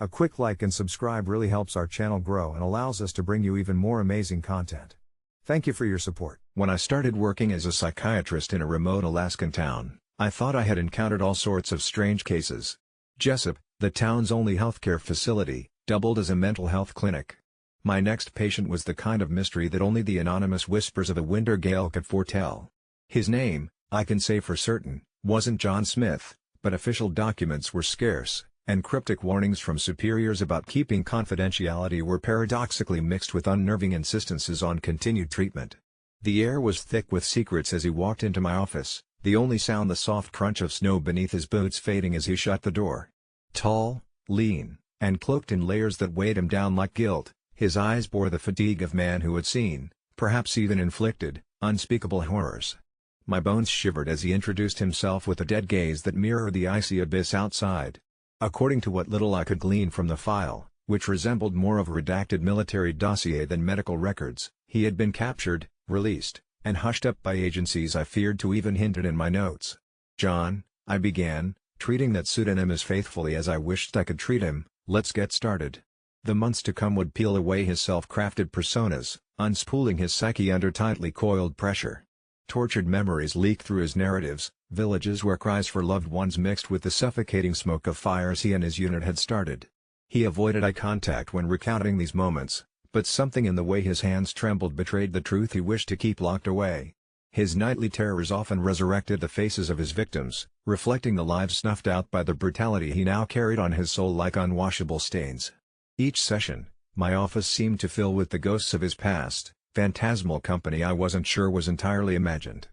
A quick like and subscribe really helps our channel grow and allows us to bring you even more amazing content. Thank you for your support. When I started working as a psychiatrist in a remote Alaskan town, I thought I had encountered all sorts of strange cases. Jessup, the town's only healthcare facility, doubled as a mental health clinic. My next patient was the kind of mystery that only the anonymous whispers of a winter gale could foretell. His name, I can say for certain, wasn't John Smith, but official documents were scarce, and cryptic warnings from superiors about keeping confidentiality were paradoxically mixed with unnerving insistences on continued treatment. The air was thick with secrets as he walked into my office, the only sound the soft crunch of snow beneath his boots fading as he shut the door. Tall, lean, and cloaked in layers that weighed him down like guilt, his eyes bore the fatigue of man who had seen, perhaps even inflicted, unspeakable horrors. My bones shivered as he introduced himself with a dead gaze that mirrored the icy abyss outside. According to what little I could glean from the file, which resembled more of a redacted military dossier than medical records, he had been captured, released, and hushed up by agencies I feared to even hint at in my notes. "John," I began, treating that pseudonym as faithfully as I wished I could treat him, "let's get started." The months to come would peel away his self-crafted personas, unspooling his psyche under tightly coiled pressure. Tortured memories leaked through his narratives, villages where cries for loved ones mixed with the suffocating smoke of fires he and his unit had started. He avoided eye contact when recounting these moments, but something in the way his hands trembled betrayed the truth he wished to keep locked away. His nightly terrors often resurrected the faces of his victims, reflecting the lives snuffed out by the brutality he now carried on his soul like unwashable stains. Each session, my office seemed to fill with the ghosts of his past, phantasmal company I wasn't sure was entirely imagined.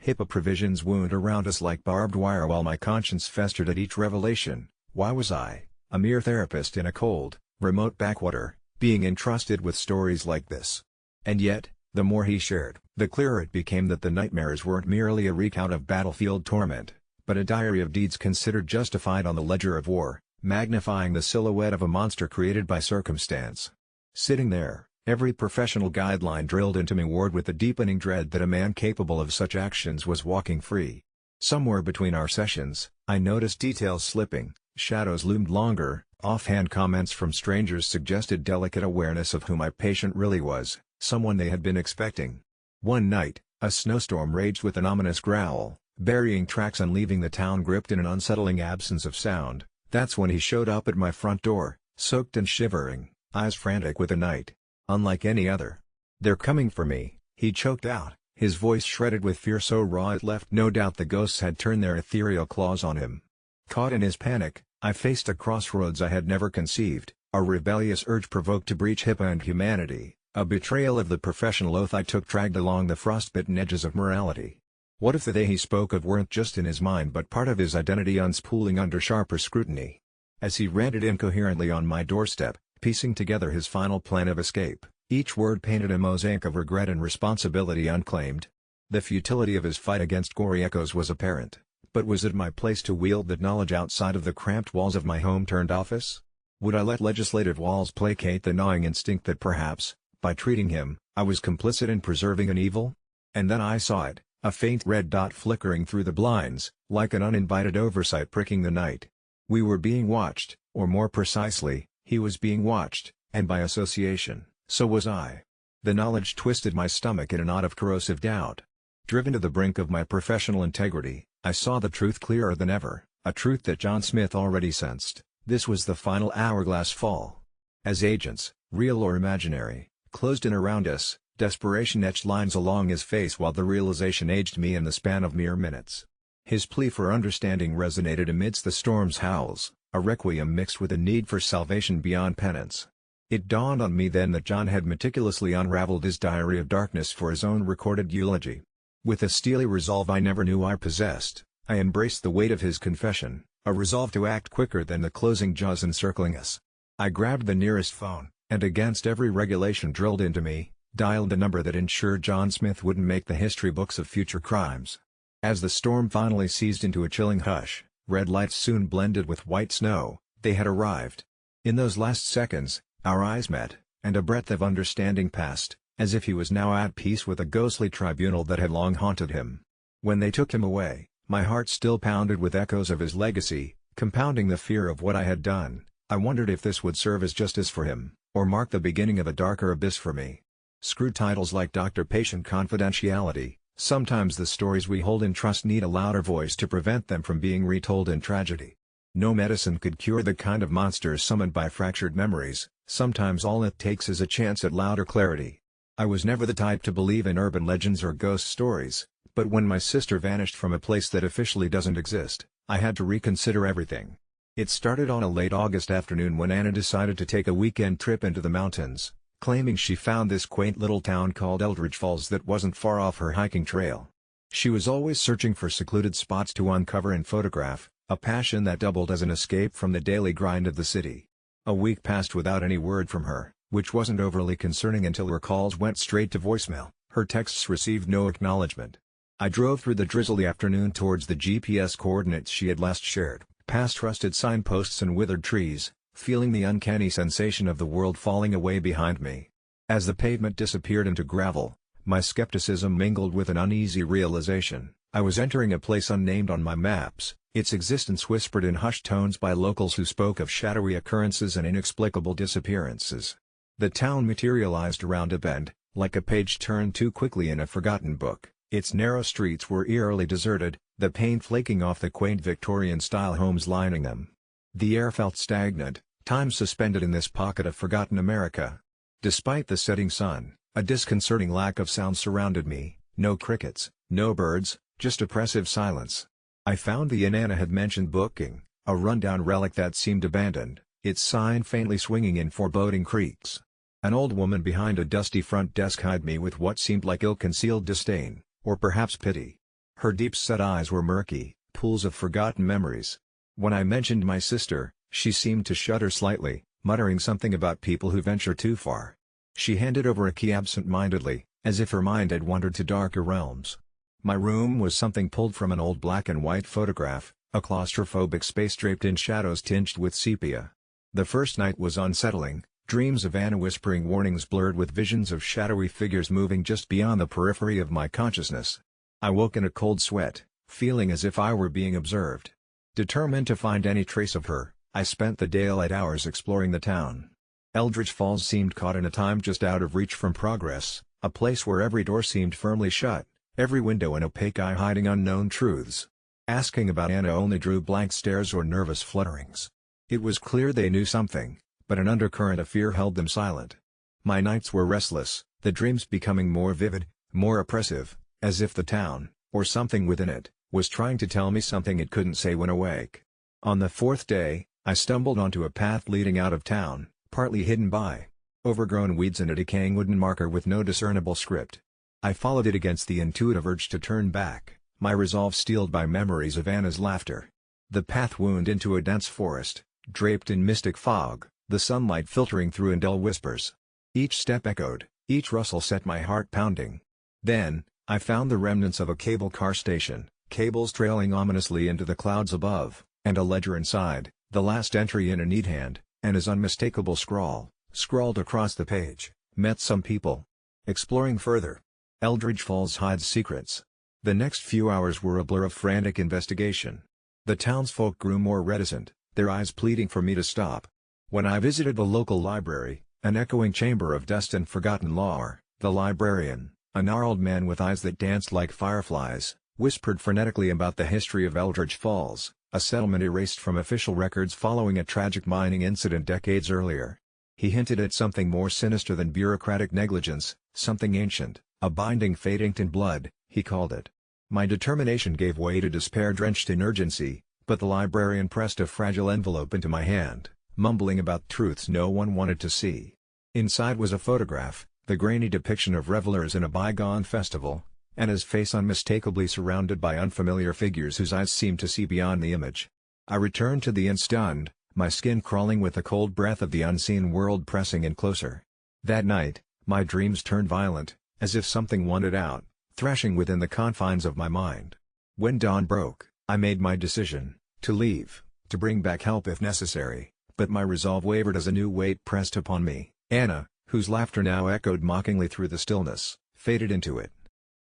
HIPAA provisions wound around us like barbed wire while my conscience festered at each revelation. Why was I, a mere therapist in a cold, remote backwater, being entrusted with stories like this? And yet, the more he shared, the clearer it became that the nightmares weren't merely a recount of battlefield torment, but a diary of deeds considered justified on the ledger of war, magnifying the silhouette of a monster created by circumstance. Sitting there, every professional guideline drilled into me warred with the deepening dread that a man capable of such actions was walking free. Somewhere between our sessions, I noticed details slipping, shadows loomed longer, offhand comments from strangers suggested delicate awareness of who my patient really was, someone they had been expecting. One night, a snowstorm raged with an ominous growl, burying tracks and leaving the town gripped in an unsettling absence of sound. That's when he showed up at my front door, soaked and shivering, eyes frantic with the night. Unlike any other. "They're coming for me," he choked out, his voice shredded with fear so raw it left no doubt the ghosts had turned their ethereal claws on him. Caught in his panic, I faced a crossroads I had never conceived, a rebellious urge provoked to breach HIPAA and humanity, a betrayal of the professional oath I took dragged along the frostbitten edges of morality. What if the they he spoke of weren't just in his mind but part of his identity unspooling under sharper scrutiny? As he ranted incoherently on my doorstep, piecing together his final plan of escape, each word painted a mosaic of regret and responsibility unclaimed. The futility of his fight against gory echoes was apparent, but was it my place to wield that knowledge outside of the cramped walls of my home-turned-office? Would I let legislative walls placate the gnawing instinct that perhaps, by treating him, I was complicit in preserving an evil? And then I saw it, a faint red dot flickering through the blinds, like an uninvited oversight pricking the night. We were being watched, or more precisely, he was being watched, and by association, so was I. The knowledge twisted my stomach in a knot of corrosive doubt. Driven to the brink of my professional integrity, I saw the truth clearer than ever, a truth that John Smith already sensed. This was the final hourglass fall. As agents, real or imaginary, closed in around us, desperation etched lines along his face while the realization aged me in the span of mere minutes. His plea for understanding resonated amidst the storm's howls, a requiem mixed with a need for salvation beyond penance. It dawned on me then that John had meticulously unraveled his diary of darkness for his own recorded eulogy. With a steely resolve I never knew I possessed, I embraced the weight of his confession, a resolve to act quicker than the closing jaws encircling us. I grabbed the nearest phone, and against every regulation drilled into me, dialed the number that ensured John Smith wouldn't make the history books of future crimes. As the storm finally seized into a chilling hush, red lights soon blended with white snow. They had arrived. In those last seconds, our eyes met, and a breath of understanding passed, as if he was now at peace with a ghostly tribunal that had long haunted him. When they took him away, my heart still pounded with echoes of his legacy, compounding the fear of what I had done. I wondered if this would serve as justice for him, or mark the beginning of a darker abyss for me. Screw titles like Doctor-Patient Confidentiality. Sometimes the stories we hold in trust need a louder voice to prevent them from being retold in tragedy. No medicine could cure the kind of monsters summoned by fractured memories. Sometimes all it takes is a chance at louder clarity. I was never the type to believe in urban legends or ghost stories, but when my sister vanished from a place that officially doesn't exist, I had to reconsider everything. It started on a late August afternoon when Anna decided to take a weekend trip into the mountains, claiming she found this quaint little town called Eldridge Falls that wasn't far off her hiking trail. She was always searching for secluded spots to uncover and photograph, a passion that doubled as an escape from the daily grind of the city. A week passed without any word from her, which wasn't overly concerning until her calls went straight to voicemail. Her texts received no acknowledgement. I drove through the drizzly afternoon towards the GPS coordinates she had last shared, past rusted signposts and withered trees, feeling the uncanny sensation of the world falling away behind me. As the pavement disappeared into gravel, my skepticism mingled with an uneasy realization. I was entering a place unnamed on my maps, its existence whispered in hushed tones by locals who spoke of shadowy occurrences and inexplicable disappearances. The town materialized around a bend, like a page turned too quickly in a forgotten book. Its narrow streets were eerily deserted, the paint flaking off the quaint Victorian-style homes lining them. The air felt stagnant, time suspended in this pocket of forgotten America. Despite the setting sun, a disconcerting lack of sound surrounded me, no crickets, no birds, just oppressive silence. I found the inn Anna had mentioned booking, a rundown relic that seemed abandoned, its sign faintly swinging in foreboding creaks. An old woman behind a dusty front desk eyed me with what seemed like ill-concealed disdain, or perhaps pity. Her deep-set eyes were murky, pools of forgotten memories. When I mentioned my sister, she seemed to shudder slightly, muttering something about people who venture too far. She handed over a key absent-mindedly, as if her mind had wandered to darker realms. My room was something pulled from an old black-and-white photograph, a claustrophobic space draped in shadows tinged with sepia. The first night was unsettling, dreams of Anna whispering warnings blurred with visions of shadowy figures moving just beyond the periphery of my consciousness. I woke in a cold sweat, feeling as if I were being observed. Determined to find any trace of her, I spent the daylight hours exploring the town. Eldridge Falls seemed caught in a time just out of reach from progress, a place where every door seemed firmly shut, every window an opaque eye hiding unknown truths. Asking about Anna only drew blank stares or nervous flutterings. It was clear they knew something, but an undercurrent of fear held them silent. My nights were restless, the dreams becoming more vivid, more oppressive, as if the town, or something within it, was trying to tell me something it couldn't say when awake. On the fourth day, I stumbled onto a path leading out of town, partly hidden by overgrown weeds and a decaying wooden marker with no discernible script. I followed it against the intuitive urge to turn back, my resolve steeled by memories of Anna's laughter. The path wound into a dense forest, draped in mystic fog, the sunlight filtering through in dull whispers. Each step echoed, each rustle set my heart pounding. Then, I found the remnants of a cable car station, cables trailing ominously into the clouds above, and a ledger inside, the last entry in a neat hand, and his unmistakable scrawl, scrawled across the page, met some people. Exploring further. Eldridge Falls hides secrets. The next few hours were a blur of frantic investigation. The townsfolk grew more reticent, their eyes pleading for me to stop. When I visited the local library, an echoing chamber of dust and forgotten lore, the librarian, a gnarled man with eyes that danced like fireflies, whispered frenetically about the history of Eldridge Falls, a settlement erased from official records following a tragic mining incident decades earlier. He hinted at something more sinister than bureaucratic negligence, something ancient, a binding fate inked in blood, he called it. My determination gave way to despair drenched in urgency, but the librarian pressed a fragile envelope into my hand, mumbling about truths no one wanted to see. Inside was a photograph, the grainy depiction of revelers in a bygone festival, and his face unmistakably surrounded by unfamiliar figures whose eyes seemed to see beyond the image. I returned to the inn stunned, my skin crawling with the cold breath of the unseen world pressing in closer. That night, my dreams turned violent, as if something wanted out, thrashing within the confines of my mind. When dawn broke, I made my decision, to leave, to bring back help if necessary, but my resolve wavered as a new weight pressed upon me. Anna, whose laughter now echoed mockingly through the stillness, faded into it.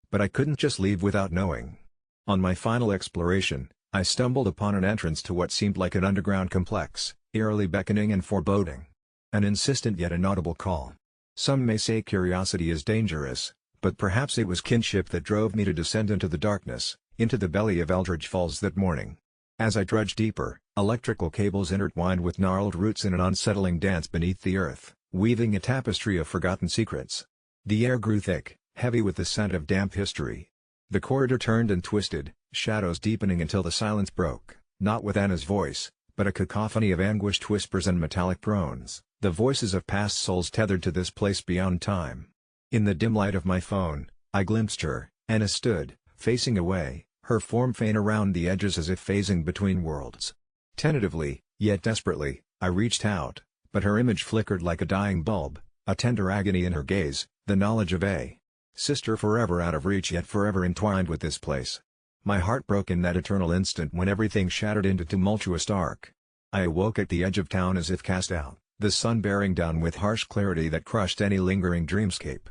But I couldn't just leave without knowing. On my final exploration, I stumbled upon an entrance to what seemed like an underground complex, eerily beckoning and foreboding. An insistent yet inaudible call. Some may say curiosity is dangerous, but perhaps it was kinship that drove me to descend into the darkness, into the belly of Eldridge Falls that morning. As I trudged deeper, electrical cables intertwined with gnarled roots in an unsettling dance beneath the earth, weaving a tapestry of forgotten secrets. The air grew thick, heavy with the scent of damp history. The corridor turned and twisted, shadows deepening until the silence broke, not with Anna's voice, but a cacophony of anguished whispers and metallic groans, the voices of past souls tethered to this place beyond time. In the dim light of my phone, I glimpsed her. Anna stood, facing away, her form faint around the edges as if phasing between worlds. Tentatively, yet desperately, I reached out, but her image flickered like a dying bulb, a tender agony in her gaze, the knowledge of a sister forever out of reach yet forever entwined with this place. My heart broke in that eternal instant when everything shattered into tumultuous dark. I awoke at the edge of town as if cast out, the sun bearing down with harsh clarity that crushed any lingering dreamscape.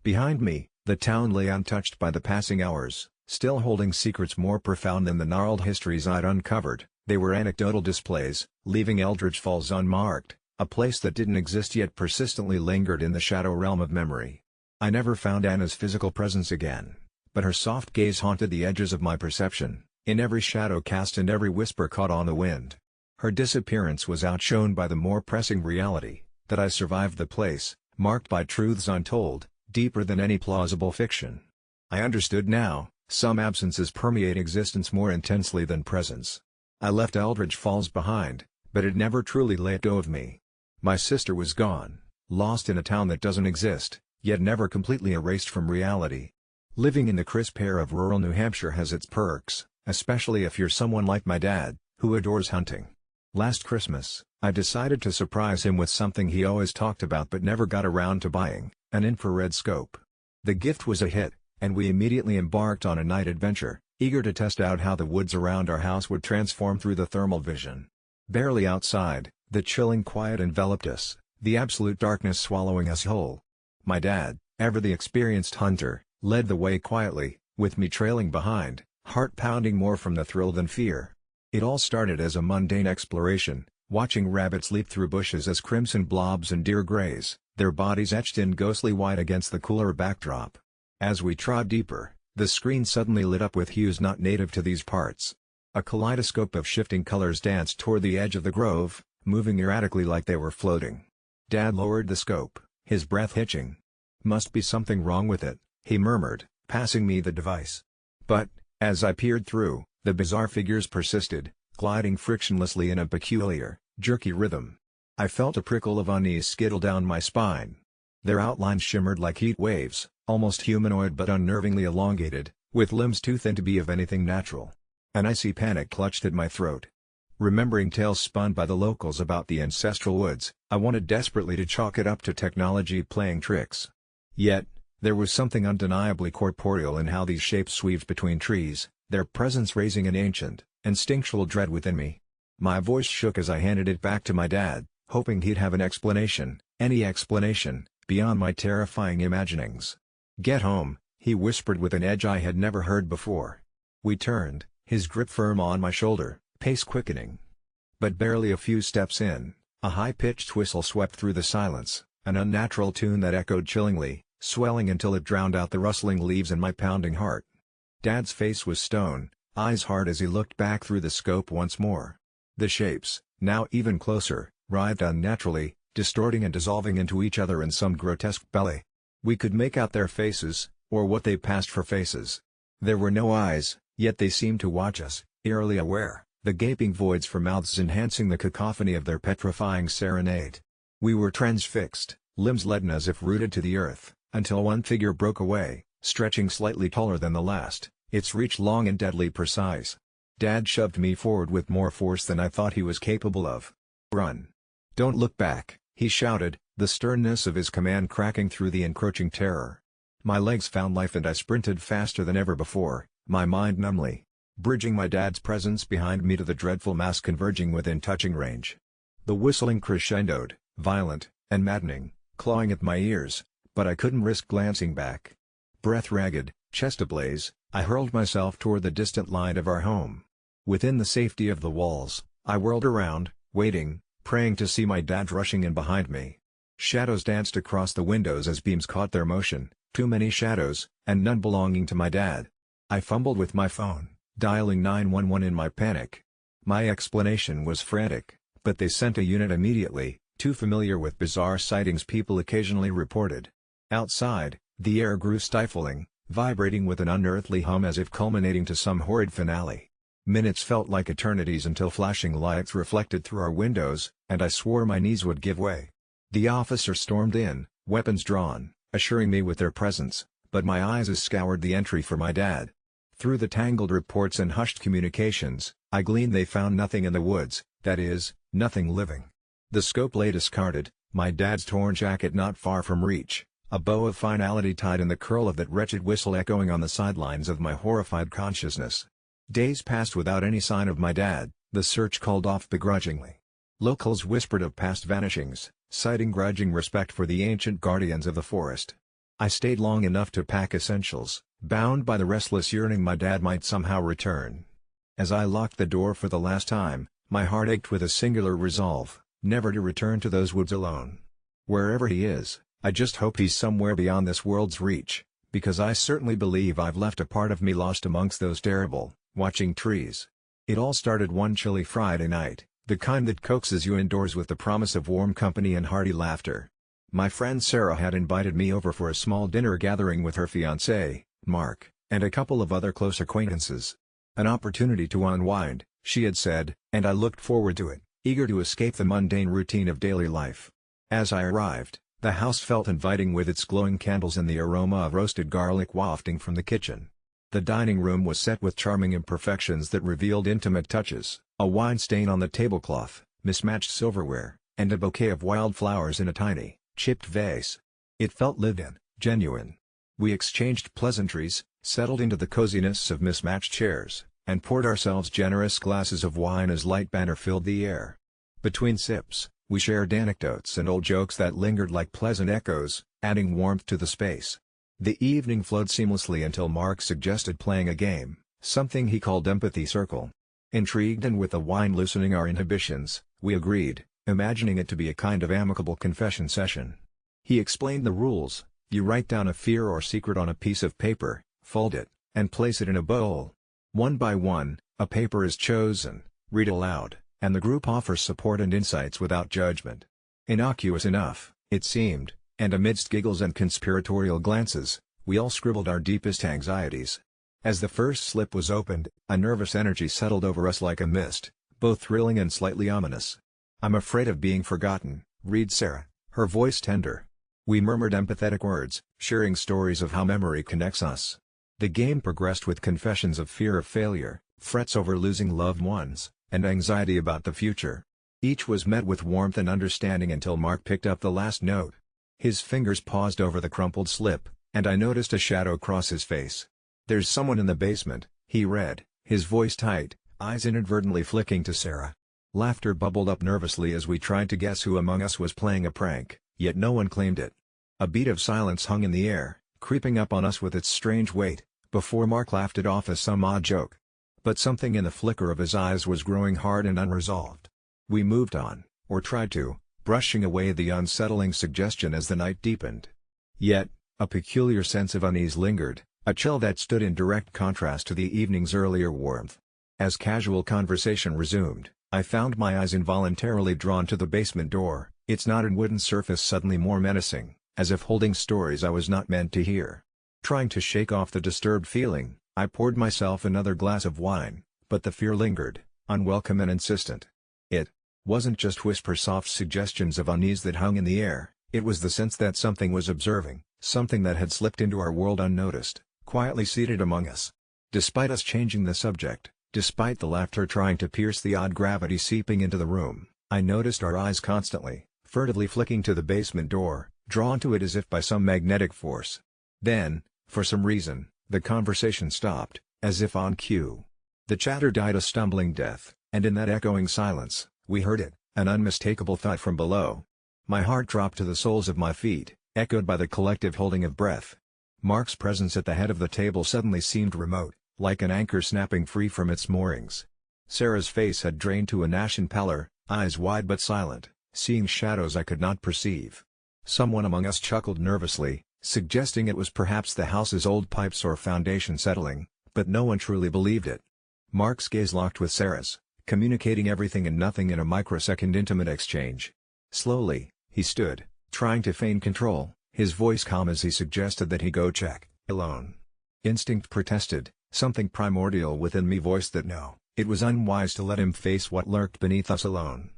Behind me, the town lay untouched by the passing hours, still holding secrets more profound than the gnarled histories I'd uncovered. They were anecdotal displays, leaving Eldridge Falls unmarked, a place that didn't exist yet persistently lingered in the shadow realm of memory. I never found Anna's physical presence again, but her soft gaze haunted the edges of my perception, in every shadow cast and every whisper caught on the wind. Her disappearance was outshone by the more pressing reality, that I survived the place, marked by truths untold, deeper than any plausible fiction. I understood now, some absences permeate existence more intensely than presence. I left Eldridge Falls behind, but it never truly let go of me. My sister was gone, lost in a town that doesn't exist, yet never completely erased from reality. Living in the crisp air of rural New Hampshire has its perks, especially if you're someone like my dad, who adores hunting. Last Christmas, I decided to surprise him with something he always talked about but never got around to buying, an infrared scope. The gift was a hit, and we immediately embarked on a night adventure, eager to test out how the woods around our house would transform through the thermal vision. Barely outside, the chilling quiet enveloped us, the absolute darkness swallowing us whole. My dad, ever the experienced hunter, led the way quietly, with me trailing behind, heart pounding more from the thrill than fear. It all started as a mundane exploration, watching rabbits leap through bushes as crimson blobs and deer graze, their bodies etched in ghostly white against the cooler backdrop. As we trod deeper, the screen suddenly lit up with hues not native to these parts. A kaleidoscope of shifting colors danced toward the edge of the grove, moving erratically like they were floating. Dad lowered the scope, his breath hitching. "Must be something wrong with it," he murmured, passing me the device. But, as I peered through, the bizarre figures persisted, gliding frictionlessly in a peculiar, jerky rhythm. I felt a prickle of unease skittle down my spine. Their outlines shimmered like heat waves, almost humanoid but unnervingly elongated, with limbs too thin to be of anything natural. An icy panic clutched at my throat. Remembering tales spun by the locals about the ancestral woods, I wanted desperately to chalk it up to technology playing tricks. Yet, there was something undeniably corporeal in how these shapes weaved between trees, their presence raising an ancient, instinctual dread within me. My voice shook as I handed it back to my dad, hoping he'd have an explanation, any explanation, beyond my terrifying imaginings. "Get home," he whispered with an edge I had never heard before. We turned, his grip firm on my shoulder, pace quickening. But barely a few steps in, a high-pitched whistle swept through the silence, an unnatural tune that echoed chillingly, swelling until it drowned out the rustling leaves and my pounding heart. Dad's face was stone, eyes hard as he looked back through the scope once more. The shapes, now even closer, writhed unnaturally, distorting and dissolving into each other in some grotesque ballet. We could make out their faces, or what they passed for faces. There were no eyes, yet they seemed to watch us, eerily aware, the gaping voids for mouths enhancing the cacophony of their petrifying serenade. We were transfixed, limbs leaden as if rooted to the earth, until one figure broke away, stretching slightly taller than the last, its reach long and deadly precise. Dad shoved me forward with more force than I thought he was capable of. "Run! Don't look back," he shouted, the sternness of his command cracking through the encroaching terror. My legs found life and I sprinted faster than ever before, my mind numbly bridging my dad's presence behind me to the dreadful mass converging within touching range. The whistling crescendoed, violent, and maddening, clawing at my ears, but I couldn't risk glancing back. Breath ragged, chest ablaze, I hurled myself toward the distant line of our home. Within the safety of the walls, I whirled around, waiting, praying to see my dad rushing in behind me. Shadows danced across the windows as beams caught their motion, too many shadows, and none belonging to my dad. I fumbled with my phone, dialing 911 in my panic. My explanation was frantic, but they sent a unit immediately, too familiar with bizarre sightings people occasionally reported. Outside, the air grew stifling, vibrating with an unearthly hum as if culminating to some horrid finale. Minutes felt like eternities until flashing lights reflected through our windows, and I swore my knees would give way. The officers stormed in, weapons drawn, assuring me with their presence, but my eyes scoured the entry for my dad. Through the tangled reports and hushed communications, I gleaned they found nothing in the woods, that is, nothing living. The scope lay discarded, my dad's torn jacket not far from reach, a bow of finality tied in the curl of that wretched whistle echoing on the sidelines of my horrified consciousness. Days passed without any sign of my dad, the search called off begrudgingly. Locals whispered of past vanishings, citing grudging respect for the ancient guardians of the forest. I stayed long enough to pack essentials, bound by the restless yearning my dad might somehow return. As I locked the door for the last time, my heart ached with a singular resolve, never to return to those woods alone. Wherever he is, I just hope he's somewhere beyond this world's reach, because I certainly believe I've left a part of me lost amongst those terrible, watching trees. It all started one chilly Friday night, the kind that coaxes you indoors with the promise of warm company and hearty laughter. My friend Sarah had invited me over for a small dinner gathering with her fiancé, Mark, and a couple of other close acquaintances. An opportunity to unwind, she had said, and I looked forward to it, eager to escape the mundane routine of daily life. As I arrived, the house felt inviting with its glowing candles and the aroma of roasted garlic wafting from the kitchen. The dining room was set with charming imperfections that revealed intimate touches, a wine stain on the tablecloth, mismatched silverware, and a bouquet of wildflowers in a tiny, chipped vase. It felt lived in, genuine. We exchanged pleasantries, settled into the coziness of mismatched chairs, and poured ourselves generous glasses of wine as light banter filled the air. Between sips, we shared anecdotes and old jokes that lingered like pleasant echoes, adding warmth to the space. The evening flowed seamlessly until Mark suggested playing a game, something he called Empathy Circle. Intrigued and with the wine loosening our inhibitions, we agreed, imagining it to be a kind of amicable confession session. He explained the rules: you write down a fear or secret on a piece of paper, fold it, and place it in a bowl. One by one, a paper is chosen, read aloud, and the group offers support and insights without judgment. Innocuous enough, it seemed, and amidst giggles and conspiratorial glances, we all scribbled our deepest anxieties. As the first slip was opened, a nervous energy settled over us like a mist, both thrilling and slightly ominous. "I'm afraid of being forgotten," read Sarah, her voice tender. We murmured empathetic words, sharing stories of how memory connects us. The game progressed with confessions of fear of failure, frets over losing loved ones, and anxiety about the future. Each was met with warmth and understanding until Mark picked up the last note. His fingers paused over the crumpled slip, and I noticed a shadow cross his face. "There's someone in the basement," he read, his voice tight, eyes inadvertently flicking to Sarah. Laughter bubbled up nervously as we tried to guess who among us was playing a prank, yet no one claimed it. A beat of silence hung in the air, creeping up on us with its strange weight, before Mark laughed it off as some odd joke. But something in the flicker of his eyes was growing hard and unresolved. We moved on, or tried to, brushing away the unsettling suggestion as the night deepened. Yet, a peculiar sense of unease lingered, a chill that stood in direct contrast to the evening's earlier warmth. As casual conversation resumed, I found my eyes involuntarily drawn to the basement door, its knotted wooden surface suddenly more menacing, as if holding stories I was not meant to hear. Trying to shake off the disturbed feeling, I poured myself another glass of wine, but the fear lingered, unwelcome and insistent. It wasn't just whisper-soft suggestions of unease that hung in the air, it was the sense that something was observing, something that had slipped into our world unnoticed, quietly seated among us. Despite us changing the subject, despite the laughter trying to pierce the odd gravity seeping into the room, I noticed our eyes constantly, furtively flicking to the basement door, drawn to it as if by some magnetic force. Then, for some reason, the conversation stopped, as if on cue. The chatter died a stumbling death, and in that echoing silence, we heard it, an unmistakable thud from below. My heart dropped to the soles of my feet, echoed by the collective holding of breath. Mark's presence at the head of the table suddenly seemed remote, like an anchor snapping free from its moorings. Sarah's face had drained to an ashen pallor, eyes wide but silent, seeing shadows I could not perceive. Someone among us chuckled nervously, suggesting it was perhaps the house's old pipes or foundation settling, but no one truly believed it. Mark's gaze locked with Sarah's, communicating everything and nothing in a microsecond intimate exchange. Slowly, he stood, trying to feign control, his voice calm as he suggested that he go check alone. Instinct protested, something primordial within me voiced that no, it was unwise to let him face what lurked beneath us alone.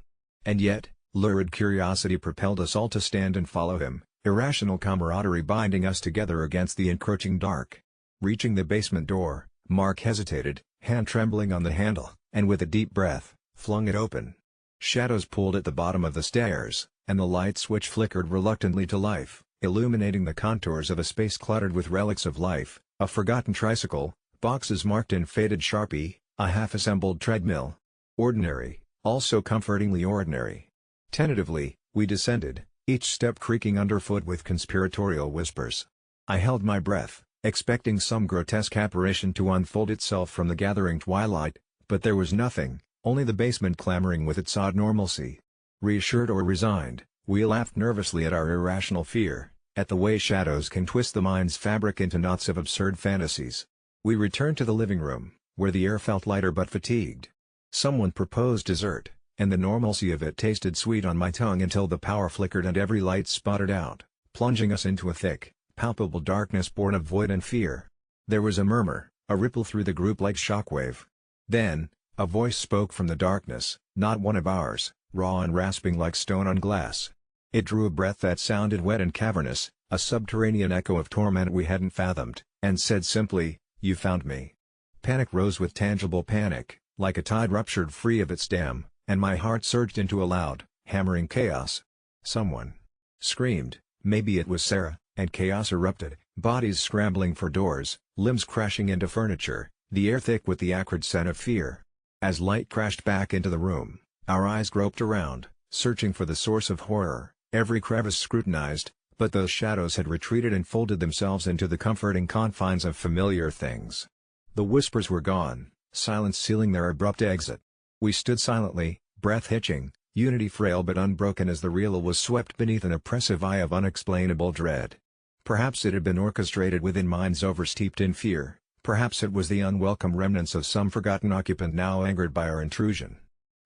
And yet, lurid curiosity propelled us all to stand and follow him, irrational camaraderie binding us together against the encroaching dark. Reaching the basement door, Mark hesitated, hand trembling on the handle, and with a deep breath, flung it open. Shadows pulled at the bottom of the stairs, and the light switch flickered reluctantly to life, illuminating the contours of a space cluttered with relics of life, a forgotten tricycle, boxes marked in faded Sharpie, a half-assembled treadmill. Ordinary, also comfortingly ordinary. Tentatively, we descended, each step creaking underfoot with conspiratorial whispers. I held my breath, expecting some grotesque apparition to unfold itself from the gathering twilight, but there was nothing, only the basement clamoring with its odd normalcy. Reassured or resigned, we laughed nervously at our irrational fear, at the way shadows can twist the mind's fabric into knots of absurd fantasies. We returned to the living room, where the air felt lighter but fatigued. Someone proposed dessert, and the normalcy of it tasted sweet on my tongue until the power flickered and every light sputtered out, plunging us into a thick, palpable darkness born of void and fear. There was a murmur, a ripple through the group like shockwave. Then, a voice spoke from the darkness, not one of ours, raw and rasping like stone on glass. It drew a breath that sounded wet and cavernous, a subterranean echo of torment we hadn't fathomed, and said simply, "You found me." Panic rose with tangible panic, like a tide ruptured free of its dam, and my heart surged into a loud, hammering chaos. Someone screamed, maybe it was Sarah, and chaos erupted, bodies scrambling for doors, limbs crashing into furniture, the air thick with the acrid scent of fear. As light crashed back into the room, our eyes groped around, searching for the source of horror, every crevice scrutinized, but those shadows had retreated and folded themselves into the comforting confines of familiar things. The whispers were gone, silence sealing their abrupt exit. We stood silently, breath hitching, unity frail but unbroken as the real was swept beneath an oppressive eye of unexplainable dread. Perhaps it had been orchestrated within minds oversteeped in fear, perhaps it was the unwelcome remnants of some forgotten occupant now angered by our intrusion.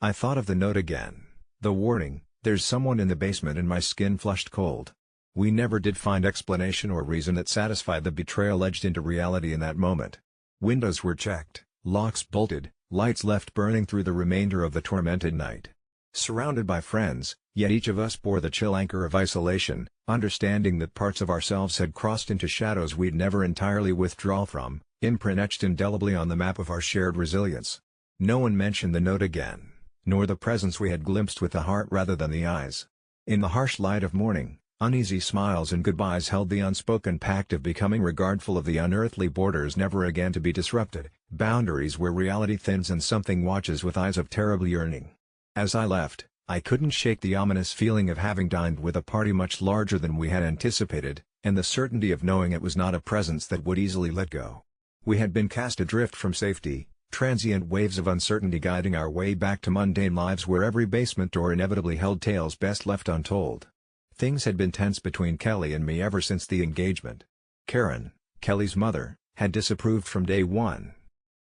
I thought of the note again, the warning, "There's someone in the basement," and my skin flushed cold. We never did find explanation or reason that satisfied the betrayal edged into reality in that moment. Windows were checked, locks bolted, lights left burning through the remainder of the tormented night. Surrounded by friends, yet each of us bore the chill anchor of isolation, understanding that parts of ourselves had crossed into shadows we'd never entirely withdraw from, imprint etched indelibly on the map of our shared resilience. No one mentioned the note again, nor the presence we had glimpsed with the heart rather than the eyes. In the harsh light of morning, uneasy smiles and goodbyes held the unspoken pact of becoming regardful of the unearthly borders never again to be disrupted, boundaries where reality thins and something watches with eyes of terrible yearning. As I left, I couldn't shake the ominous feeling of having dined with a party much larger than we had anticipated, and the certainty of knowing it was not a presence that would easily let go. We had been cast adrift from safety, transient waves of uncertainty guiding our way back to mundane lives where every basement door inevitably held tales best left untold. Things had been tense between Kelly and me ever since the engagement. Karen, Kelly's mother, had disapproved from day one.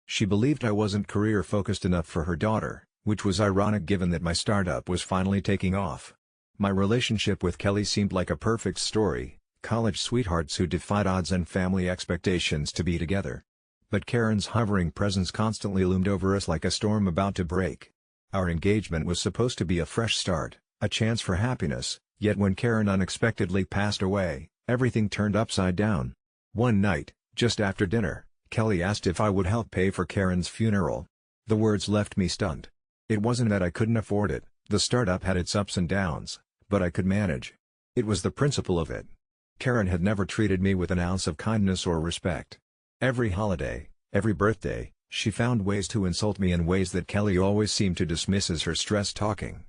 She believed I wasn't career-focused enough for her daughter, which was ironic given that my startup was finally taking off. My relationship with Kelly seemed like a perfect story, college sweethearts who defied odds and family expectations to be together. But Karen's hovering presence constantly loomed over us like a storm about to break. Our engagement was supposed to be a fresh start, a chance for happiness. Yet when Karen unexpectedly passed away, everything turned upside down. One night, just after dinner, Kelly asked if I would help pay for Karen's funeral. The words left me stunned. It wasn't that I couldn't afford it, the startup had its ups and downs, but I could manage. It was the principle of it. Karen had never treated me with an ounce of kindness or respect. Every holiday, every birthday, she found ways to insult me in ways that Kelly always seemed to dismiss as her stress talking.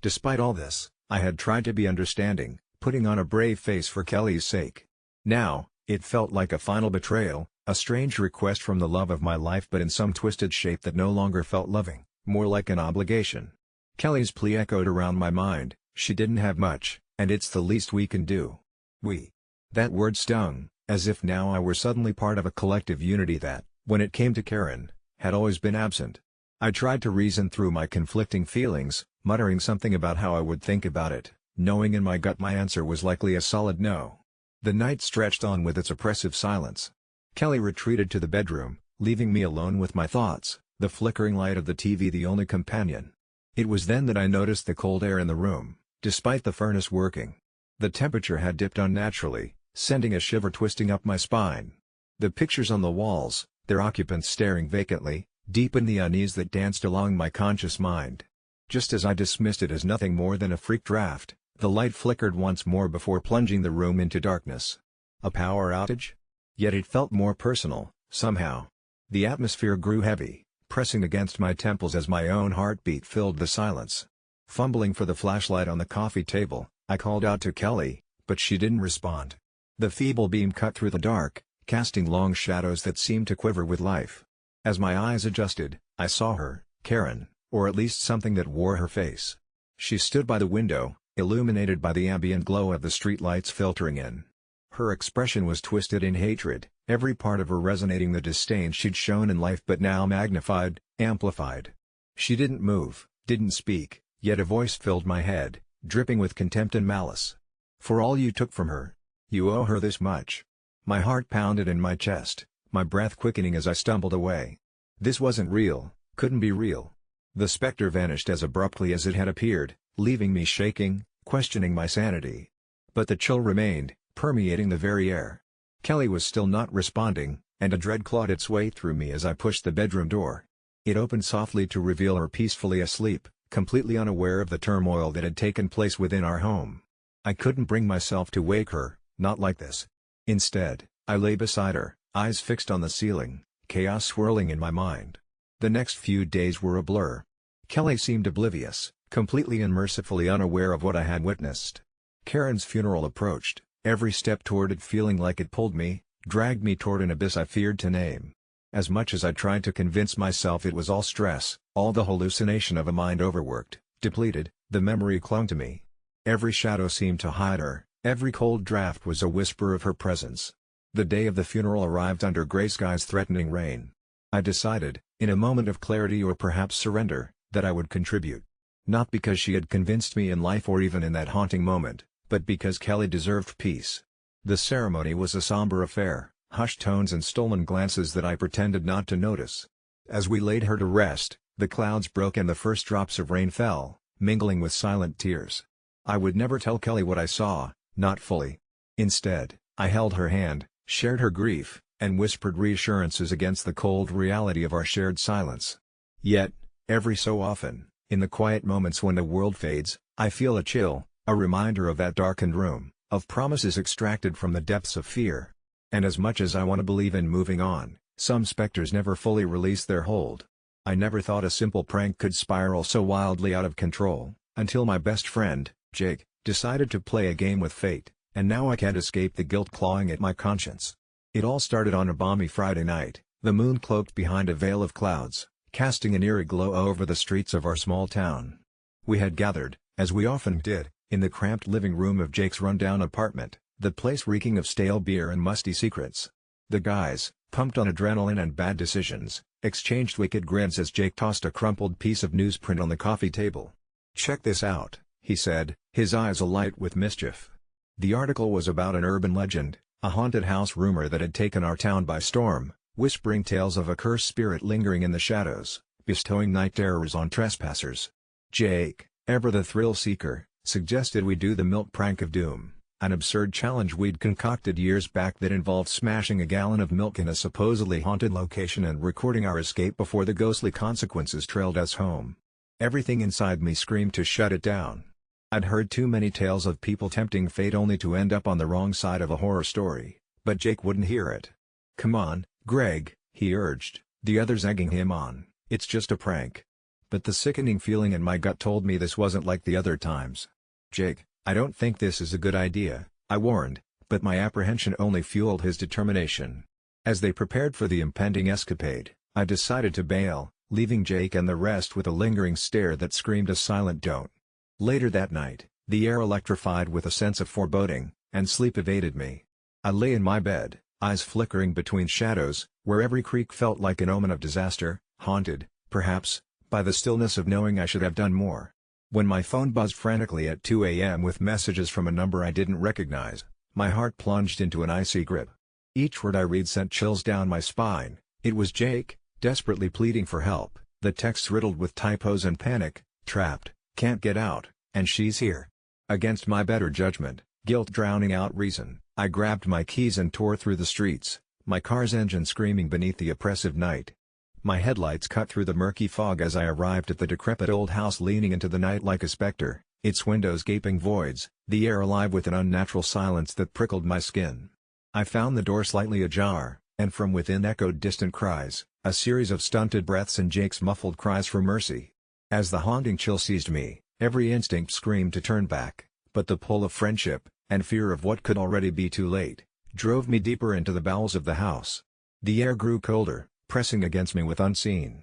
Despite all this, I had tried to be understanding, putting on a brave face for Kelly's sake. Now, it felt like a final betrayal, a strange request from the love of my life but in some twisted shape that no longer felt loving, more like an obligation. Kelly's plea echoed around my mind. She didn't have much, and it's the least we can do. We. That word stung, as if now I were suddenly part of a collective unity that, when it came to Karen, had always been absent. I tried to reason through my conflicting feelings, muttering something about how I would think about it, knowing in my gut my answer was likely a solid no. The night stretched on with its oppressive silence. Kelly retreated to the bedroom, leaving me alone with my thoughts, the flickering light of the TV the only companion. It was then that I noticed the cold air in the room, despite the furnace working. The temperature had dipped unnaturally, sending a shiver twisting up my spine. The pictures on the walls, their occupants staring vacantly, deepened the unease that danced along my conscious mind. Just as I dismissed it as nothing more than a freak draft, the light flickered once more before plunging the room into darkness. A power outage? Yet it felt more personal, somehow. The atmosphere grew heavy, pressing against my temples as my own heartbeat filled the silence. Fumbling for the flashlight on the coffee table, I called out to Kelly, but she didn't respond. The feeble beam cut through the dark, casting long shadows that seemed to quiver with life. As my eyes adjusted, I saw her, Karen, or at least something that wore her face. She stood by the window, illuminated by the ambient glow of the streetlights filtering in. Her expression was twisted in hatred, every part of her resonating the disdain she'd shown in life but now magnified, amplified. She didn't move, didn't speak, yet a voice filled my head, dripping with contempt and malice. For all you took from her. You owe her this much. My heart pounded in my chest, my breath quickening as I stumbled away. This wasn't real, couldn't be real. The specter vanished as abruptly as it had appeared, leaving me shaking, questioning my sanity. But the chill remained, permeating the very air. Kelly was still not responding, and a dread clawed its way through me as I pushed the bedroom door. It opened softly to reveal her peacefully asleep, completely unaware of the turmoil that had taken place within our home. I couldn't bring myself to wake her, not like this. Instead, I lay beside her, eyes fixed on the ceiling, chaos swirling in my mind. The next few days were a blur. Kelly seemed oblivious, completely and mercifully unaware of what I had witnessed. Karen's funeral approached, every step toward it feeling like it pulled me, dragged me toward an abyss I feared to name. As much as I tried to convince myself it was all stress, all the hallucination of a mind overworked, depleted, the memory clung to me. Every shadow seemed to hide her, every cold draft was a whisper of her presence. The day of the funeral arrived under gray skies threatening rain. I decided, in a moment of clarity or perhaps surrender, that I would contribute. Not because she had convinced me in life or even in that haunting moment, but because Kelly deserved peace. The ceremony was a somber affair, hushed tones and stolen glances that I pretended not to notice. As we laid her to rest, the clouds broke and the first drops of rain fell, mingling with silent tears. I would never tell Kelly what I saw, not fully. Instead, I held her hand, shared her grief, and whispered reassurances against the cold reality of our shared silence. Yet, every so often, in the quiet moments when the world fades, I feel a chill, a reminder of that darkened room, of promises extracted from the depths of fear. And as much as I want to believe in moving on, some specters never fully release their hold. I never thought a simple prank could spiral so wildly out of control, until my best friend, Jake, decided to play a game with fate, and now I can't escape the guilt clawing at my conscience. It all started on a balmy Friday night, the moon cloaked behind a veil of clouds, casting an eerie glow over the streets of our small town. We had gathered, as we often did, in the cramped living room of Jake's rundown apartment, the place reeking of stale beer and musty secrets. The guys, pumped on adrenaline and bad decisions, exchanged wicked grins as Jake tossed a crumpled piece of newsprint on the coffee table. "Check this out," he said, his eyes alight with mischief. The article was about an urban legend, a haunted house rumor that had taken our town by storm, whispering tales of a cursed spirit lingering in the shadows, bestowing night terrors on trespassers. Jake, ever the thrill seeker, suggested we do the milk prank of doom, an absurd challenge we'd concocted years back that involved smashing a gallon of milk in a supposedly haunted location and recording our escape before the ghostly consequences trailed us home. Everything inside me screamed to shut it down. I'd heard too many tales of people tempting fate only to end up on the wrong side of a horror story, but Jake wouldn't hear it. "Come on, Greg," he urged, the others egging him on, "it's just a prank." But the sickening feeling in my gut told me this wasn't like the other times. "Jake, I don't think this is a good idea," I warned, but my apprehension only fueled his determination. As they prepared for the impending escapade, I decided to bail, leaving Jake and the rest with a lingering stare that screamed a silent don't. Later that night, the air electrified with a sense of foreboding, and sleep evaded me. I lay in my bed, eyes flickering between shadows, where every creak felt like an omen of disaster, haunted, perhaps, by the stillness of knowing I should have done more. When my phone buzzed frantically at 2 a.m. with messages from a number I didn't recognize, my heart plunged into an icy grip. Each word I read sent chills down my spine. It was Jake, desperately pleading for help, the texts riddled with typos and panic, trapped, can't get out, and she's here. Against my better judgment, guilt drowning out reason, I grabbed my keys and tore through the streets, my car's engine screaming beneath the oppressive night. My headlights cut through the murky fog as I arrived at the decrepit old house leaning into the night like a specter, its windows gaping voids, the air alive with an unnatural silence that prickled my skin. I found the door slightly ajar, and from within echoed distant cries, a series of stunted breaths and Jake's muffled cries for mercy. As the haunting chill seized me, every instinct screamed to turn back, but the pull of friendship, and fear of what could already be too late, drove me deeper into the bowels of the house. The air grew colder, pressing against me with unseen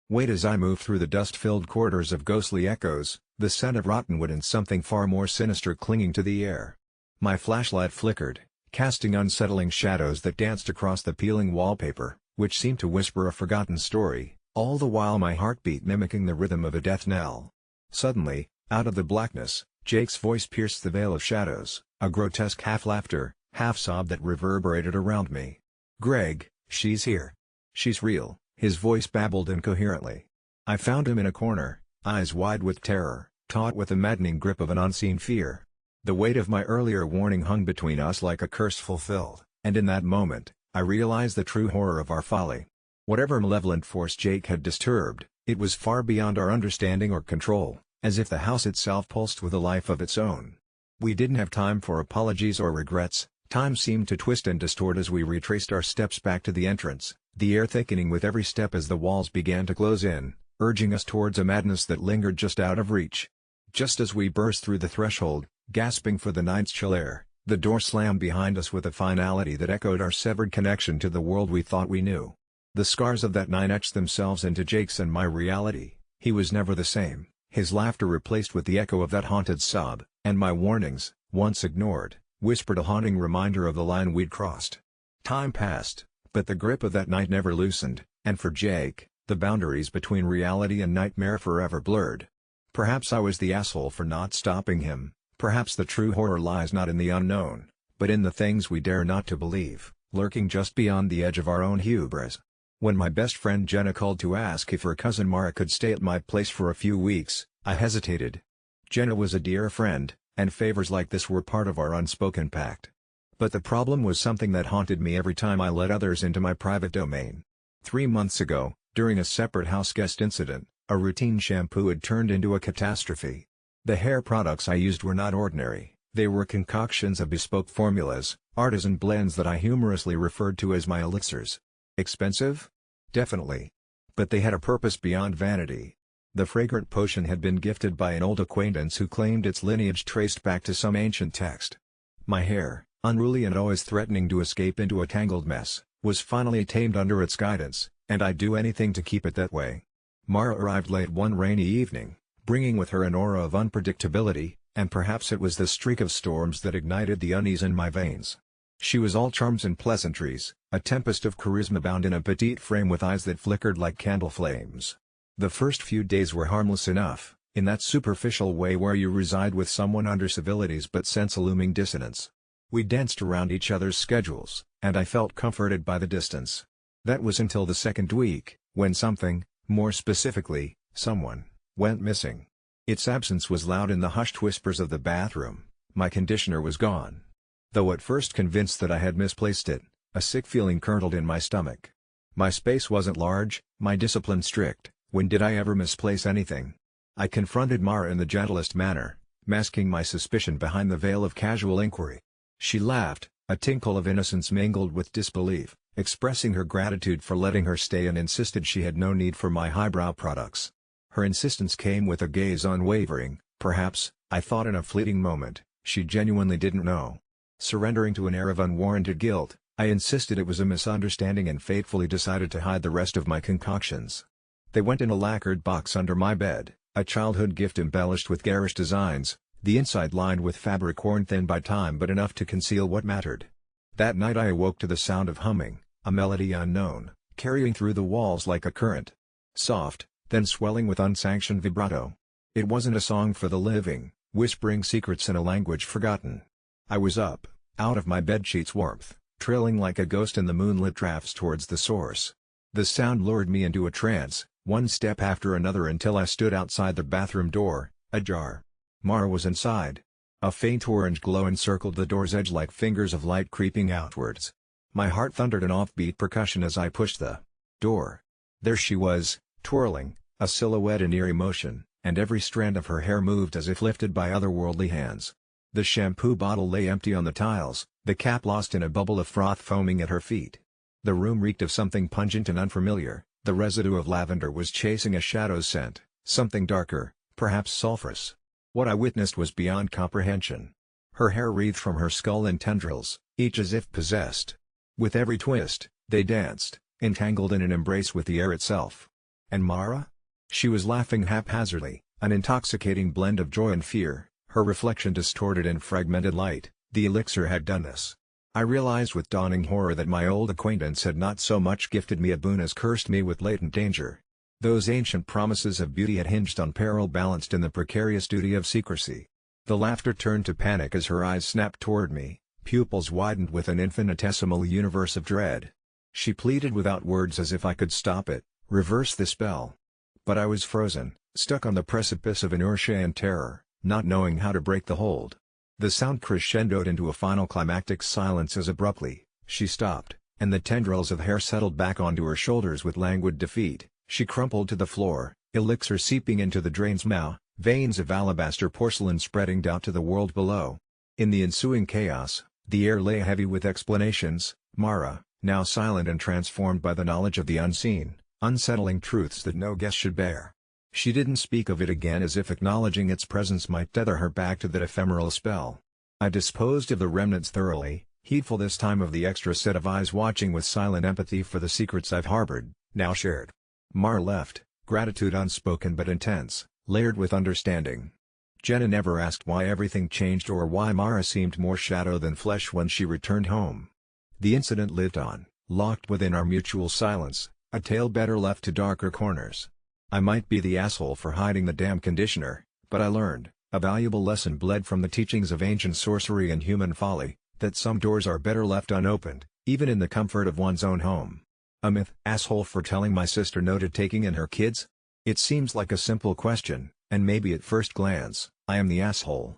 weight as I moved through the dust-filled corridors of ghostly echoes, the scent of rotten wood and something far more sinister clinging to the air. My flashlight flickered, casting unsettling shadows that danced across the peeling wallpaper, which seemed to whisper a forgotten story, all the while my heartbeat mimicking the rhythm of a death knell. Suddenly, out of the blackness, Jake's voice pierced the veil of shadows, a grotesque half-laughter, half-sob that reverberated around me. "Greg, she's here. She's real," his voice babbled incoherently. I found him in a corner, eyes wide with terror, taut with the maddening grip of an unseen fear. The weight of my earlier warning hung between us like a curse fulfilled, and in that moment, I realized the true horror of our folly. Whatever malevolent force Jake had disturbed, it was far beyond our understanding or control, as if the house itself pulsed with a life of its own. We didn't have time for apologies or regrets. Time seemed to twist and distort as we retraced our steps back to the entrance, the air thickening with every step as the walls began to close in, urging us towards a madness that lingered just out of reach. Just as we burst through the threshold, gasping for the night's chill air, the door slammed behind us with a finality that echoed our severed connection to the world we thought we knew. The scars of that night etched themselves into Jake's and my reality. He was never the same, his laughter replaced with the echo of that haunted sob, and my warnings, once ignored, whispered a haunting reminder of the line we'd crossed. Time passed, but the grip of that night never loosened, and for Jake, the boundaries between reality and nightmare forever blurred. Perhaps I was the asshole for not stopping him, perhaps the true horror lies not in the unknown, but in the things we dare not to believe, lurking just beyond the edge of our own hubris. When my best friend Jenna called to ask if her cousin Mara could stay at my place for a few weeks, I hesitated. Jenna was a dear friend, and favors like this were part of our unspoken pact. But the problem was something that haunted me every time I let others into my private domain. 3 months ago, during a separate houseguest incident, a routine shampoo had turned into a catastrophe. The hair products I used were not ordinary, they were concoctions of bespoke formulas, artisan blends that I humorously referred to as my elixirs. Expensive? Definitely. But they had a purpose beyond vanity. The fragrant potion had been gifted by an old acquaintance who claimed its lineage traced back to some ancient text. My hair, unruly and always threatening to escape into a tangled mess, was finally tamed under its guidance, and I'd do anything to keep it that way. Mara arrived late one rainy evening, bringing with her an aura of unpredictability, and perhaps it was the streak of storms that ignited the unease in my veins. She was all charms and pleasantries, a tempest of charisma bound in a petite frame with eyes that flickered like candle flames. The first few days were harmless enough, in that superficial way where you reside with someone under civilities but sense a looming dissonance. We danced around each other's schedules, and I felt comforted by the distance. That was until the second week, when something, more specifically, someone, went missing. Its absence was loud in the hushed whispers of the bathroom. My conditioner was gone. Though at first convinced that I had misplaced it, a sick feeling curdled in my stomach. My space wasn't large, my discipline strict. When did I ever misplace anything? I confronted Mara in the gentlest manner, masking my suspicion behind the veil of casual inquiry. She laughed, a tinkle of innocence mingled with disbelief, expressing her gratitude for letting her stay and insisted she had no need for my highbrow products. Her insistence came with a gaze unwavering. Perhaps, I thought in a fleeting moment, she genuinely didn't know. Surrendering to an air of unwarranted guilt, I insisted it was a misunderstanding and fatefully decided to hide the rest of my concoctions. They went in a lacquered box under my bed, a childhood gift embellished with garish designs, the inside lined with fabric worn thin by time but enough to conceal what mattered. That night I awoke to the sound of humming, a melody unknown, carrying through the walls like a current. Soft, then swelling with unsanctioned vibrato. It wasn't a song for the living, whispering secrets in a language forgotten. I was up, out of my bedsheet's warmth, trailing like a ghost in the moonlit drafts towards the source. The sound lured me into a trance, one step after another until I stood outside the bathroom door, ajar. Mara was inside. A faint orange glow encircled the door's edge like fingers of light creeping outwards. My heart thundered an offbeat percussion as I pushed the door. There she was, twirling, a silhouette in eerie motion, and every strand of her hair moved as if lifted by otherworldly hands. The shampoo bottle lay empty on the tiles, the cap lost in a bubble of froth foaming at her feet. The room reeked of something pungent and unfamiliar. The residue of lavender was chasing a shadow scent, something darker, perhaps sulphurous. What I witnessed was beyond comprehension. Her hair wreathed from her skull in tendrils, each as if possessed. With every twist, they danced, entangled in an embrace with the air itself. And Mara? She was laughing haphazardly, an intoxicating blend of joy and fear, her reflection distorted in fragmented light. The elixir had done this. I realized with dawning horror that my old acquaintance had not so much gifted me a boon as cursed me with latent danger. Those ancient promises of beauty had hinged on peril balanced in the precarious duty of secrecy. The laughter turned to panic as her eyes snapped toward me, pupils widened with an infinitesimal universe of dread. She pleaded without words as if I could stop it, reverse the spell. But I was frozen, stuck on the precipice of inertia and terror, not knowing how to break the hold. The sound crescendoed into a final climactic silence as abruptly, she stopped, and the tendrils of hair settled back onto her shoulders with languid defeat. She crumpled to the floor, elixir seeping into the drain's mouth, veins of alabaster porcelain spreading out to the world below. In the ensuing chaos, the air lay heavy with explanations. Mara, now silent and transformed by the knowledge of the unseen, unsettling truths that no guest should bear. She didn't speak of it again as if acknowledging its presence might tether her back to that ephemeral spell. I disposed of the remnants thoroughly, heedful this time of the extra set of eyes watching with silent empathy for the secrets I've harbored, now shared. Mara left, gratitude unspoken but intense, layered with understanding. Jenna never asked why everything changed or why Mara seemed more shadow than flesh when she returned home. The incident lived on, locked within our mutual silence, a tale better left to darker corners. I might be the asshole for hiding the damn conditioner, but I learned, a valuable lesson bled from the teachings of ancient sorcery and human folly, that some doors are better left unopened, even in the comfort of one's own home. A myth. Asshole for telling my sister no to taking in her kids? It seems like a simple question, and maybe at first glance, I am the asshole.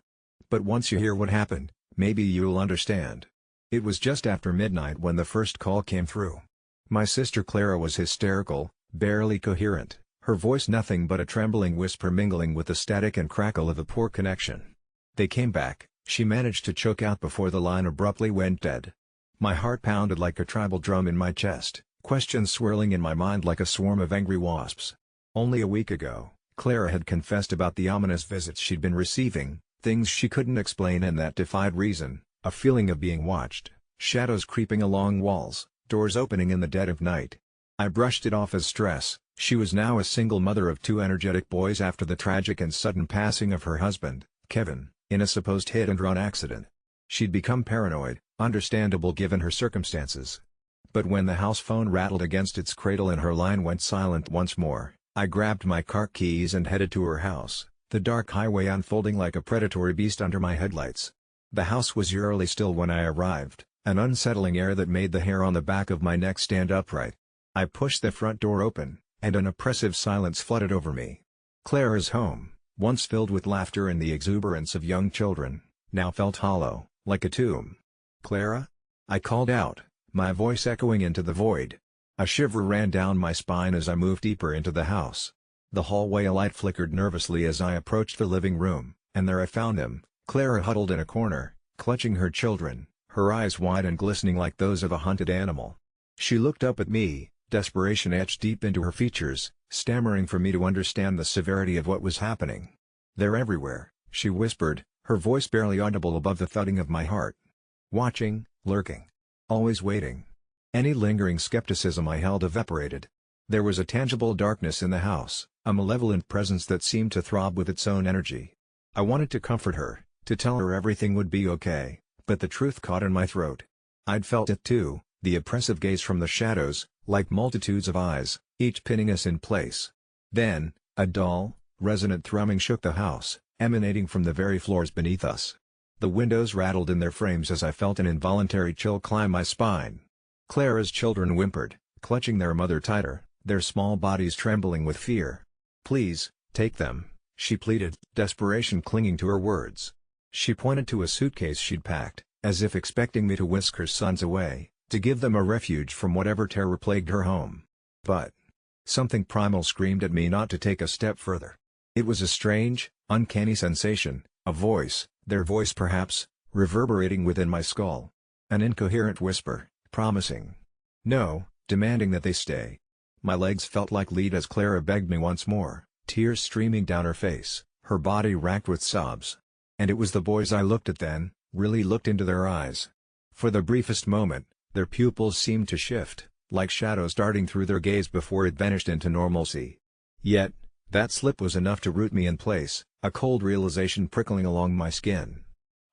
But once you hear what happened, maybe you'll understand. It was just after midnight when the first call came through. My sister Clara was hysterical, barely coherent, her voice nothing but a trembling whisper mingling with the static and crackle of a poor connection. They came back, she managed to choke out before the line abruptly went dead. My heart pounded like a tribal drum in my chest, questions swirling in my mind like a swarm of angry wasps. Only a week ago, Clara had confessed about the ominous visits she'd been receiving, things she couldn't explain and that defied reason, a feeling of being watched, shadows creeping along walls, doors opening in the dead of night. I brushed it off as stress. She was now a single mother of two energetic boys after the tragic and sudden passing of her husband, Kevin, in a supposed hit-and-run accident. She'd become paranoid, understandable given her circumstances. But when the house phone rattled against its cradle and her line went silent once more, I grabbed my car keys and headed to her house, the dark highway unfolding like a predatory beast under my headlights. The house was eerily still when I arrived, an unsettling air that made the hair on the back of my neck stand upright. I pushed the front door open, and an oppressive silence flooded over me. Clara's home, once filled with laughter and the exuberance of young children, now felt hollow, like a tomb. "Clara?" I called out, my voice echoing into the void. A shiver ran down my spine as I moved deeper into the house. The hallway light flickered nervously as I approached the living room, and there I found them, Clara huddled in a corner, clutching her children, her eyes wide and glistening like those of a hunted animal. She looked up at me, desperation etched deep into her features, stammering for me to understand the severity of what was happening. "They're everywhere," she whispered, her voice barely audible above the thudding of my heart. "Watching, lurking. Always waiting." Any lingering skepticism I held evaporated. There was a tangible darkness in the house, a malevolent presence that seemed to throb with its own energy. I wanted to comfort her, to tell her everything would be okay, but the truth caught in my throat. I'd felt it too, the oppressive gaze from the shadows, like multitudes of eyes, each pinning us in place. Then, a dull, resonant thrumming shook the house, emanating from the very floors beneath us. The windows rattled in their frames as I felt an involuntary chill climb my spine. Clara's children whimpered, clutching their mother tighter, their small bodies trembling with fear. "Please, take them," she pleaded, desperation clinging to her words. She pointed to a suitcase she'd packed, as if expecting me to whisk her sons away, to give them a refuge from whatever terror plagued her home. But something primal screamed at me not to take a step further. It was a strange, uncanny sensation, a voice, their voice perhaps, reverberating within my skull. An incoherent whisper, promising no, demanding that they stay. My legs felt like lead as Clara begged me once more, tears streaming down her face, her body racked with sobs. And it was the boys I looked at then, really looked into their eyes. For the briefest moment, their pupils seemed to shift, like shadows darting through their gaze before it vanished into normalcy. Yet, that slip was enough to root me in place, a cold realization prickling along my skin.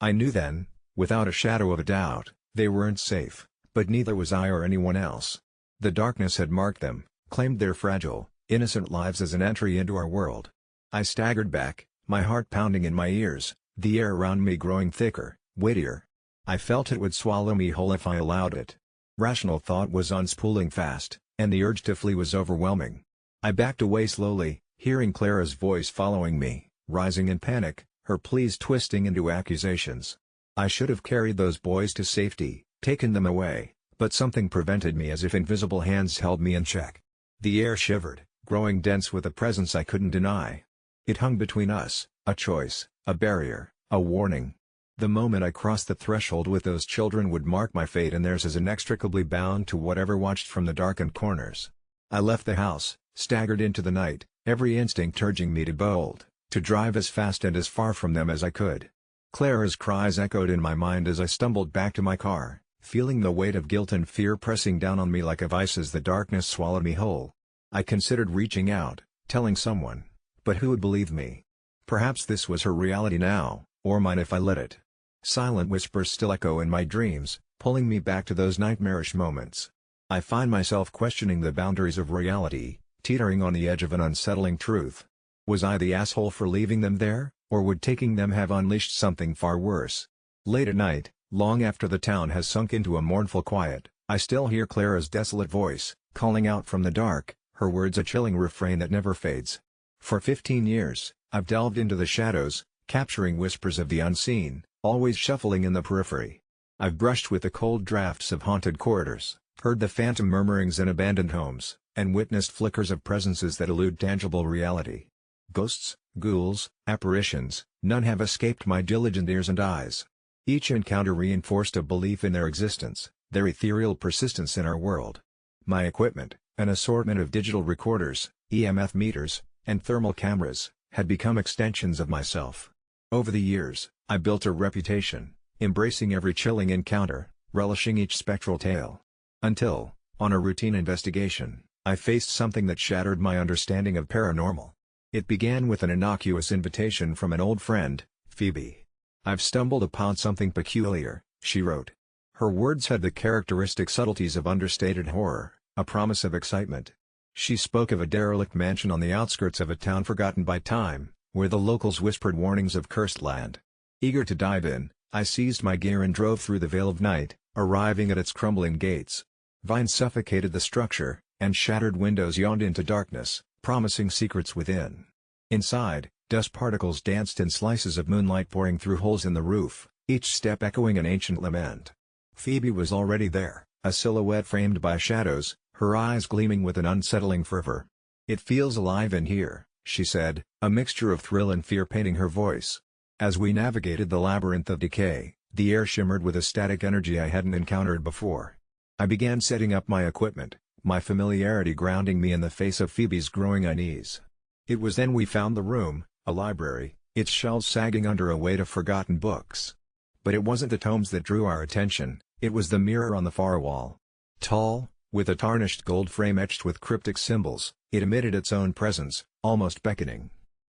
I knew then, without a shadow of a doubt, they weren't safe, but neither was I or anyone else. The darkness had marked them, claimed their fragile, innocent lives as an entry into our world. I staggered back, my heart pounding in my ears, the air around me growing thicker, weightier. I felt it would swallow me whole if I allowed it. Rational thought was unspooling fast, and the urge to flee was overwhelming. I backed away slowly, hearing Clara's voice following me, rising in panic, her pleas twisting into accusations. I should have carried those boys to safety, taken them away, but something prevented me as if invisible hands held me in check. The air shivered, growing dense with a presence I couldn't deny. It hung between us, a choice, a barrier, a warning. The moment I crossed the threshold with those children would mark my fate and theirs as inextricably bound to whatever watched from the darkened corners. I left the house, staggered into the night, every instinct urging me to bold, to drive as fast and as far from them as I could. Clara's cries echoed in my mind as I stumbled back to my car, feeling the weight of guilt and fear pressing down on me like a vice as the darkness swallowed me whole. I considered reaching out, telling someone, but who would believe me? Perhaps this was her reality now, or mine if I let it. Silent whispers still echo in my dreams, pulling me back to those nightmarish moments. I find myself questioning the boundaries of reality, teetering on the edge of an unsettling truth. Was I the asshole for leaving them there, or would taking them have unleashed something far worse? Late at night, long after the town has sunk into a mournful quiet, I still hear Clara's desolate voice, calling out from the dark, her words a chilling refrain that never fades. For 15 years, I've delved into the shadows, capturing whispers of the unseen, always shuffling in the periphery. I've brushed with the cold drafts of haunted corridors, heard the phantom murmurings in abandoned homes, and witnessed flickers of presences that elude tangible reality. Ghosts, ghouls, apparitions, none have escaped my diligent ears and eyes. Each encounter reinforced a belief in their existence, their ethereal persistence in our world. My equipment, an assortment of digital recorders, EMF meters, and thermal cameras, had become extensions of myself. Over the years, I built a reputation, embracing every chilling encounter, relishing each spectral tale. Until, on a routine investigation, I faced something that shattered my understanding of paranormal. It began with an innocuous invitation from an old friend, Phoebe. "I've stumbled upon something peculiar," she wrote. Her words had the characteristic subtleties of understated horror, a promise of excitement. She spoke of a derelict mansion on the outskirts of a town forgotten by time, where the locals whispered warnings of cursed land. Eager to dive in, I seized my gear and drove through the veil of night, arriving at its crumbling gates. Vines suffocated the structure, and shattered windows yawned into darkness, promising secrets within. Inside, dust particles danced in slices of moonlight pouring through holes in the roof, each step echoing an ancient lament. Phoebe was already there, a silhouette framed by shadows, her eyes gleaming with an unsettling fervor. "It feels alive in here," she said, a mixture of thrill and fear painting her voice. As we navigated the labyrinth of decay, the air shimmered with a static energy I hadn't encountered before. I began setting up my equipment, my familiarity grounding me in the face of Phoebe's growing unease. It was then we found the room, a library, its shelves sagging under a weight of forgotten books. But it wasn't the tomes that drew our attention, it was the mirror on the far wall. Tall, With a tarnished gold frame etched with cryptic symbols, it emitted its own presence, almost beckoning.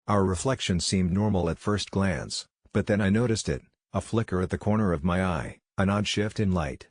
Our reflection seemed normal at first glance, but then I noticed it, a flicker at the corner of my eye, an odd shift in light.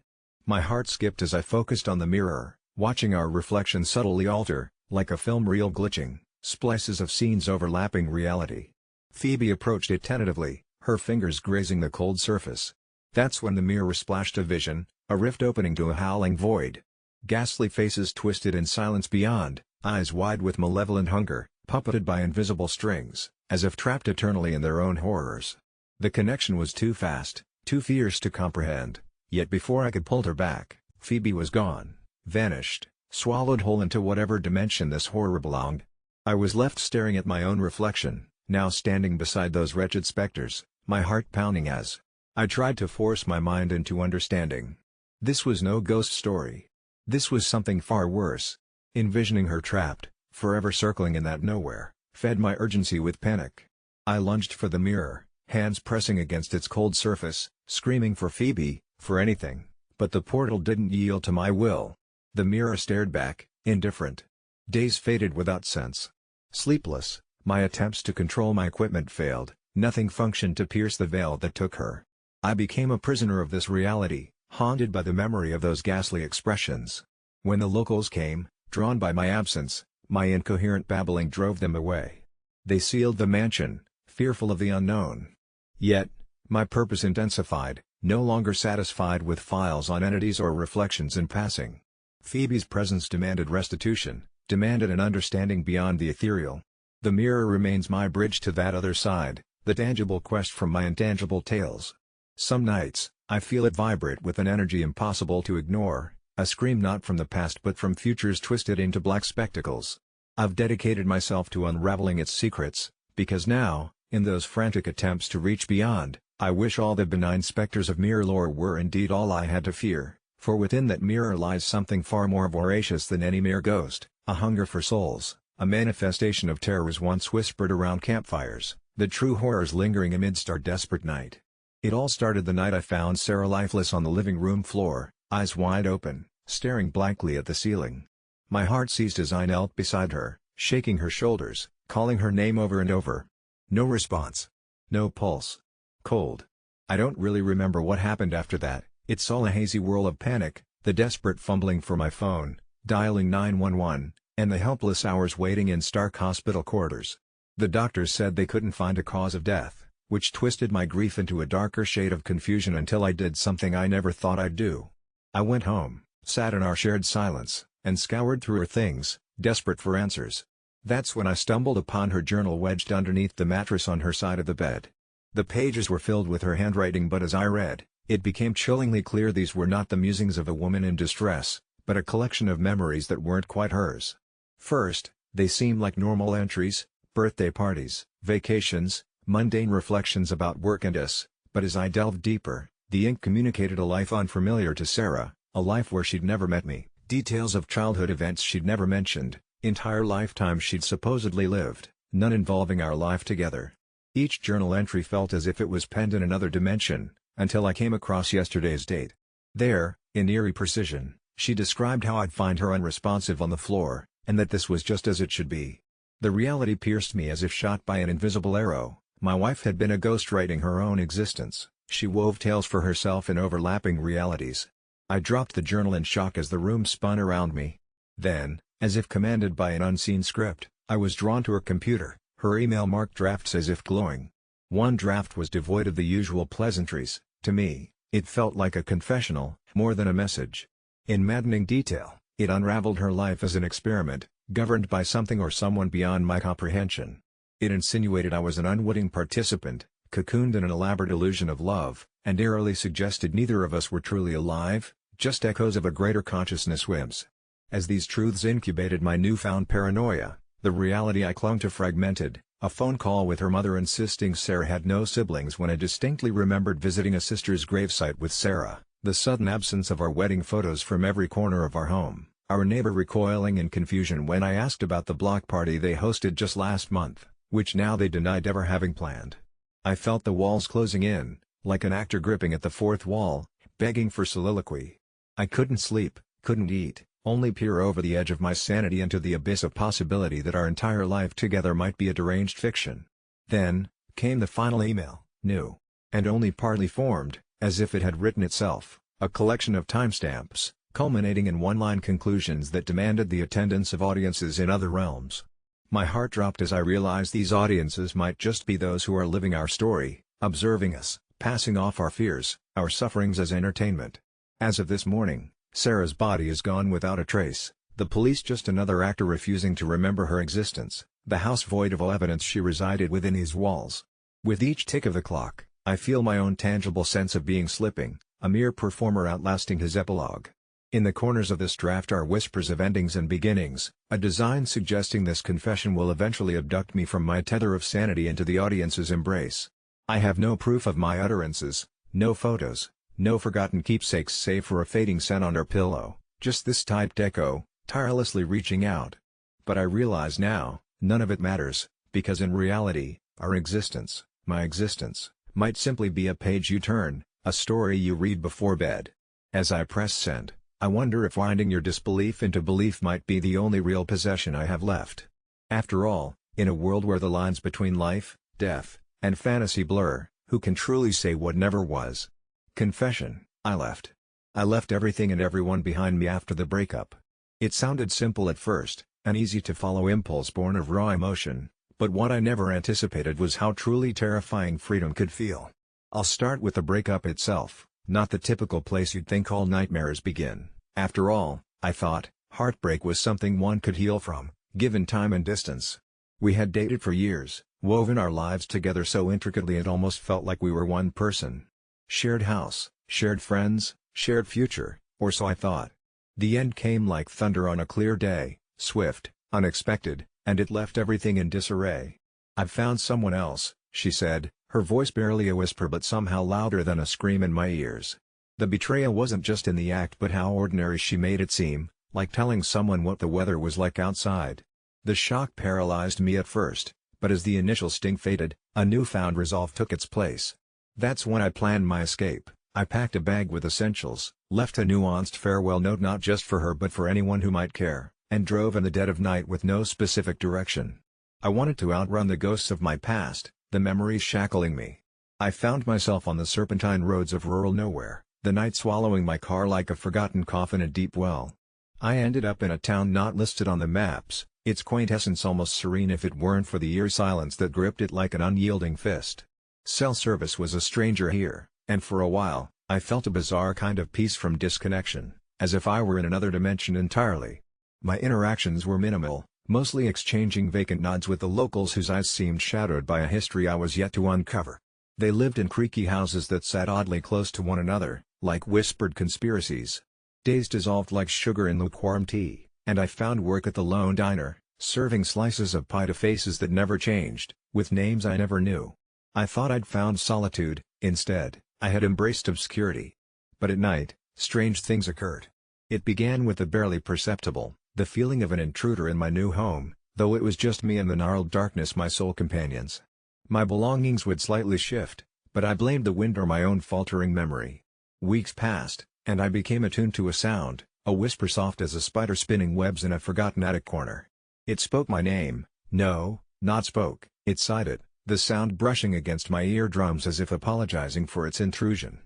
My heart skipped as I focused on the mirror, watching our reflection subtly alter, like a film reel glitching, splices of scenes overlapping reality. Phoebe approached it tentatively, her fingers grazing the cold surface. That's when the mirror splashed a vision, a rift opening to a howling void. Ghastly faces twisted in silence beyond, eyes wide with malevolent hunger, puppeted by invisible strings, as if trapped eternally in their own horrors. The connection was too fast, too fierce to comprehend, yet before I could pull her back, Phoebe was gone, vanished, swallowed whole into whatever dimension this horror belonged. I was left staring at my own reflection, now standing beside those wretched specters, my heart pounding as I tried to force my mind into understanding. This was no ghost story. This was something far worse. Envisioning her trapped, forever circling in that nowhere, fed my urgency with panic. I lunged for the mirror, hands pressing against its cold surface, screaming for Phoebe, for anything, but the portal didn't yield to my will. The mirror stared back, indifferent. Days faded without sense. Sleepless, my attempts to control my equipment failed, nothing functioned to pierce the veil that took her. I became a prisoner of this reality, haunted by the memory of those ghastly expressions. When the locals came, drawn by my absence, my incoherent babbling drove them away. They sealed the mansion, fearful of the unknown. Yet, my purpose intensified, no longer satisfied with files on entities or reflections in passing. Phoebe's presence demanded restitution, demanded an understanding beyond the ethereal. The mirror remains my bridge to that other side, the tangible quest from my intangible tales. Some nights, I feel it vibrate with an energy impossible to ignore, a scream not from the past but from futures twisted into black spectacles. I've dedicated myself to unraveling its secrets, because now, in those frantic attempts to reach beyond, I wish all the benign specters of mirror lore were indeed all I had to fear, for within that mirror lies something far more voracious than any mere ghost, a hunger for souls, a manifestation of terrors once whispered around campfires, the true horrors lingering amidst our desperate night. It all started the night I found Sarah lifeless on the living room floor, eyes wide open, staring blankly at the ceiling. My heart seized as I knelt beside her, shaking her shoulders, calling her name over and over. No response. No pulse. Cold. I don't really remember what happened after that. It's all a hazy whirl of panic, the desperate fumbling for my phone, dialing 911, and the helpless hours waiting in stark hospital corridors. The doctors said they couldn't find a cause of death, which twisted my grief into a darker shade of confusion until I did something I never thought I'd do. I went home, sat in our shared silence, and scoured through her things, desperate for answers. That's when I stumbled upon her journal wedged underneath the mattress on her side of the bed. The pages were filled with her handwriting, but as I read, it became chillingly clear these were not the musings of a woman in distress, but a collection of memories that weren't quite hers. First, they seemed like normal entries, birthday parties, vacations, mundane reflections about work and us, but as I delved deeper, the ink communicated a life unfamiliar to Sarah, a life where she'd never met me, details of childhood events she'd never mentioned, entire lifetimes she'd supposedly lived, none involving our life together. Each journal entry felt as if it was penned in another dimension, until I came across yesterday's date. There, in eerie precision, she described how I'd find her unresponsive on the floor, and that this was just as it should be. The reality pierced me as if shot by an invisible arrow. My wife had been a ghost writing her own existence. She wove tales for herself in overlapping realities. I dropped the journal in shock as the room spun around me. Then, as if commanded by an unseen script, I was drawn to her computer, her email marked drafts as if glowing. One draft was devoid of the usual pleasantries. To me, it felt like a confessional, more than a message. In maddening detail, it unraveled her life as an experiment, governed by something or someone beyond my comprehension. It insinuated I was an unwitting participant, cocooned in an elaborate illusion of love, and eerily suggested neither of us were truly alive, just echoes of a greater consciousness whims. As these truths incubated my newfound paranoia, the reality I clung to fragmented. A phone call with her mother insisting Sarah had no siblings when I distinctly remembered visiting a sister's gravesite with Sarah, the sudden absence of our wedding photos from every corner of our home, our neighbor recoiling in confusion when I asked about the block party they hosted just last month, which now they denied ever having planned. I felt the walls closing in, like an actor gripping at the fourth wall, begging for soliloquy. I couldn't sleep, couldn't eat, only peer over the edge of my sanity into the abyss of possibility that our entire life together might be a deranged fiction. Then, came the final email, new, and only partly formed, as if it had written itself, a collection of timestamps, culminating in one-line conclusions that demanded the attendance of audiences in other realms. My heart dropped as I realized these audiences might just be those who are living our story, observing us, passing off our fears, our sufferings as entertainment. As of this morning, Sarah's body is gone without a trace, the police just another actor refusing to remember her existence, the house void of all evidence she resided within these walls. With each tick of the clock, I feel my own tangible sense of being slipping, a mere performer outlasting his epilogue. In the corners of this draft are whispers of endings and beginnings, a design suggesting this confession will eventually abduct me from my tether of sanity into the audience's embrace. I have no proof of my utterances, no photos, no forgotten keepsakes save for a fading scent on her pillow, just this typed echo, tirelessly reaching out. But I realize now, none of it matters, because in reality, our existence, my existence, might simply be a page you turn, a story you read before bed. As I press send, I wonder if winding your disbelief into belief might be the only real possession I have left. After all, in a world where the lines between life, death, and fantasy blur, who can truly say what never was? Confession, I left. I left everything and everyone behind me after the breakup. It sounded simple at first, an easy-to-follow impulse born of raw emotion, but what I never anticipated was how truly terrifying freedom could feel. I'll start with the breakup itself, not the typical place you'd think all nightmares begin. After all, I thought, heartbreak was something one could heal from, given time and distance. We had dated for years, woven our lives together so intricately it almost felt like we were one person. Shared house, shared friends, shared future, or so I thought. The end came like thunder on a clear day, swift, unexpected, and it left everything in disarray. "I've found someone else," she said, her voice barely a whisper but somehow louder than a scream in my ears. The betrayal wasn't just in the act but how ordinary she made it seem, like telling someone what the weather was like outside. The shock paralyzed me at first, but as the initial sting faded, a newfound resolve took its place. That's when I planned my escape. I packed a bag with essentials, left a nuanced farewell note not just for her but for anyone who might care, and drove in the dead of night with no specific direction. I wanted to outrun the ghosts of my past, the memories shackling me. I found myself on the serpentine roads of rural nowhere, the night swallowing my car like a forgotten cough in a deep well. I ended up in a town not listed on the maps, its quaint essence almost serene if it weren't for the eerie silence that gripped it like an unyielding fist. Cell service was a stranger here, and for a while, I felt a bizarre kind of peace from disconnection, as if I were in another dimension entirely. My interactions were minimal, mostly exchanging vacant nods with the locals whose eyes seemed shadowed by a history I was yet to uncover. They lived in creaky houses that sat oddly close to one another, like whispered conspiracies. Days dissolved like sugar in lukewarm tea, and I found work at the lone diner, serving slices of pie to faces that never changed, with names I never knew. I thought I'd found solitude, instead, I had embraced obscurity. But at night, strange things occurred. It began with the barely perceptible, the feeling of an intruder in my new home, though it was just me and the gnarled darkness my sole companions. My belongings would slightly shift, but I blamed the wind or my own faltering memory. Weeks passed, and I became attuned to a sound, a whisper soft as a spider spinning webs in a forgotten attic corner. It spoke my name. No, not spoke, it sighed it, the sound brushing against my eardrums as if apologizing for its intrusion.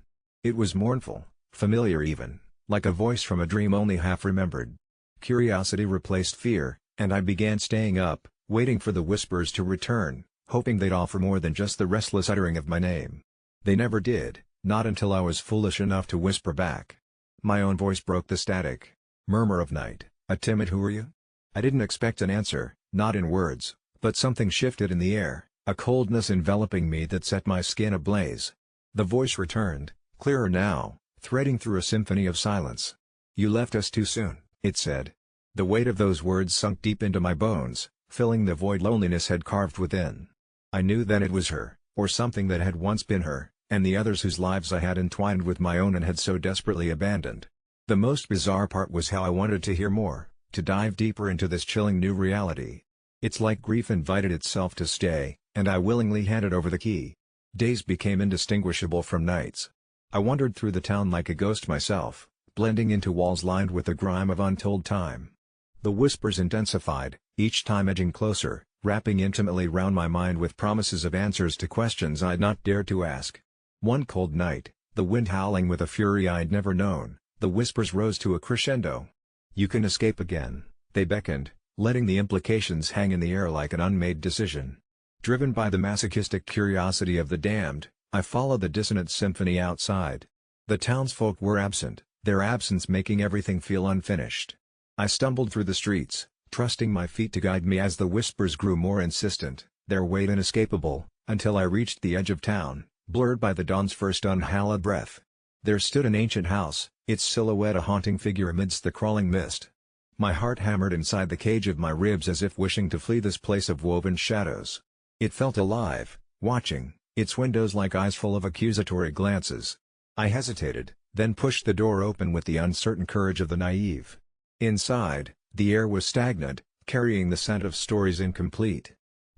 It was mournful, familiar even, like a voice from a dream only half remembered. Curiosity replaced fear, and I began staying up, waiting for the whispers to return, hoping they'd offer more than just the restless uttering of my name. They never did, not until I was foolish enough to whisper back. My own voice broke the static murmur of night, a timid "Who are you?" I didn't expect an answer, not in words, but something shifted in the air, a coldness enveloping me that set my skin ablaze. The voice returned, clearer now, threading through a symphony of silence. "You left us too soon," it said. The weight of those words sunk deep into my bones, filling the void loneliness had carved within. I knew then it was her, or something that had once been her, and the others whose lives I had entwined with my own and had so desperately abandoned. The most bizarre part was how I wanted to hear more, to dive deeper into this chilling new reality. It's like grief invited itself to stay, and I willingly handed over the key. Days became indistinguishable from nights. I wandered through the town like a ghost myself, blending into walls lined with the grime of untold time. The whispers intensified, each time edging closer, wrapping intimately round my mind with promises of answers to questions I'd not dared to ask. One cold night, the wind howling with a fury I'd never known, the whispers rose to a crescendo. "You can escape again," they beckoned, letting the implications hang in the air like an unmade decision. Driven by the masochistic curiosity of the damned, I followed the dissonant symphony outside. The townsfolk were absent, their absence making everything feel unfinished. I stumbled through the streets, trusting my feet to guide me as the whispers grew more insistent, their weight inescapable, until I reached the edge of town, blurred by the dawn's first unhallowed breath. There stood an ancient house, its silhouette a haunting figure amidst the crawling mist. My heart hammered inside the cage of my ribs as if wishing to flee this place of woven shadows. It felt alive, watching, its windows like eyes full of accusatory glances. I hesitated, then pushed the door open with the uncertain courage of the naive. Inside, the air was stagnant, carrying the scent of stories incomplete.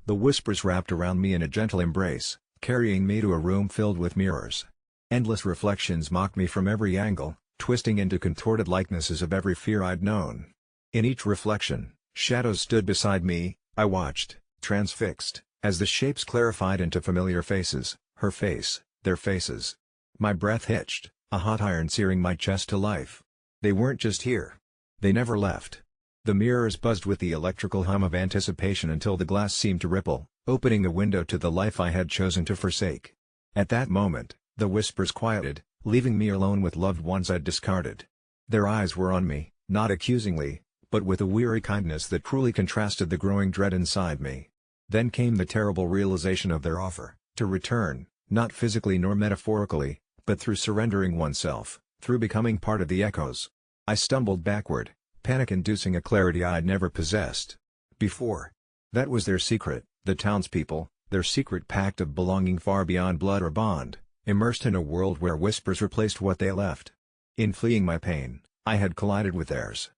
The whispers wrapped around me in a gentle embrace, carrying me to a room filled with mirrors. Endless reflections mocked me from every angle, twisting into contorted likenesses of every fear I'd known. In each reflection, shadows stood beside me. I watched, transfixed, as the shapes clarified into familiar faces, her face, their faces. My breath hitched, a hot iron searing my chest to life. They weren't just here. They never left. The mirrors buzzed with the electrical hum of anticipation until the glass seemed to ripple, opening a window to the life I had chosen to forsake. At that moment, the whispers quieted, leaving me alone with loved ones I'd discarded. Their eyes were on me, not accusingly, but with a weary kindness that cruelly contrasted the growing dread inside me. Then came the terrible realization of their offer, to return, not physically nor metaphorically, but through surrendering oneself, through becoming part of the echoes. I stumbled backward, panic-inducing a clarity I'd never possessed before. That was their secret, the townspeople, their secret pact of belonging far beyond blood or bond, immersed in a world where whispers replaced what they left. In fleeing my pain, I had collided with theirs.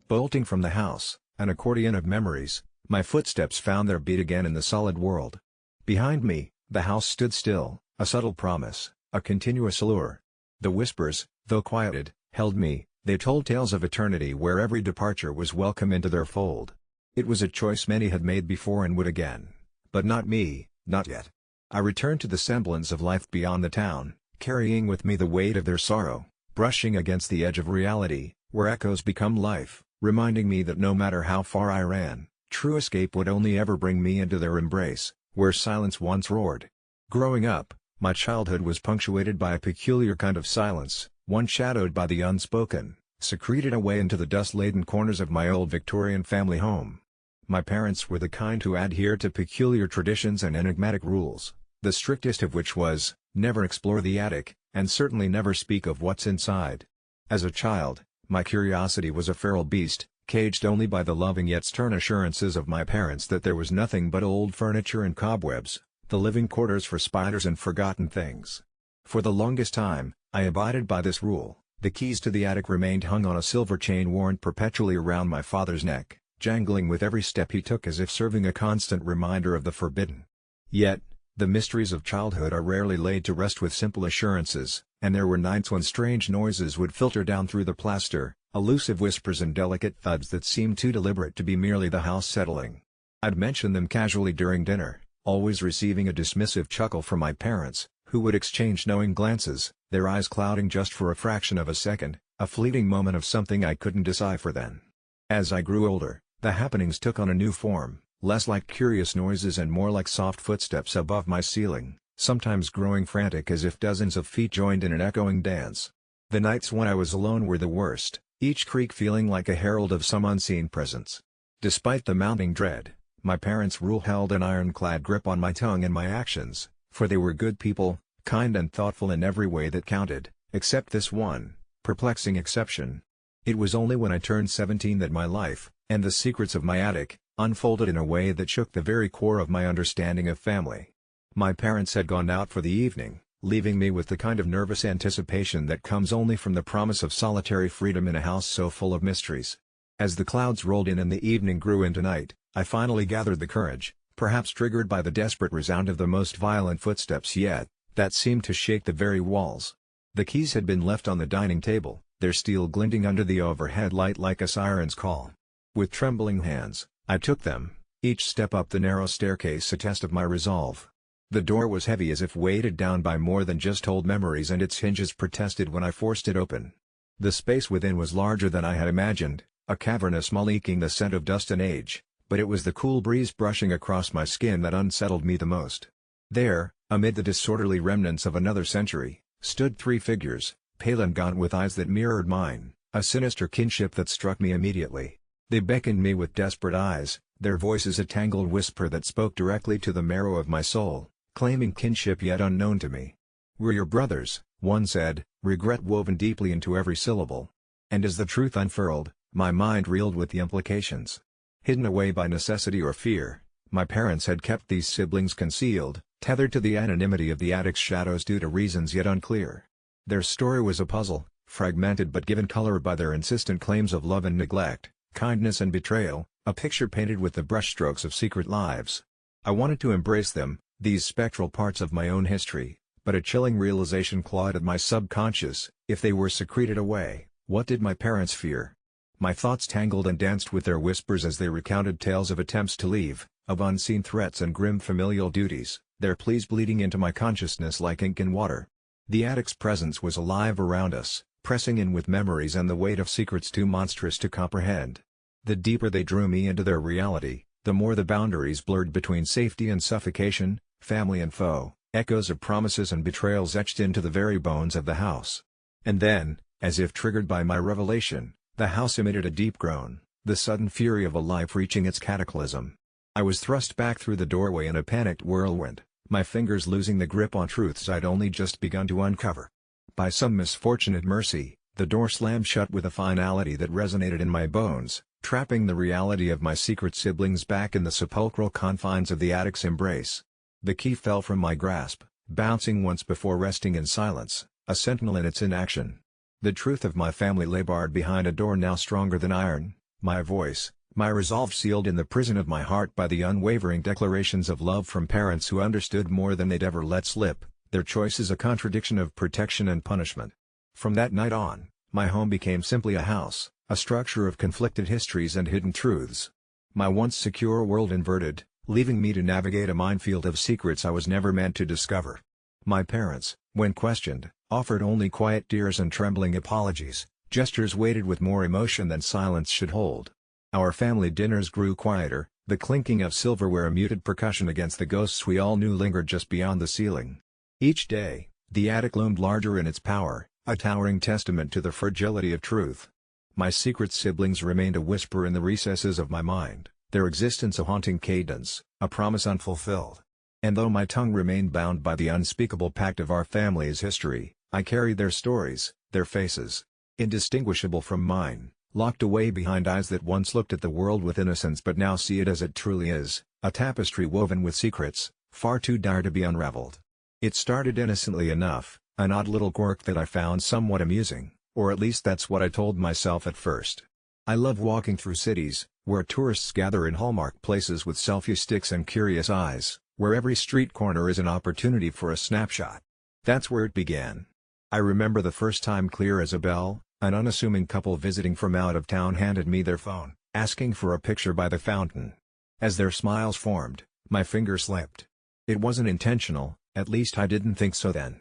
Bolting from the house, an accordion of memories, my footsteps found their beat again in the solid world. Behind me, the house stood still, a subtle promise, a continuous allure. The whispers, though quieted, held me. They told tales of eternity where every departure was welcome into their fold. It was a choice many had made before and would again. But not me, not yet. I returned to the semblance of life beyond the town, carrying with me the weight of their sorrow, brushing against the edge of reality, where echoes become life, reminding me that no matter how far I ran, true escape would only ever bring me into their embrace, where silence once roared. Growing up, my childhood was punctuated by a peculiar kind of silence, one shadowed by the unspoken, secreted away into the dust-laden corners of my old Victorian family home. My parents were the kind who adhered to peculiar traditions and enigmatic rules, the strictest of which was, never explore the attic, and certainly never speak of what's inside. As a child, my curiosity was a feral beast, caged only by the loving yet stern assurances of my parents that there was nothing but old furniture and cobwebs, the living quarters for spiders and forgotten things. For the longest time, I abided by this rule. The keys to the attic remained hung on a silver chain worn perpetually around my father's neck, jangling with every step he took as if serving a constant reminder of the forbidden. Yet, the mysteries of childhood are rarely laid to rest with simple assurances, and there were nights when strange noises would filter down through the plaster, elusive whispers and delicate thuds that seemed too deliberate to be merely the house settling. I'd mention them casually during dinner, always receiving a dismissive chuckle from my parents, who would exchange knowing glances, their eyes clouding just for a fraction of a second, a fleeting moment of something I couldn't decipher then. As I grew older, the happenings took on a new form, less like curious noises and more like soft footsteps above my ceiling, sometimes growing frantic as if dozens of feet joined in an echoing dance. The nights when I was alone were the worst, each creak feeling like a herald of some unseen presence. Despite the mounting dread, my parents' rule held an ironclad grip on my tongue and my actions, for they were good people, kind and thoughtful in every way that counted, except this one, perplexing exception. It was only when I turned 17 that my life, and the secrets of my attic, unfolded in a way that shook the very core of my understanding of family. My parents had gone out for the evening, leaving me with the kind of nervous anticipation that comes only from the promise of solitary freedom in a house so full of mysteries. As the clouds rolled in and the evening grew into night, I finally gathered the courage, perhaps triggered by the desperate resound of the most violent footsteps yet, that seemed to shake the very walls. The keys had been left on the dining table, their steel glinting under the overhead light like a siren's call. With trembling hands, I took them, each step up the narrow staircase a test of my resolve. The door was heavy as if weighted down by more than just old memories, and its hinges protested when I forced it open. The space within was larger than I had imagined, a cavernous maw leaking the scent of dust and age, but it was the cool breeze brushing across my skin that unsettled me the most. There, amid the disorderly remnants of another century, stood three figures, pale and gaunt with eyes that mirrored mine, a sinister kinship that struck me immediately. They beckoned me with desperate eyes, their voices a tangled whisper that spoke directly to the marrow of my soul, claiming kinship yet unknown to me. "We're your brothers," one said, regret woven deeply into every syllable. And as the truth unfurled, my mind reeled with the implications. Hidden away by necessity or fear, my parents had kept these siblings concealed, tethered to the anonymity of the attic's shadows due to reasons yet unclear. Their story was a puzzle, fragmented but given color by their insistent claims of love and neglect, kindness and betrayal, a picture painted with the brushstrokes of secret lives. I wanted to embrace them, these spectral parts of my own history, but a chilling realization clawed at my subconscious: if they were secreted away, what did my parents fear? My thoughts tangled and danced with their whispers as they recounted tales of attempts to leave, of unseen threats and grim familial duties, their pleas bleeding into my consciousness like ink in water. The attic's presence was alive around us, pressing in with memories and the weight of secrets too monstrous to comprehend. The deeper they drew me into their reality, the more the boundaries blurred between safety and suffocation, family and foe, echoes of promises and betrayals etched into the very bones of the house. And then, as if triggered by my revelation, the house emitted a deep groan, the sudden fury of a life reaching its cataclysm. I was thrust back through the doorway in a panicked whirlwind, my fingers losing the grip on truths I'd only just begun to uncover. By some misfortunate mercy, the door slammed shut with a finality that resonated in my bones, trapping the reality of my secret siblings back in the sepulchral confines of the attic's embrace. The key fell from my grasp, bouncing once before resting in silence, a sentinel in its inaction. The truth of my family lay barred behind a door now stronger than iron, my voice, my resolve sealed in the prison of my heart by the unwavering declarations of love from parents who understood more than they'd ever let slip, their choices a contradiction of protection and punishment. From that night on, my home became simply a house, a structure of conflicted histories and hidden truths. My once secure world inverted, leaving me to navigate a minefield of secrets I was never meant to discover. My parents, when questioned, offered only quiet tears and trembling apologies, gestures weighted with more emotion than silence should hold. Our family dinners grew quieter, the clinking of silverware muted percussion against the ghosts we all knew lingered just beyond the ceiling. Each day, the attic loomed larger in its power, a towering testament to the fragility of truth. My secret siblings remained a whisper in the recesses of my mind, their existence a haunting cadence, a promise unfulfilled. And though my tongue remained bound by the unspeakable pact of our family's history, I carried their stories, their faces, indistinguishable from mine, locked away behind eyes that once looked at the world with innocence but now see it as it truly is, a tapestry woven with secrets, far too dire to be unraveled. It started innocently enough, an odd little quirk that I found somewhat amusing, or at least that's what I told myself at first. I love walking through cities, where tourists gather in hallmark places with selfie sticks and curious eyes, where every street corner is an opportunity for a snapshot. That's where it began. I remember the first time clear as a bell. An unassuming couple visiting from out of town handed me their phone, asking for a picture by the fountain. As their smiles formed, my finger slipped. It wasn't intentional, at least I didn't think so then.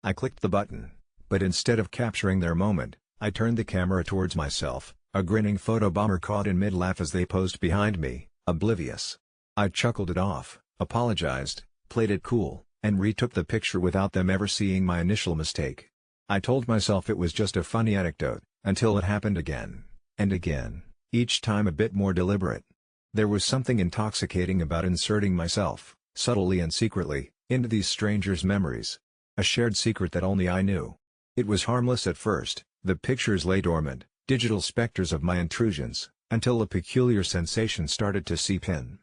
I clicked the button, but instead of capturing their moment, I turned the camera towards myself, a grinning photobomber caught in mid-laugh as they posed behind me, oblivious. I chuckled it off, apologized, played it cool, and retook the picture without them ever seeing my initial mistake. I told myself it was just a funny anecdote, until it happened again, and again, each time a bit more deliberate. There was something intoxicating about inserting myself, subtly and secretly, into these strangers' memories. A shared secret that only I knew. It was harmless at first, the pictures lay dormant, digital specters of my intrusions, until a peculiar sensation started to seep in.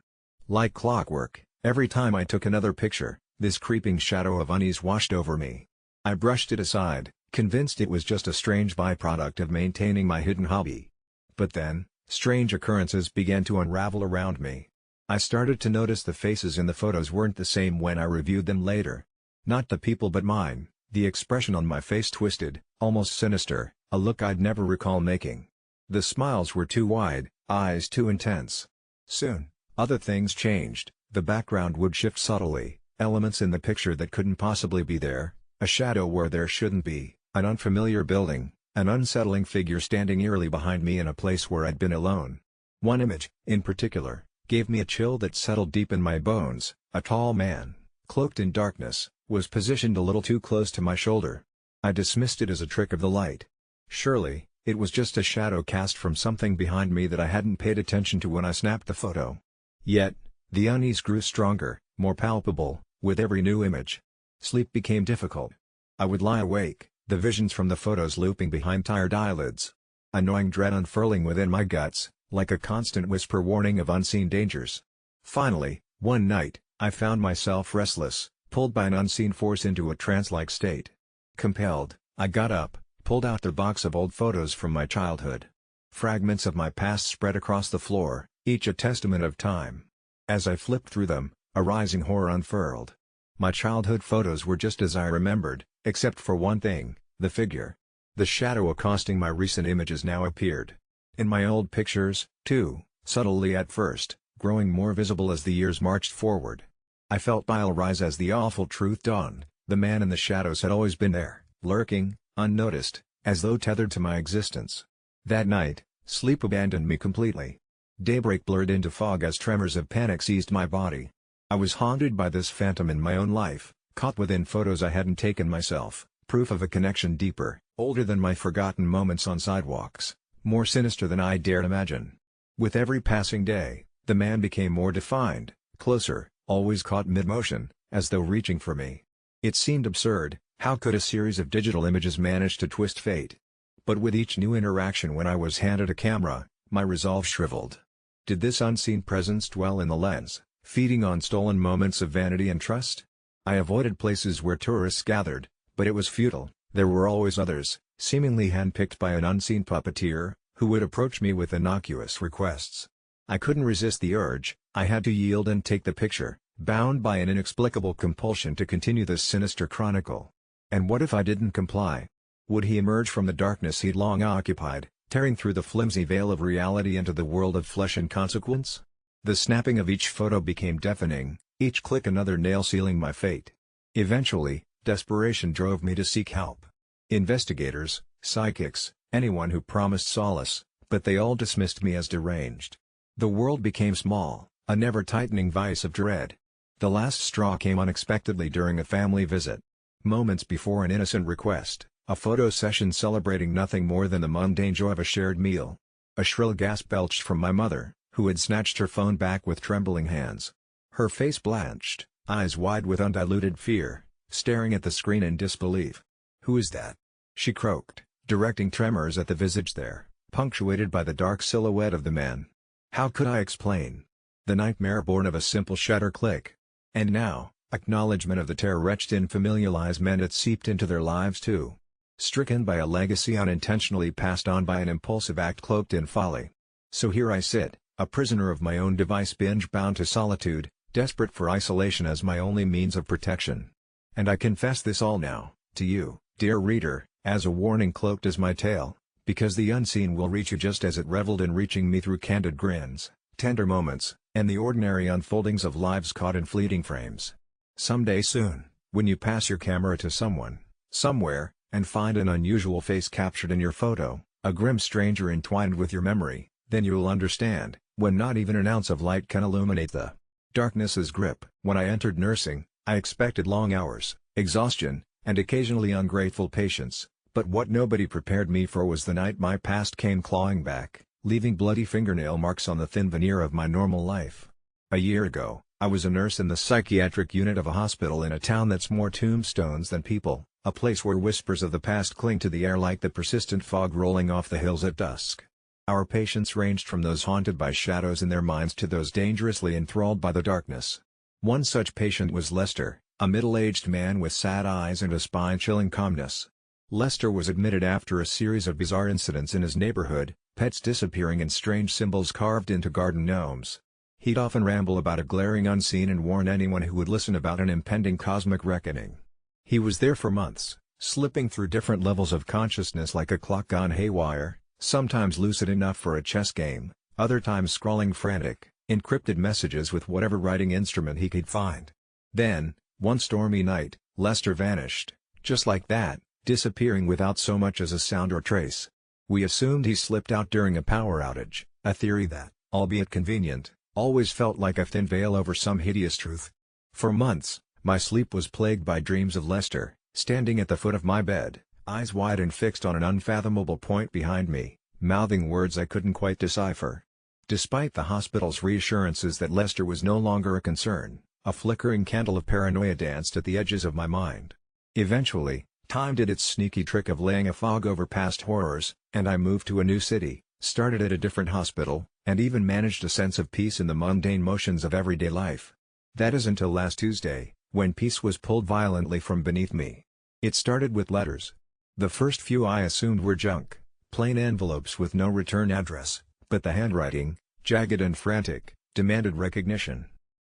Like clockwork, every time I took another picture, this creeping shadow of unease washed over me. I brushed it aside, convinced it was just a strange byproduct of maintaining my hidden hobby. But then, strange occurrences began to unravel around me. I started to notice the faces in the photos weren't the same when I reviewed them later. Not the people but mine, the expression on my face twisted, almost sinister, a look I'd never recall making. The smiles were too wide, eyes too intense. Soon, other things changed. The background would shift subtly, elements in the picture that couldn't possibly be there, a shadow where there shouldn't be, an unfamiliar building, an unsettling figure standing eerily behind me in a place where I'd been alone. One image, in particular, gave me a chill that settled deep in my bones. A tall man, cloaked in darkness, was positioned a little too close to my shoulder. I dismissed it as a trick of the light. Surely, it was just a shadow cast from something behind me that I hadn't paid attention to when I snapped the photo. Yet, the unease grew stronger, more palpable, with every new image. Sleep became difficult. I would lie awake, the visions from the photos looping behind tired eyelids. A gnawing dread unfurling within my guts, like a constant whisper warning of unseen dangers. Finally, one night, I found myself restless, pulled by an unseen force into a trance-like state. Compelled, I got up, pulled out the box of old photos from my childhood. Fragments of my past spread across the floor, each a testament of time. As I flipped through them, a rising horror unfurled. My childhood photos were just as I remembered, except for one thing, the figure. The shadow accosting my recent images now appeared. In my old pictures, too, subtly at first, growing more visible as the years marched forward. I felt bile rise as the awful truth dawned. The man in the shadows had always been there, lurking, unnoticed, as though tethered to my existence. That night, sleep abandoned me completely. Daybreak blurred into fog as tremors of panic seized my body. I was haunted by this phantom in my own life, caught within photos I hadn't taken myself, proof of a connection deeper, older than my forgotten moments on sidewalks, more sinister than I dared imagine. With every passing day, the man became more defined, closer, always caught mid-motion, as though reaching for me. It seemed absurd. How could a series of digital images manage to twist fate? But with each new interaction when I was handed a camera, my resolve shriveled. Did this unseen presence dwell in the lens, feeding on stolen moments of vanity and trust? I avoided places where tourists gathered, but it was futile. There were always others, seemingly handpicked by an unseen puppeteer, who would approach me with innocuous requests. I couldn't resist the urge. I had to yield and take the picture, bound by an inexplicable compulsion to continue this sinister chronicle. And what if I didn't comply? Would he emerge from the darkness he'd long occupied, tearing through the flimsy veil of reality into the world of flesh and consequence? The snapping of each photo became deafening, each click another nail sealing my fate. Eventually, desperation drove me to seek help. Investigators, psychics, anyone who promised solace, but they all dismissed me as deranged. The world became small, a never-tightening vice of dread. The last straw came unexpectedly during a family visit. Moments before an innocent request, a photo session celebrating nothing more than the mundane joy of a shared meal. A shrill gasp belched from my mother, who had snatched her phone back with trembling hands. Her face blanched, eyes wide with undiluted fear, staring at the screen in disbelief. "Who is that?" she croaked, directing tremors at the visage there, punctuated by the dark silhouette of the man. How could I explain? The nightmare born of a simple shutter click. And now, acknowledgement of the terror etched in familial eyes meant it seeped into their lives too. Stricken by a legacy unintentionally passed on by an impulsive act cloaked in folly. So here I sit, a prisoner of my own device, binge-bound to solitude, desperate for isolation as my only means of protection. And I confess this all now, to you, dear reader, as a warning cloaked as my tale, because the unseen will reach you just as it reveled in reaching me through candid grins, tender moments, and the ordinary unfoldings of lives caught in fleeting frames. Someday soon, when you pass your camera to someone, somewhere, and find an unusual face captured in your photo, a grim stranger entwined with your memory, then you'll understand, when not even an ounce of light can illuminate the darkness's grip. When I entered nursing, I expected long hours, exhaustion, and occasionally ungrateful patients, but what nobody prepared me for was the night my past came clawing back, leaving bloody fingernail marks on the thin veneer of my normal life. A year ago, I was a nurse in the psychiatric unit of a hospital in a town that's more tombstones than people, a place where whispers of the past cling to the air like the persistent fog rolling off the hills at dusk. Our patients ranged from those haunted by shadows in their minds to those dangerously enthralled by the darkness. One such patient was Lester, a middle-aged man with sad eyes and a spine-chilling calmness. Lester was admitted after a series of bizarre incidents in his neighborhood, pets disappearing and strange symbols carved into garden gnomes. He'd often ramble about a glaring unseen and warn anyone who would listen about an impending cosmic reckoning. He was there for months, slipping through different levels of consciousness like a clock gone haywire, sometimes lucid enough for a chess game, other times scrawling frantic, encrypted messages with whatever writing instrument he could find. Then, one stormy night, Lester vanished, just like that, disappearing without so much as a sound or trace. We assumed he slipped out during a power outage, a theory that, albeit convenient, always felt like a thin veil over some hideous truth. For months, my sleep was plagued by dreams of Lester, standing at the foot of my bed, eyes wide and fixed on an unfathomable point behind me, mouthing words I couldn't quite decipher. Despite the hospital's reassurances that Lester was no longer a concern, a flickering candle of paranoia danced at the edges of my mind. Eventually, time did its sneaky trick of laying a fog over past horrors, and I moved to a new city, started at a different hospital, and even managed a sense of peace in the mundane motions of everyday life. That is until last Tuesday, when peace was pulled violently from beneath me. It started with letters. The first few I assumed were junk, plain envelopes with no return address, but the handwriting, jagged and frantic, demanded recognition.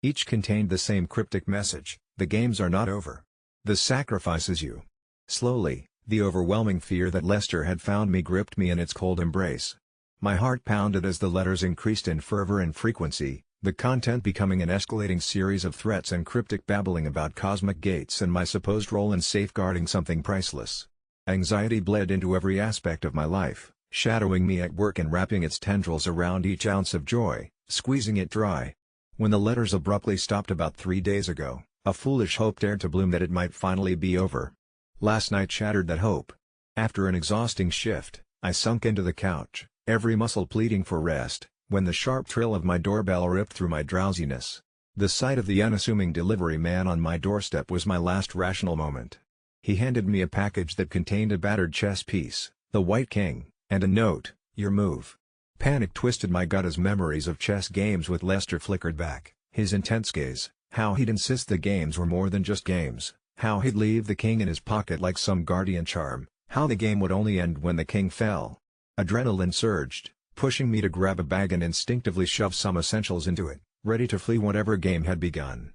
Each contained the same cryptic message: the games are not over. The sacrifice is you. Slowly, the overwhelming fear that Lester had found me gripped me in its cold embrace. My heart pounded as the letters increased in fervor and frequency, the content becoming an escalating series of threats and cryptic babbling about cosmic gates and my supposed role in safeguarding something priceless. Anxiety bled into every aspect of my life, shadowing me at work and wrapping its tendrils around each ounce of joy, squeezing it dry. When the letters abruptly stopped about 3 days ago, a foolish hope dared to bloom that it might finally be over. Last night shattered that hope. After an exhausting shift, I sunk into the couch, every muscle pleading for rest, when the sharp trill of my doorbell ripped through my drowsiness. The sight of the unassuming delivery man on my doorstep was my last rational moment. He handed me a package that contained a battered chess piece, the White King, and a note: "Your move." Panic twisted my gut as memories of chess games with Lester flickered back, his intense gaze, how he'd insist the games were more than just games, how he'd leave the king in his pocket like some guardian charm, how the game would only end when the king fell. Adrenaline surged, pushing me to grab a bag and instinctively shove some essentials into it, ready to flee whatever game had begun.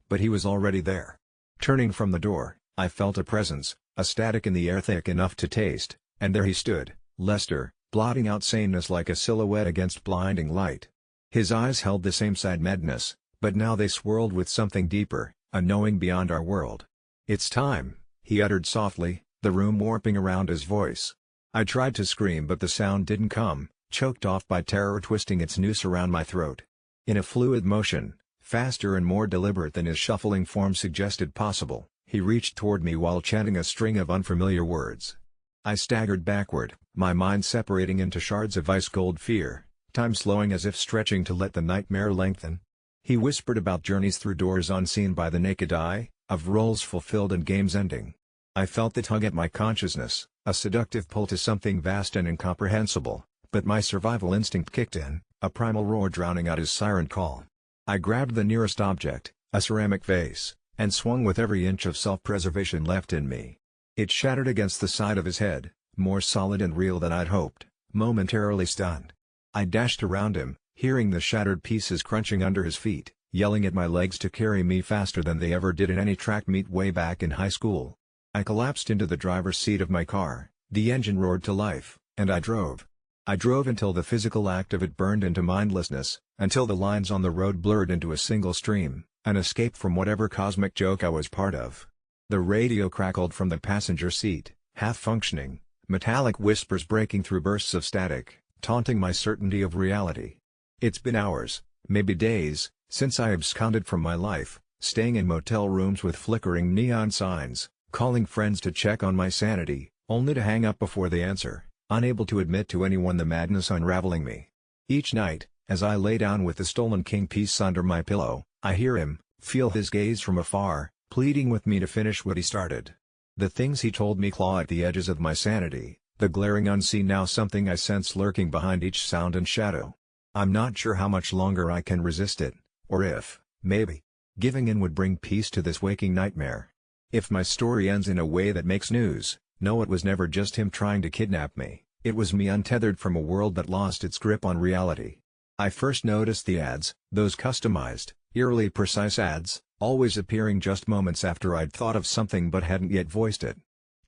But he was already there. Turning from the door, I felt a presence, a static in the air thick enough to taste, and there he stood, Lester, blotting out sameness like a silhouette against blinding light. His eyes held the same sad madness, but now they swirled with something deeper, a knowing beyond our world. "It's time," he uttered softly, the room warping around his voice. I tried to scream but the sound didn't come, choked off by terror twisting its noose around my throat. In a fluid motion, faster and more deliberate than his shuffling form suggested possible, he reached toward me while chanting a string of unfamiliar words. I staggered backward, my mind separating into shards of ice-cold fear, time slowing as if stretching to let the nightmare lengthen. He whispered about journeys through doors unseen by the naked eye, of roles fulfilled and games ending. I felt the tug at my consciousness, a seductive pull to something vast and incomprehensible, but my survival instinct kicked in, a primal roar drowning out his siren call. I grabbed the nearest object, a ceramic vase, and swung with every inch of self-preservation left in me. It shattered against the side of his head, more solid and real than I'd hoped, momentarily stunned. I dashed around him, hearing the shattered pieces crunching under his feet, yelling at my legs to carry me faster than they ever did in any track meet way back in high school. I collapsed into the driver's seat of my car, the engine roared to life, and I drove. I drove until the physical act of it burned into mindlessness, until the lines on the road blurred into a single stream, an escape from whatever cosmic joke I was part of. The radio crackled from the passenger seat, half functioning, metallic whispers breaking through bursts of static, taunting my certainty of reality. It's been hours, maybe days, since I absconded from my life, staying in motel rooms with flickering neon signs, calling friends to check on my sanity, only to hang up before they answer, unable to admit to anyone the madness unraveling me. Each night, as I lay down with the stolen king piece under my pillow, I hear him, feel his gaze from afar, pleading with me to finish what he started. The things he told me claw at the edges of my sanity, the glaring unseen now something I sense lurking behind each sound and shadow. I'm not sure how much longer I can resist it, or if, maybe, giving in would bring peace to this waking nightmare. If my story ends in a way that makes news, know it was never just him trying to kidnap me, it was me untethered from a world that lost its grip on reality. I first noticed the ads, those customized, eerily precise ads, always appearing just moments after I'd thought of something but hadn't yet voiced it.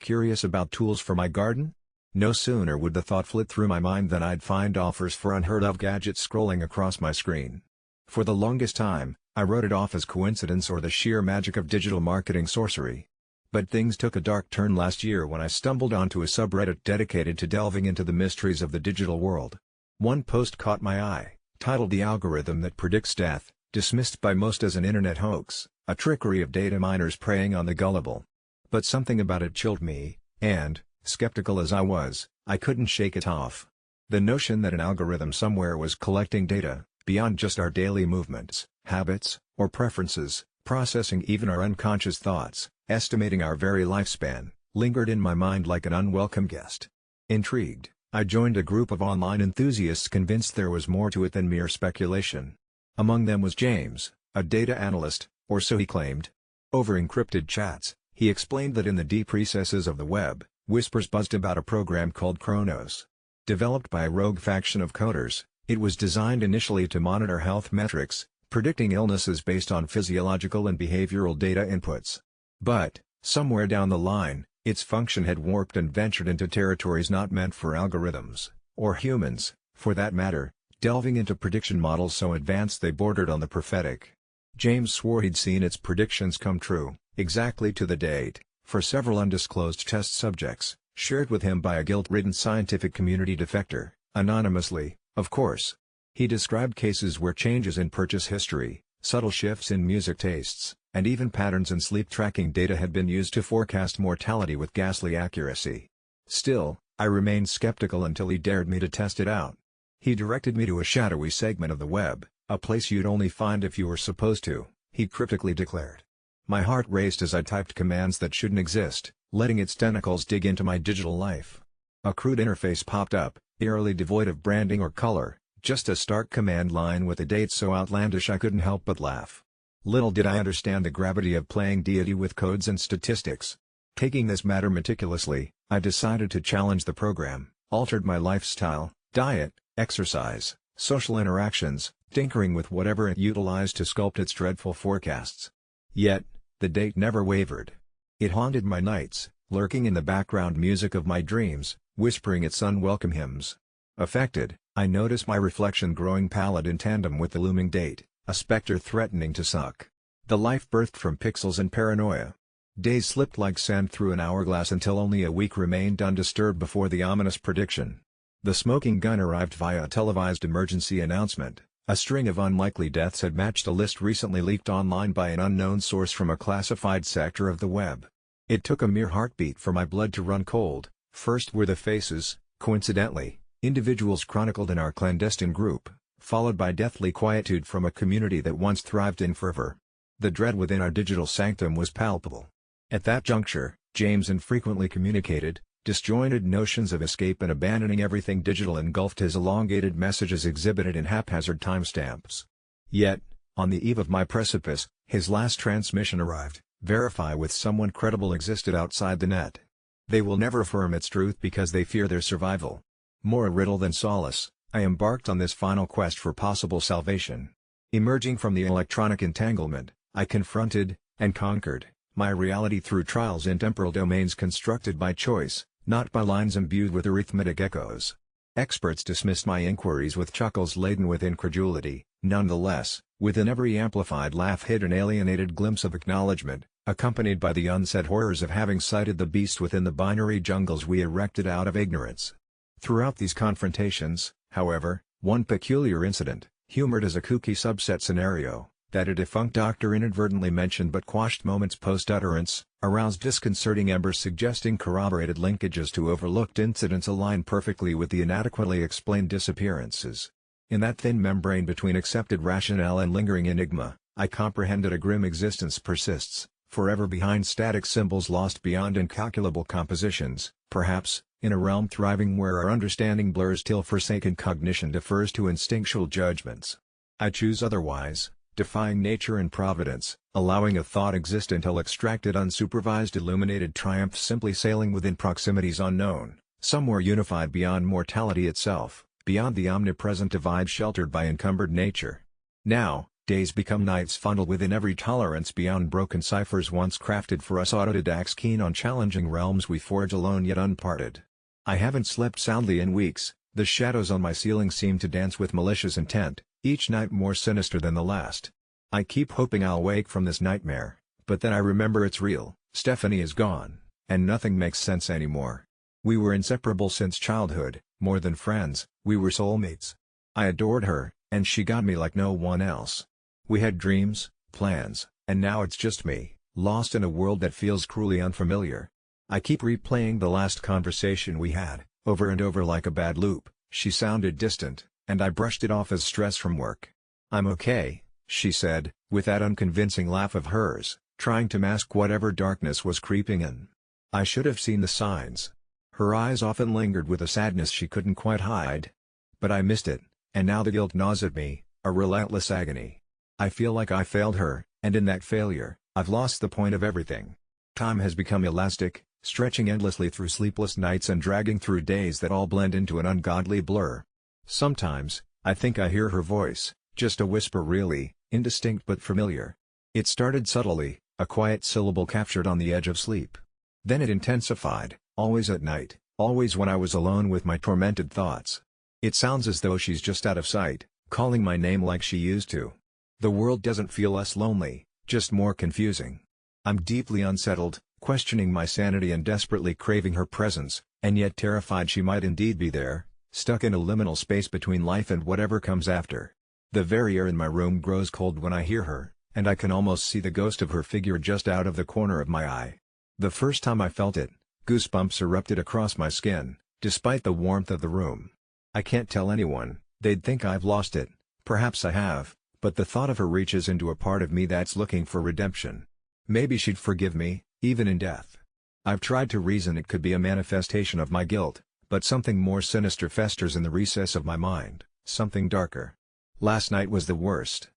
Curious about tools for my garden? No sooner would the thought flit through my mind than I'd find offers for unheard-of gadgets scrolling across my screen. For the longest time, I wrote it off as coincidence or the sheer magic of digital marketing sorcery. But things took a dark turn last year when I stumbled onto a subreddit dedicated to delving into the mysteries of the digital world. One post caught my eye, titled "The Algorithm That Predicts Death," dismissed by most as an internet hoax, a trickery of data miners preying on the gullible. But something about it chilled me, and, skeptical as I was, I couldn't shake it off. The notion that an algorithm somewhere was collecting data, beyond just our daily movements, habits, or preferences, processing even our unconscious thoughts, estimating our very lifespan, lingered in my mind like an unwelcome guest. Intrigued, I joined a group of online enthusiasts convinced there was more to it than mere speculation. Among them was James, a data analyst, or so he claimed. Over encrypted chats, he explained that in the deep recesses of the web, whispers buzzed about a program called Chronos. Developed by a rogue faction of coders, it was designed initially to monitor health metrics, predicting illnesses based on physiological and behavioral data inputs. But, somewhere down the line, its function had warped and ventured into territories not meant for algorithms, or humans, for that matter, delving into prediction models so advanced they bordered on the prophetic. James swore he'd seen its predictions come true, exactly to the date, for several undisclosed test subjects, shared with him by a guilt-ridden scientific community defector, anonymously, of course. He described cases where changes in purchase history, subtle shifts in music tastes, and even patterns in sleep tracking data had been used to forecast mortality with ghastly accuracy. Still, I remained skeptical until he dared me to test it out. He directed me to a shadowy segment of the web, a place you'd only find if you were supposed to, he cryptically declared. My heart raced as I typed commands that shouldn't exist, letting its tentacles dig into my digital life. A crude interface popped up, eerily devoid of branding or color, just a stark command line with a date so outlandish I couldn't help but laugh. Little did I understand the gravity of playing deity with codes and statistics. Taking this matter meticulously, I decided to challenge the program, altered my lifestyle, diet, exercise, social interactions, tinkering with whatever it utilized to sculpt its dreadful forecasts. Yet, the date never wavered. It haunted my nights, lurking in the background music of my dreams, whispering its unwelcome hymns. Affected, I noticed my reflection growing pallid in tandem with the looming date, a specter threatening to suck the life birthed from pixels and paranoia. Days slipped like sand through an hourglass until only a week remained undisturbed before the ominous prediction. The smoking gun arrived via a televised emergency announcement. A string of unlikely deaths had matched a list recently leaked online by an unknown source from a classified sector of the web. It took a mere heartbeat for my blood to run cold. First were the faces, coincidentally, individuals chronicled in our clandestine group, followed by deathly quietude from a community that once thrived in fervor. The dread within our digital sanctum was palpable. At that juncture, James infrequently communicated, disjointed notions of escape and abandoning everything digital engulfed his elongated messages exhibited in haphazard timestamps. Yet, on the eve of my precipice, his last transmission arrived. Verify with someone credible existed outside the net. They will never affirm its truth because they fear their survival. More a riddle than solace, I embarked on this final quest for possible salvation. Emerging from the electronic entanglement, I confronted, and conquered, my reality through trials in temporal domains constructed by choice, not by lines imbued with arithmetic echoes. Experts dismissed my inquiries with chuckles laden with incredulity. Nonetheless, within every amplified laugh hid an alienated glimpse of acknowledgement, accompanied by the unsaid horrors of having sighted the beast within the binary jungles we erected out of ignorance. Throughout these confrontations, however, one peculiar incident, humored as a kooky subset scenario, that a defunct doctor inadvertently mentioned but quashed moments post-utterance, aroused disconcerting embers suggesting corroborated linkages to overlooked incidents align perfectly with the inadequately explained disappearances. In that thin membrane between accepted rationale and lingering enigma, I comprehended a grim existence persists, forever behind static symbols lost beyond incalculable compositions, perhaps, in a realm thriving where our understanding blurs till forsaken cognition defers to instinctual judgments. I choose otherwise, defying nature and providence, allowing a thought exist until extracted unsupervised illuminated triumph simply sailing within proximities unknown, somewhere unified beyond mortality itself, beyond the omnipresent divide sheltered by encumbered nature. Now, Days become nights funneled within every tolerance beyond broken ciphers once crafted for us autodidacts keen on challenging realms we forge alone yet unparted. I haven't slept soundly in weeks, the shadows on my ceiling seem to dance with malicious intent, each night more sinister than the last. I keep hoping I'll wake from this nightmare, but then I remember it's real. Stephanie is gone, and nothing makes sense anymore. We were inseparable since childhood, more than friends, we were soulmates. I adored her, and she got me like no one else. We had dreams, plans, and now it's just me, lost in a world that feels cruelly unfamiliar. I keep replaying the last conversation we had, over and over like a bad loop. She sounded distant, and I brushed it off as stress from work. "I'm okay," she said, with that unconvincing laugh of hers, trying to mask whatever darkness was creeping in. I should have seen the signs. Her eyes often lingered with a sadness she couldn't quite hide. But I missed it, and now the guilt gnaws at me, a relentless agony. I feel like I failed her, and in that failure, I've lost the point of everything. Time has become elastic, stretching endlessly through sleepless nights and dragging through days that all blend into an ungodly blur. Sometimes, I think I hear her voice, just a whisper really, indistinct but familiar. It started subtly, a quiet syllable captured on the edge of sleep. Then it intensified, always at night, always when I was alone with my tormented thoughts. It sounds as though she's just out of sight, calling my name like she used to. The world doesn't feel less lonely, just more confusing. I'm deeply unsettled, questioning my sanity and desperately craving her presence, and yet terrified she might indeed be there, stuck in a liminal space between life and whatever comes after. The very air in my room grows cold when I hear her, and I can almost see the ghost of her figure just out of the corner of my eye. The first time I felt it, goosebumps erupted across my skin, despite the warmth of the room. I can't tell anyone, they'd think I've lost it, perhaps I have, but the thought of her reaches into a part of me that's looking for redemption. Maybe she'd forgive me, even in death. I've tried to reason it could be a manifestation of my guilt, but something more sinister festers in the recess of my mind, something darker. Last night was the worst.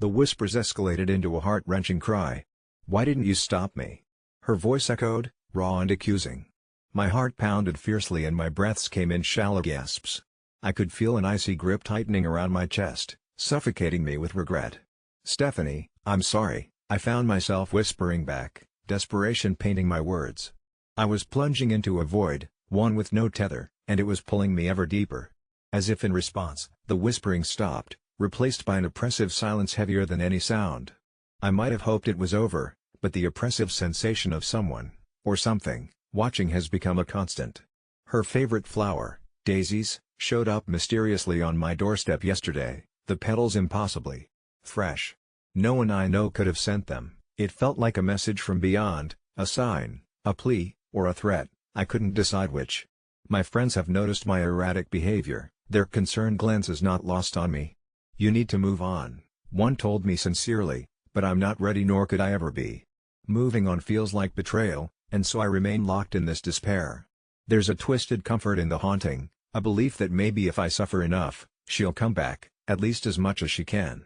The whispers escalated into a heart-wrenching cry. "Why didn't you stop me?" Her voice echoed, raw and accusing. My heart pounded fiercely and my breaths came in shallow gasps. I could feel an icy grip tightening around my chest, suffocating me with regret. "Stephanie, I'm sorry," I found myself whispering back, desperation painting my words. I was plunging into a void, one with no tether, and it was pulling me ever deeper. As if in response, the whispering stopped, replaced by an oppressive silence heavier than any sound. I might have hoped it was over, but the oppressive sensation of someone, or something, watching has become a constant. Her favorite flower, daisies, showed up mysteriously on my doorstep yesterday, the petals impossibly fresh. No one I know could have sent them. It felt like a message from beyond, a sign, a plea, or a threat, I couldn't decide which. My friends have noticed my erratic behavior, their concerned glances not lost on me. "You need to move on," one told me sincerely, but I'm not ready nor could I ever be. Moving on feels like betrayal, and so I remain locked in this despair. There's a twisted comfort in the haunting, a belief that maybe if I suffer enough, she'll come back, at least as much as she can.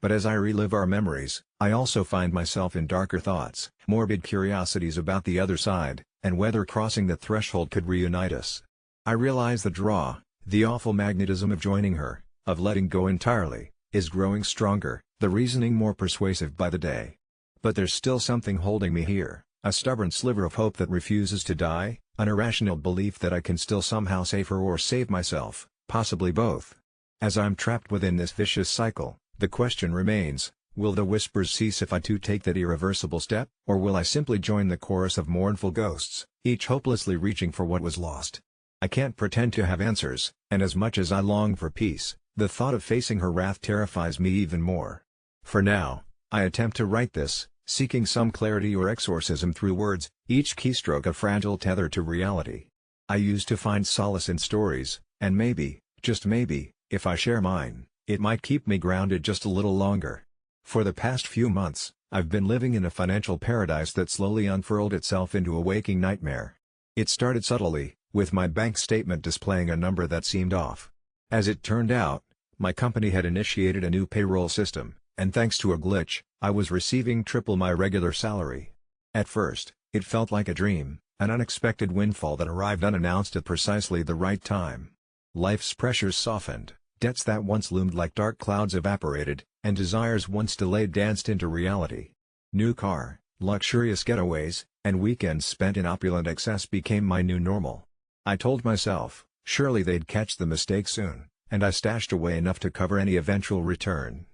But as I relive our memories, I also find myself in darker thoughts, morbid curiosities about the other side, and whether crossing the threshold could reunite us. I realize the draw, the awful magnetism of joining her, of letting go entirely, is growing stronger, the reasoning more persuasive by the day. But there's still something holding me here, a stubborn sliver of hope that refuses to die, an irrational belief that I can still somehow save her or save myself, possibly both. As I'm trapped within this vicious cycle, the question remains, will the whispers cease if I too take that irreversible step, or will I simply join the chorus of mournful ghosts, each hopelessly reaching for what was lost? I can't pretend to have answers, and as much as I long for peace, the thought of facing her wrath terrifies me even more. For now, I attempt to write this, seeking some clarity or exorcism through words, each keystroke a fragile tether to reality. I used to find solace in stories, and maybe, just maybe, if I share mine, it might keep me grounded just a little longer. For the past few months, I've been living in a financial paradise that slowly unfurled itself into a waking nightmare. It started subtly, with my bank statement displaying a number that seemed off. As it turned out, my company had initiated a new payroll system, and thanks to a glitch, I was receiving triple my regular salary. At first, it felt like a dream, an unexpected windfall that arrived unannounced at precisely the right time. Life's pressures softened, debts that once loomed like dark clouds evaporated, and desires once delayed danced into reality. New car, luxurious getaways, and weekends spent in opulent excess became my new normal. I told myself, surely they'd catch the mistake soon, and I stashed away enough to cover any eventual return.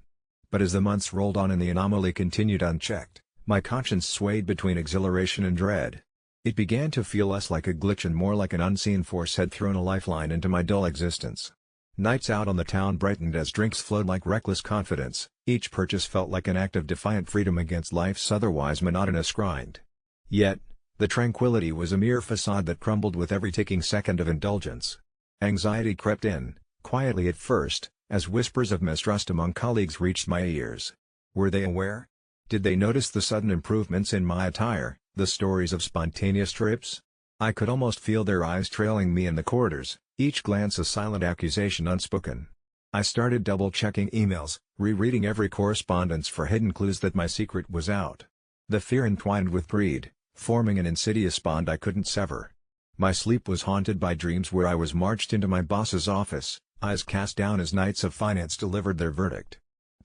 But as the months rolled on and the anomaly continued unchecked, my conscience swayed between exhilaration and dread. It began to feel less like a glitch and more like an unseen force had thrown a lifeline into my dull existence. Nights out on the town brightened as drinks flowed like reckless confidence, each purchase felt like an act of defiant freedom against life's otherwise monotonous grind. Yet, the tranquility was a mere facade that crumbled with every ticking second of indulgence. Anxiety crept in, quietly at first, as whispers of mistrust among colleagues reached my ears. Were they aware? Did they notice the sudden improvements in my attire, the stories of spontaneous trips? I could almost feel their eyes trailing me in the corridors, each glance a silent accusation unspoken. I started double-checking emails, rereading every correspondence for hidden clues that my secret was out. The fear entwined with greed, forming an insidious bond I couldn't sever. My sleep was haunted by dreams where I was marched into my boss's office, eyes cast down as knights of finance delivered their verdict.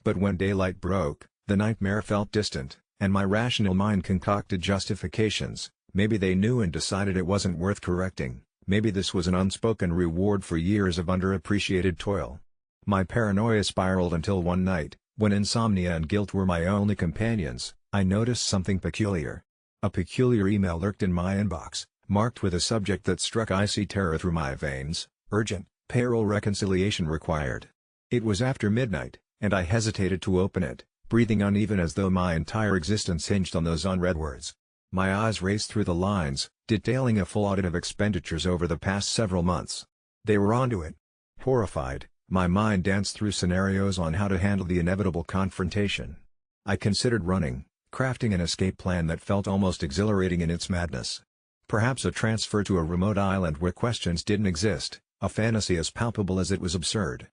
But when daylight broke, the nightmare felt distant, and my rational mind concocted justifications. Maybe they knew and decided it wasn't worth correcting, maybe this was an unspoken reward for years of underappreciated toil. My paranoia spiraled until one night, when insomnia and guilt were my only companions, I noticed something peculiar. A peculiar email lurked in my inbox, marked with a subject that struck icy terror through my veins: urgent, payroll reconciliation required. It was after midnight, and I hesitated to open it, breathing uneven as though my entire existence hinged on those unread words. My eyes raced through the lines, detailing a full audit of expenditures over the past several months. They were onto it. Horrified, my mind danced through scenarios on how to handle the inevitable confrontation. I considered running, crafting an escape plan that felt almost exhilarating in its madness. Perhaps a transfer to a remote island where questions didn't exist, a fantasy as palpable as it was absurd.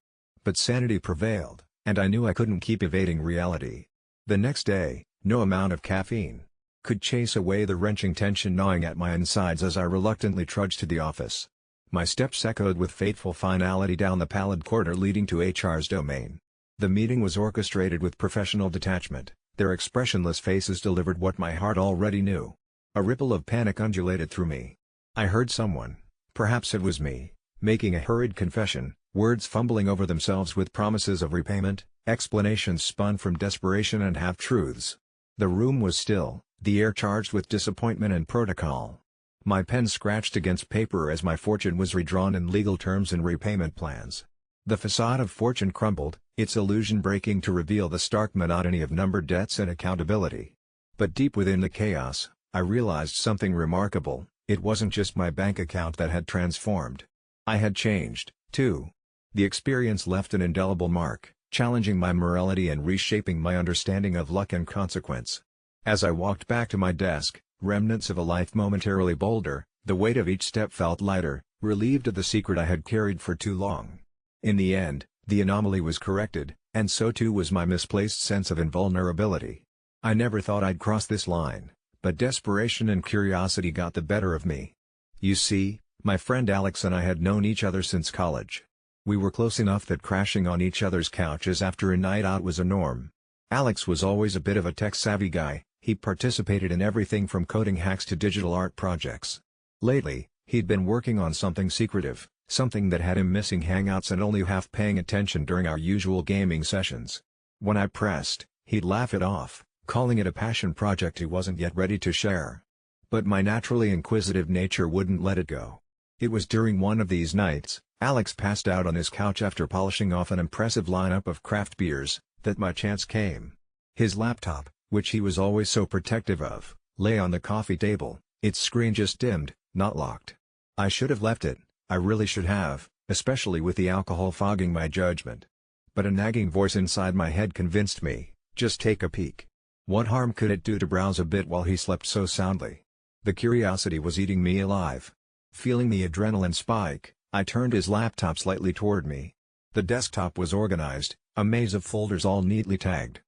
But sanity prevailed, and I knew I couldn't keep evading reality. The next day, no amount of caffeine could chase away the wrenching tension gnawing at my insides as I reluctantly trudged to the office. My steps echoed with fateful finality down the pallid corridor leading to HR's domain. The meeting was orchestrated with professional detachment, their expressionless faces delivered what my heart already knew. A ripple of panic undulated through me. I heard someone, perhaps it was me, making a hurried confession, words fumbling over themselves with promises of repayment, explanations spun from desperation and half-truths. The room was still, the air charged with disappointment and protocol. My pen scratched against paper as my fortune was redrawn in legal terms and repayment plans. The facade of fortune crumbled, its illusion breaking to reveal the stark monotony of numbered debts and accountability. But deep within the chaos, I realized something remarkable. It wasn't just my bank account that had transformed. I had changed, too. The experience left an indelible mark, challenging my morality and reshaping my understanding of luck and consequence. As I walked back to my desk, remnants of a life momentarily bolder, the weight of each step felt lighter, relieved of the secret I had carried for too long. In the end, the anomaly was corrected, and so too was my misplaced sense of invulnerability. I never thought I'd cross this line, but desperation and curiosity got the better of me. You see, my friend Alex and I had known each other since college. We were close enough that crashing on each other's couches after a night out was a norm. Alex was always a bit of a tech-savvy guy. He participated in everything from coding hacks to digital art projects. Lately, he'd been working on something secretive, something that had him missing hangouts and only half paying attention during our usual gaming sessions. When I pressed, he'd laugh it off, calling it a passion project he wasn't yet ready to share. But my naturally inquisitive nature wouldn't let it go. It was during one of these nights, Alex passed out on his couch after polishing off an impressive lineup of craft beers, that my chance came. His laptop, which he was always so protective of, lay on the coffee table, its screen just dimmed, not locked. I should have left it, I really should have, especially with the alcohol fogging my judgment. But a nagging voice inside my head convinced me, just take a peek. What harm could it do to browse a bit while he slept so soundly? The curiosity was eating me alive. Feeling the adrenaline spike, I turned his laptop slightly toward me. The desktop was organized, a maze of folders all neatly tagged.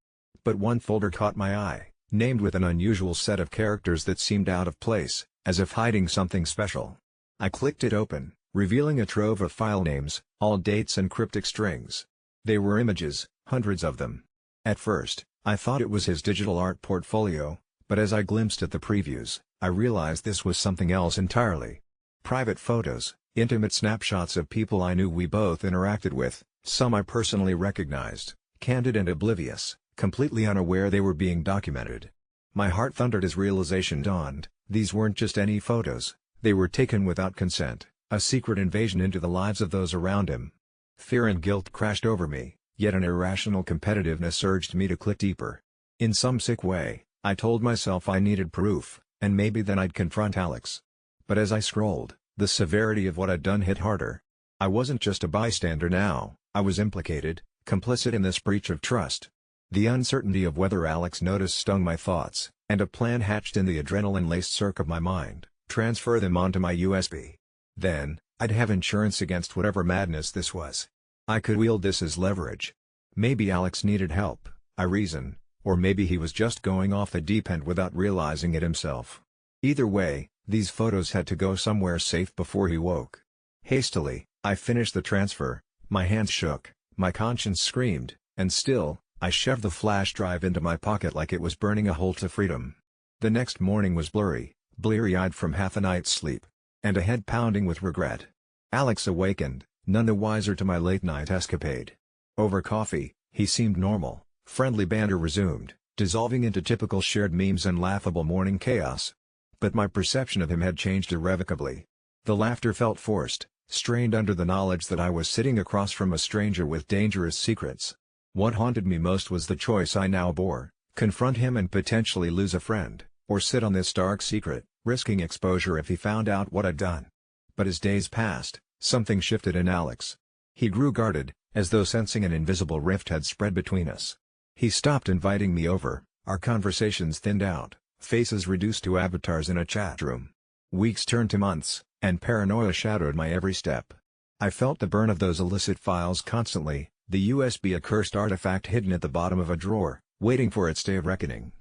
But one folder caught my eye, named with an unusual set of characters that seemed out of place, as if hiding something special. I clicked it open, revealing a trove of file names, all dates and cryptic strings. They were images, hundreds of them. At first, I thought it was his digital art portfolio, but as I glimpsed at the previews, I realized this was something else entirely. Private photos, intimate snapshots of people I knew we both interacted with, some I personally recognized, candid and oblivious, completely unaware they were being documented. My heart thundered as realization dawned. These weren't just any photos, they were taken without consent, a secret invasion into the lives of those around him. Fear and guilt crashed over me, yet an irrational competitiveness urged me to click deeper. In some sick way, I told myself I needed proof, and maybe then I'd confront Alex. But as I scrolled, the severity of what I'd done hit harder. I wasn't just a bystander now, I was implicated, complicit in this breach of trust. The uncertainty of whether Alex noticed stung my thoughts, and a plan hatched in the adrenaline-laced cirque of my mind: transfer them onto my USB. Then, I'd have insurance against whatever madness this was. I could wield this as leverage. Maybe Alex needed help, I reasoned, or maybe he was just going off the deep end without realizing it himself. Either way, these photos had to go somewhere safe before he woke. Hastily, I finished the transfer, my hands shook, my conscience screamed, and still, I shoved the flash drive into my pocket like it was burning a hole to freedom. The next morning was blurry, bleary-eyed from half a night's sleep, and a head pounding with regret. Alex awakened, none the wiser to my late-night escapade. Over coffee, he seemed normal, friendly banter resumed, dissolving into typical shared memes and laughable morning chaos. But my perception of him had changed irrevocably. The laughter felt forced, strained under the knowledge that I was sitting across from a stranger with dangerous secrets. What haunted me most was the choice I now bore: confront him and potentially lose a friend, or sit on this dark secret, risking exposure if he found out what I'd done. But as days passed, something shifted in Alex. He grew guarded, as though sensing an invisible rift had spread between us. He stopped inviting me over, our conversations thinned out, faces reduced to avatars in a chat room. Weeks turned to months, and paranoia shadowed my every step. I felt the burn of those illicit files constantly, the USB a cursed artifact hidden at the bottom of a drawer, waiting for its day of reckoning.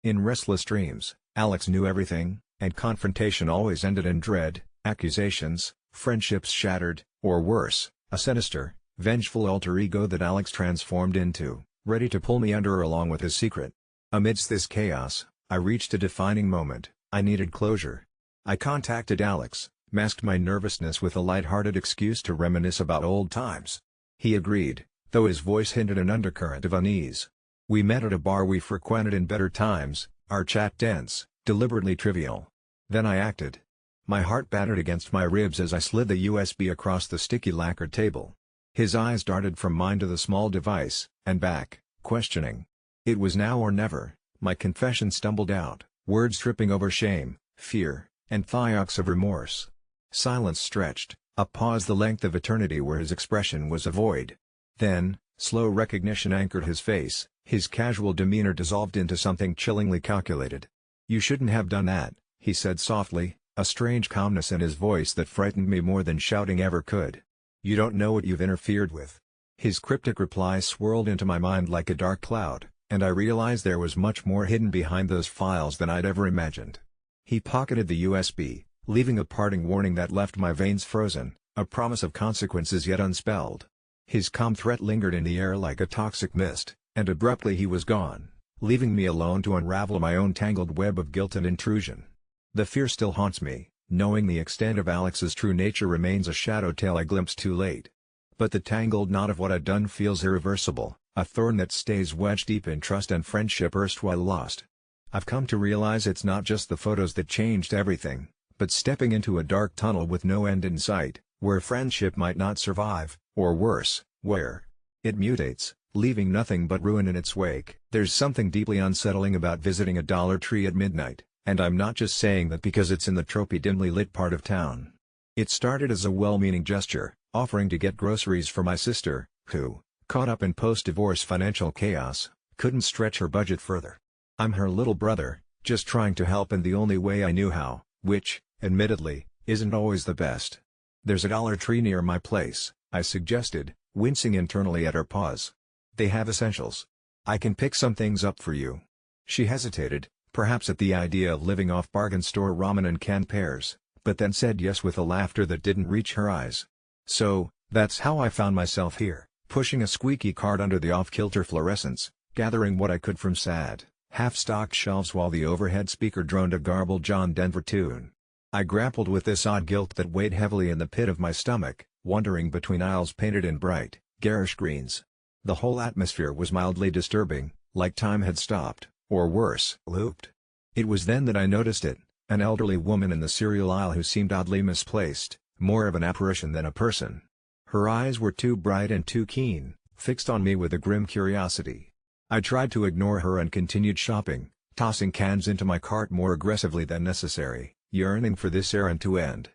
In restless dreams, Alex knew everything, and confrontation always ended in dread, accusations, friendships shattered, or worse, a sinister, vengeful alter ego that Alex transformed into, ready to pull me under along with his secret. Amidst this chaos, I reached a defining moment. I needed closure. I contacted Alex, masked my nervousness with a light-hearted excuse to reminisce about old times. He agreed, though his voice hinted an undercurrent of unease. We met at a bar we frequented in better times, our chat dense, deliberately trivial. Then I acted. My heart battered against my ribs as I slid the USB across the sticky lacquered table. His eyes darted from mine to the small device, and back, questioning. It was now or never. My confession stumbled out, words tripping over shame, fear, and thiox of remorse. Silence stretched, a pause the length of eternity where his expression was a void. Then, slow recognition anchored his face, his casual demeanor dissolved into something chillingly calculated. "You shouldn't have done that," he said softly, a strange calmness in his voice that frightened me more than shouting ever could. "You don't know what you've interfered with." His cryptic reply swirled into my mind like a dark cloud, and I realized there was much more hidden behind those files than I'd ever imagined. He pocketed the USB, leaving a parting warning that left my veins frozen, a promise of consequences yet unspelled. His calm threat lingered in the air like a toxic mist, and abruptly he was gone, leaving me alone to unravel my own tangled web of guilt and intrusion. The fear still haunts me, knowing the extent of Alex's true nature remains a shadow tale I glimpsed too late. But the tangled knot of what I'd done feels irreversible, a thorn that stays wedged deep in trust and friendship erstwhile lost. I've come to realize it's not just the photos that changed everything, but stepping into a dark tunnel with no end in sight, where friendship might not survive, or worse, where it mutates, leaving nothing but ruin in its wake. There's something deeply unsettling about visiting a Dollar Tree at midnight, and I'm not just saying that because it's in the tropey dimly lit part of town. It started as a well-meaning gesture, offering to get groceries for my sister, who, caught up in post-divorce financial chaos, couldn't stretch her budget further. I'm her little brother, just trying to help in the only way I knew how, which, admittedly, isn't always the best. "There's a Dollar Tree near my place," I suggested, wincing internally at her pause. "They have essentials. I can pick some things up for you." She hesitated, perhaps at the idea of living off bargain store ramen and canned pears, but then said yes with a laughter that didn't reach her eyes. So, that's how I found myself here, pushing a squeaky cart under the off-kilter fluorescence, gathering what I could from sad, half-stocked shelves while the overhead speaker droned a garbled John Denver tune. I grappled with this odd guilt that weighed heavily in the pit of my stomach, wandering between aisles painted in bright, garish greens. The whole atmosphere was mildly disturbing, like time had stopped, or worse, looped. It was then that I noticed it, an elderly woman in the cereal aisle who seemed oddly misplaced, more of an apparition than a person. Her eyes were too bright and too keen, fixed on me with a grim curiosity. I tried to ignore her and continued shopping, tossing cans into my cart more aggressively than necessary, yearning for this errand to end.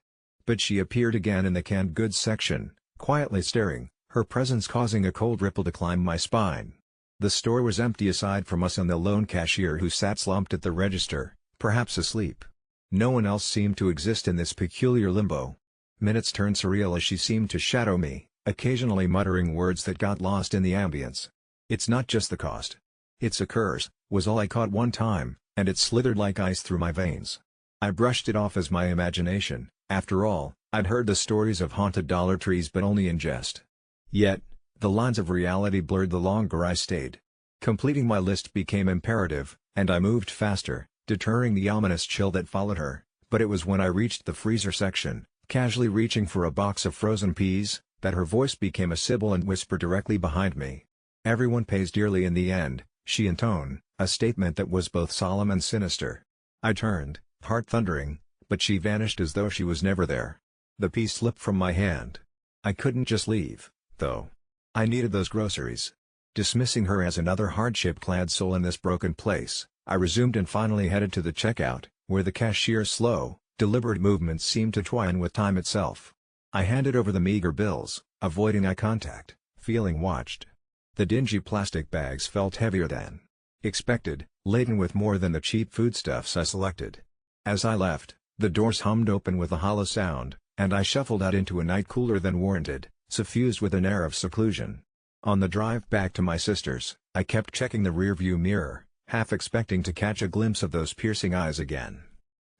But she appeared again in the canned goods section, quietly staring, her presence causing a cold ripple to climb my spine. The store was empty aside from us and the lone cashier who sat slumped at the register, perhaps asleep. No one else seemed to exist in this peculiar limbo. Minutes turned surreal as she seemed to shadow me, occasionally muttering words that got lost in the ambience. "It's not just the cost. It's a curse," was all I caught one time, and it slithered like ice through my veins. I brushed it off as my imagination. After all, I'd heard the stories of haunted Dollar Trees but only in jest. Yet, the lines of reality blurred the longer I stayed. Completing my list became imperative, and I moved faster, deterring the ominous chill that followed her, but it was when I reached the freezer section, casually reaching for a box of frozen peas, that her voice became a sibilant whisper directly behind me. "Everyone pays dearly in the end," she intoned, a statement that was both solemn and sinister. I turned, heart thundering, but she vanished as though she was never there. The peas slipped from my hand. I couldn't just leave, though. I needed those groceries. Dismissing her as another hardship-clad soul in this broken place, I resumed and finally headed to the checkout, where the cashier's slow, deliberate movements seemed to twine with time itself. I handed over the meager bills, avoiding eye contact, feeling watched. The dingy plastic bags felt heavier than expected, laden with more than the cheap foodstuffs I selected. As I left, the doors hummed open with a hollow sound, and I shuffled out into a night cooler than warranted, suffused with an air of seclusion. On the drive back to my sister's, I kept checking the rearview mirror, half expecting to catch a glimpse of those piercing eyes again.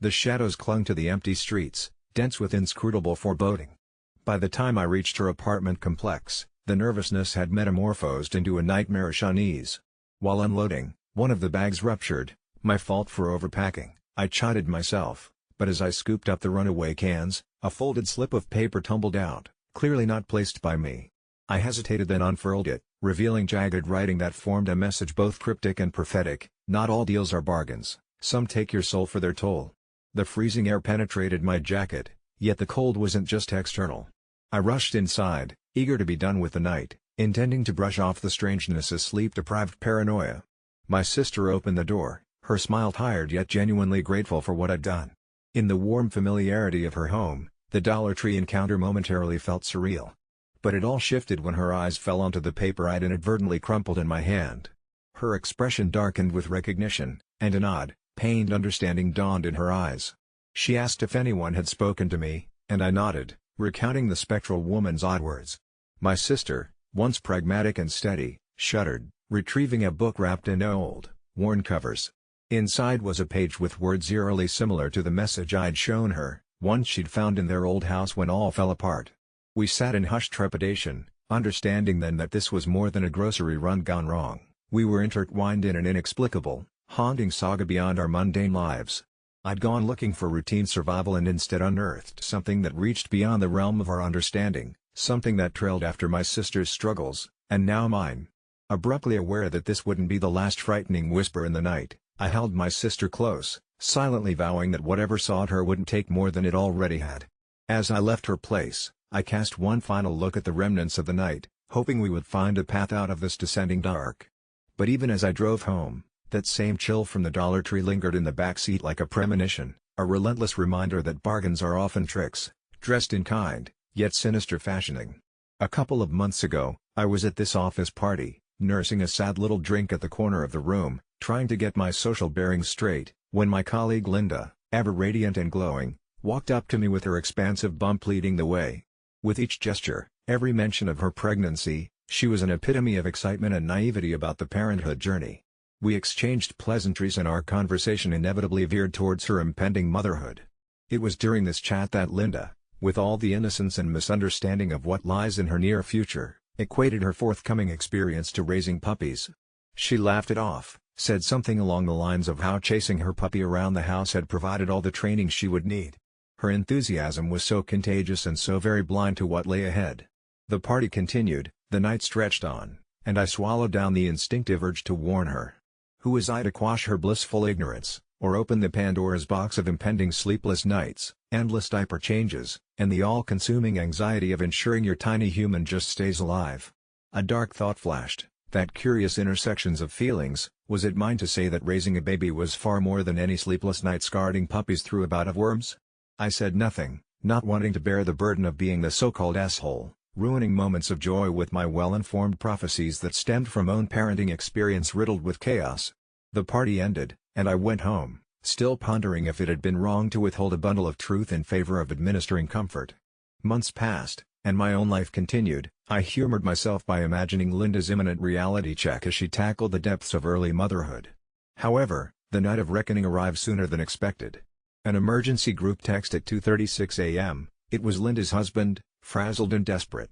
The shadows clung to the empty streets, dense with inscrutable foreboding. By the time I reached her apartment complex, the nervousness had metamorphosed into a nightmarish unease. While unloading, one of the bags ruptured, my fault for overpacking, I chided myself, but as I scooped up the runaway cans, a folded slip of paper tumbled out, clearly not placed by me. I hesitated then unfurled it, revealing jagged writing that formed a message both cryptic and prophetic: "Not all deals are bargains, some take your soul for their toll." The freezing air penetrated my jacket, yet the cold wasn't just external. I rushed inside, eager to be done with the night, intending to brush off the strangeness as sleep-deprived paranoia. My sister opened the door, her smile tired yet genuinely grateful for what I'd done. In the warm familiarity of her home, the Dollar Tree encounter momentarily felt surreal. But it all shifted when her eyes fell onto the paper I'd inadvertently crumpled in my hand. Her expression darkened with recognition, and an odd, pained understanding dawned in her eyes. She asked if anyone had spoken to me, and I nodded, recounting the spectral woman's odd words. My sister, once pragmatic and steady, shuddered, retrieving a book wrapped in old, worn covers. Inside was a page with words eerily similar to the message I'd shown her, one she'd found in their old house when all fell apart. We sat in hushed trepidation, understanding then that this was more than a grocery run gone wrong. We were intertwined in an inexplicable, haunting saga beyond our mundane lives. I'd gone looking for routine survival and instead unearthed something that reached beyond the realm of our understanding, something that trailed after my sister's struggles, and now mine. Abruptly aware that this wouldn't be the last frightening whisper in the night, I held my sister close, silently vowing that whatever sought her wouldn't take more than it already had. As I left her place, I cast one final look at the remnants of the night, hoping we would find a path out of this descending dark. But even as I drove home, that same chill from the Dollar Tree lingered in the backseat like a premonition, a relentless reminder that bargains are often tricks, dressed in kind, yet sinister fashioning. A couple of months ago, I was at this office party, nursing a sad little drink at the corner of the room, trying to get my social bearings straight, when my colleague Linda, ever radiant and glowing, walked up to me with her expansive bump leading the way. With each gesture, every mention of her pregnancy, she was an epitome of excitement and naivety about the parenthood journey. We exchanged pleasantries and our conversation inevitably veered towards her impending motherhood. It was during this chat that Linda, with all the innocence and misunderstanding of what lies in her near future, equated her forthcoming experience to raising puppies. She laughed it off, said something along the lines of how chasing her puppy around the house had provided all the training she would need. Her enthusiasm was so contagious and so very blind to what lay ahead. The party continued, the night stretched on, and I swallowed down the instinctive urge to warn her. Who was I to quash her blissful ignorance, or open the Pandora's box of impending sleepless nights, endless diaper changes, and the all-consuming anxiety of ensuring your tiny human just stays alive? A dark thought flashed, that curious intersections of feelings. Was it mine to say that raising a baby was far more than any sleepless nights guarding puppies through a bout of worms? I said nothing, not wanting to bear the burden of being the so-called asshole, ruining moments of joy with my well-informed prophecies that stemmed from own parenting experience riddled with chaos. The party ended, and I went home, still pondering if it had been wrong to withhold a bundle of truth in favor of administering comfort. Months passed, and my own life continued. I humored myself by imagining Linda's imminent reality check as she tackled the depths of early motherhood. However, the night of reckoning arrived sooner than expected. An emergency group text at 2:36 a.m., it was Linda's husband, frazzled and desperate.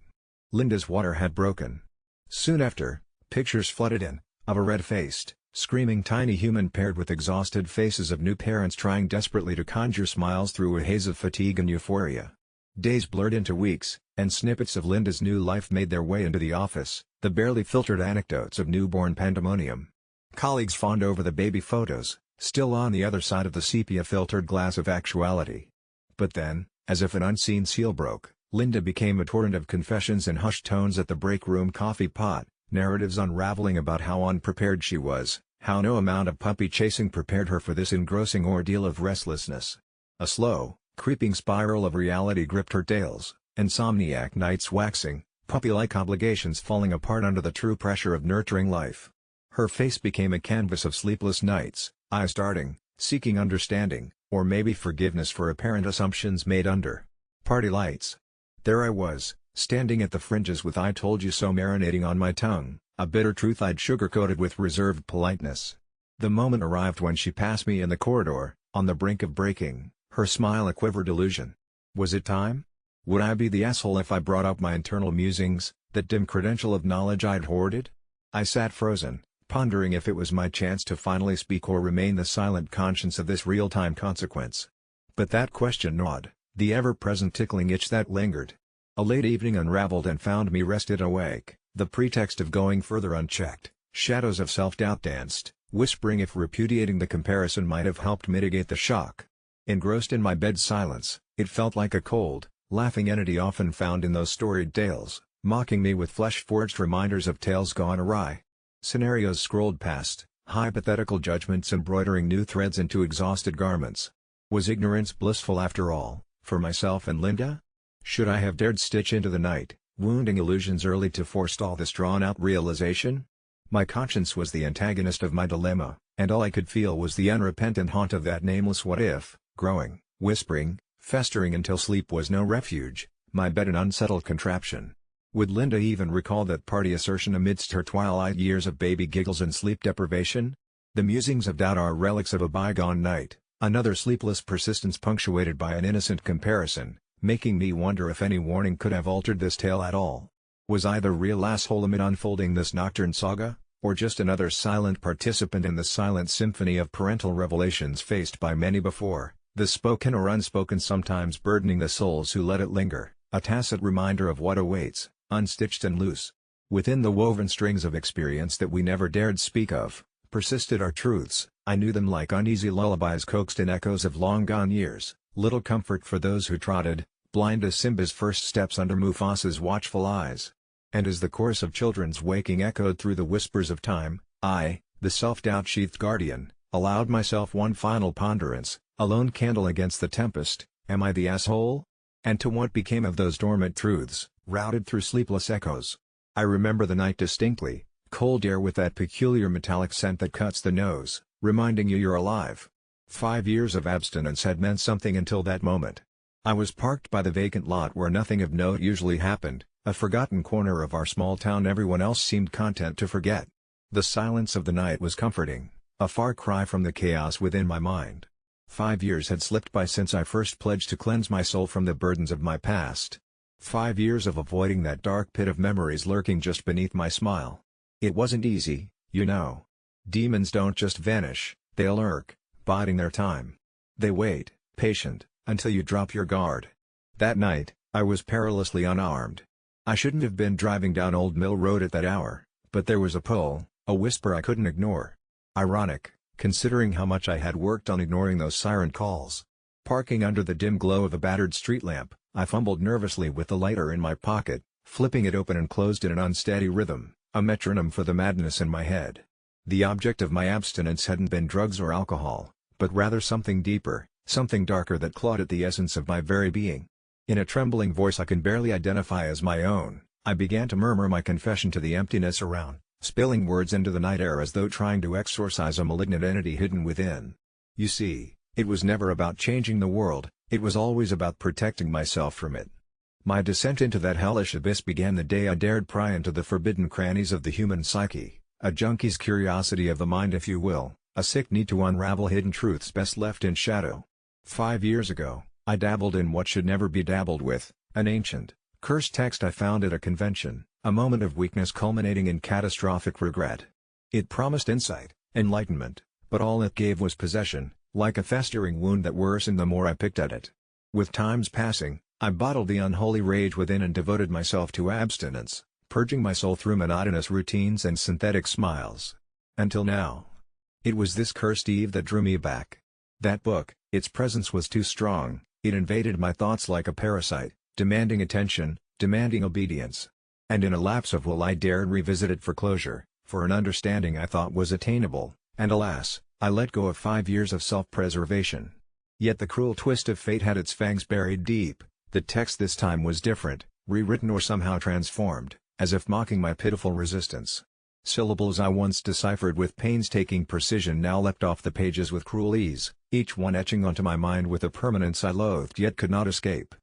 Linda's water had broken. Soon after, pictures flooded in, of a red-faced, screaming tiny human paired with exhausted faces of new parents trying desperately to conjure smiles through a haze of fatigue and euphoria. Days blurred into weeks, and snippets of Linda's new life made their way into the office, the barely filtered anecdotes of newborn pandemonium. Colleagues fawned over the baby photos, still on the other side of the sepia-filtered glass of actuality. But then, as if an unseen seal broke, Linda became a torrent of confessions in hushed tones at the break room coffee pot, narratives unraveling about how unprepared she was, how no amount of puppy chasing prepared her for this engrossing ordeal of restlessness. A slow, creeping spiral of reality gripped her tales, insomniac nights waxing, puppy-like obligations falling apart under the true pressure of nurturing life. Her face became a canvas of sleepless nights, eyes darting, seeking understanding, or maybe forgiveness for apparent assumptions made under party lights. There I was, standing at the fringes with "I told you so" marinating on my tongue, a bitter truth I'd sugar-coated with reserved politeness. The moment arrived when she passed me in the corridor, on the brink of breaking, her smile a quivered illusion. Was it time? Would I be the asshole if I brought up my internal musings, that dim credential of knowledge I'd hoarded? I sat frozen, pondering if it was my chance to finally speak or remain the silent conscience of this real-time consequence. But that question gnawed, the ever-present tickling itch that lingered. A late evening unraveled and found me rested awake, the pretext of going further unchecked. Shadows of self-doubt danced, whispering if repudiating the comparison might have helped mitigate the shock. Engrossed in my bed's silence, it felt like a cold, laughing entity often found in those storied tales, mocking me with flesh-forged reminders of tales gone awry. Scenarios scrolled past, hypothetical judgments embroidering new threads into exhausted garments. Was ignorance blissful after all, for myself and Linda? Should I have dared stitch into the night, wounding illusions early to forestall this drawn-out realization? My conscience was the antagonist of my dilemma, and all I could feel was the unrepentant haunt of that nameless what-if, growing, whispering, festering until sleep was no refuge, my bed an unsettled contraption. Would Linda even recall that party assertion amidst her twilight years of baby giggles and sleep deprivation? The musings of doubt are relics of a bygone night, another sleepless persistence punctuated by an innocent comparison, making me wonder if any warning could have altered this tale at all. Was I the real asshole amid unfolding this nocturne saga, or just another silent participant in the silent symphony of parental revelations faced by many before, the spoken or unspoken sometimes burdening the souls who let it linger, a tacit reminder of what awaits, unstitched and loose? Within the woven strings of experience that we never dared speak of, persisted our truths. I knew them like uneasy lullabies coaxed in echoes of long-gone years, little comfort for those who trotted, blind as Simba's first steps under Mufasa's watchful eyes. And as the chorus of children's waking echoed through the whispers of time, I, the self-doubt-sheathed guardian, allowed myself one final ponderance, a lone candle against the tempest. Am I the asshole? And to what became of those dormant truths, routed through sleepless echoes? I remember the night distinctly, cold air with that peculiar metallic scent that cuts the nose, reminding you're alive. 5 years of abstinence had meant something until that moment. I was parked by the vacant lot where nothing of note usually happened, a forgotten corner of our small town everyone else seemed content to forget. The silence of the night was comforting, a far cry from the chaos within my mind. 5 years had slipped by since I first pledged to cleanse my soul from the burdens of my past. 5 years of avoiding that dark pit of memories lurking just beneath my smile. It wasn't easy, You know. Demons don't just vanish, they lurk, biding their time. They wait, patient, until you drop your guard. That night, I was perilously unarmed. I shouldn't have been driving down Old Mill Road at that hour, but there was a pull, a whisper I couldn't ignore. Ironic, considering how much I had worked on ignoring those siren calls. Parking under the dim glow of a battered street lamp, I fumbled nervously with the lighter in my pocket, flipping it open and closed in an unsteady rhythm, a metronome for the madness in my head. The object of my abstinence hadn't been drugs or alcohol, but rather something deeper, something darker that clawed at the essence of my very being. In a trembling voice I can barely identify as my own, I began to murmur my confession to the emptiness around, spilling words into the night air as though trying to exorcise a malignant entity hidden within. You see, it was never about changing the world, it was always about protecting myself from it. My descent into that hellish abyss began the day I dared pry into the forbidden crannies of the human psyche, a junkie's curiosity of the mind if you will, a sick need to unravel hidden truths best left in shadow. 5 years ago, I dabbled in what should never be dabbled with, an ancient, cursed text I found at a convention, a moment of weakness culminating in catastrophic regret. It promised insight, enlightenment, but all it gave was possession, like a festering wound that worsened the more I picked at it. With time's passing, I bottled the unholy rage within and devoted myself to abstinence, purging my soul through monotonous routines and synthetic smiles. Until now. It was this cursed Eve that drew me back. That book, its presence was too strong, it invaded my thoughts like a parasite, demanding attention, demanding obedience. And in a lapse of will I dared revisit it for closure, for an understanding I thought was attainable, and alas, I let go of 5 years of self-preservation. Yet the cruel twist of fate had its fangs buried deep. The text this time was different, rewritten or somehow transformed, as if mocking my pitiful resistance. Syllables I once deciphered with painstaking precision now leapt off the pages with cruel ease, each one etching onto my mind with a permanence I loathed yet could not escape.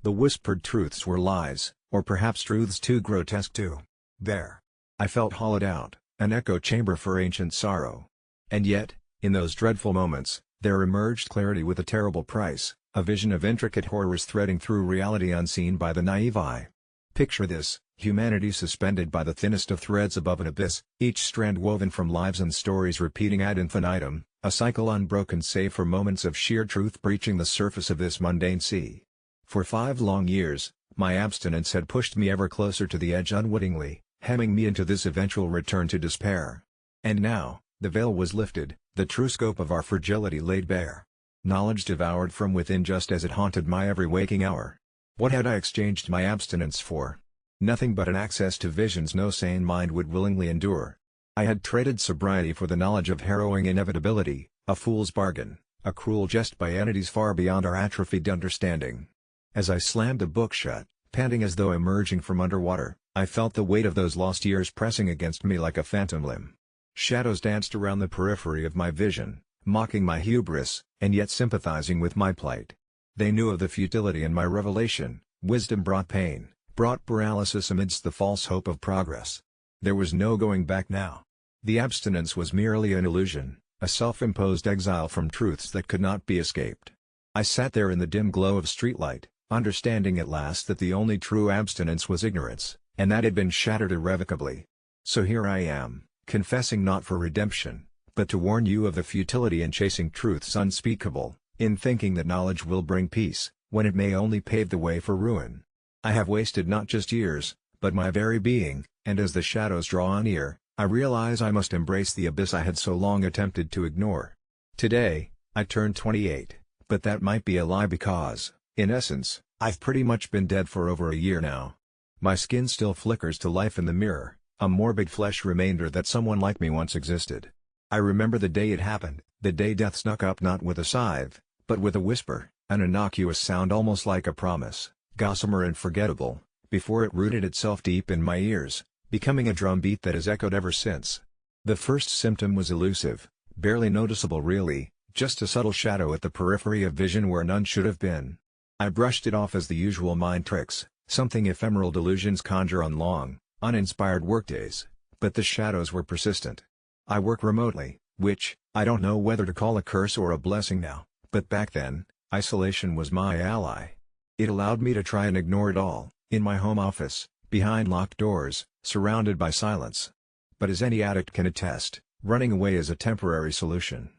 The whispered truths were lies, or perhaps truths too grotesque to bear. I felt hollowed out, an echo chamber for ancient sorrow. And yet, in those dreadful moments, there emerged clarity with a terrible price, a vision of intricate horrors threading through reality unseen by the naive eye. Picture this, humanity suspended by the thinnest of threads above an abyss, each strand woven from lives and stories repeating ad infinitum, a cycle unbroken save for moments of sheer truth breaching the surface of this mundane sea. For 5 long years, my abstinence had pushed me ever closer to the edge unwittingly, hemming me into this eventual return to despair. And now, the veil was lifted, the true scope of our fragility laid bare. Knowledge devoured from within just as it haunted my every waking hour. What had I exchanged my abstinence for? Nothing but an access to visions no sane mind would willingly endure. I had traded sobriety for the knowledge of harrowing inevitability, a fool's bargain, a cruel jest by entities far beyond our atrophied understanding. As I slammed the book shut, panting as though emerging from underwater, I felt the weight of those lost years pressing against me like a phantom limb. Shadows danced around the periphery of my vision, mocking my hubris, and yet sympathizing with my plight. They knew of the futility in my revelation. Wisdom brought pain, brought paralysis amidst the false hope of progress. There was no going back now. The abstinence was merely an illusion, a self-imposed exile from truths that could not be escaped. I sat there in the dim glow of streetlight, understanding at last that the only true abstinence was ignorance, and that had been shattered irrevocably. So here I am, confessing not for redemption, but to warn you of the futility in chasing truths unspeakable, in thinking that knowledge will bring peace, when it may only pave the way for ruin. I have wasted not just years, but my very being, and as the shadows draw near, I realize I must embrace the abyss I had so long attempted to ignore. Today, I turned 28, but that might be a lie because, in essence, I've pretty much been dead for over a year now. My skin still flickers to life in the mirror, a morbid flesh remainder that someone like me once existed. I remember the day it happened, the day death snuck up not with a scythe, but with a whisper, an innocuous sound almost like a promise, gossamer and forgettable, before it rooted itself deep in my ears, becoming a drumbeat that has echoed ever since. The first symptom was elusive, barely noticeable really, just a subtle shadow at the periphery of vision where none should have been. I brushed it off as the usual mind tricks, something ephemeral delusions conjure on long, uninspired workdays, but the shadows were persistent. I work remotely, which, I don't know whether to call a curse or a blessing now, but back then, isolation was my ally. It allowed me to try and ignore it all, in my home office, behind locked doors, surrounded by silence. but as any addict can attest, running away is a temporary solution.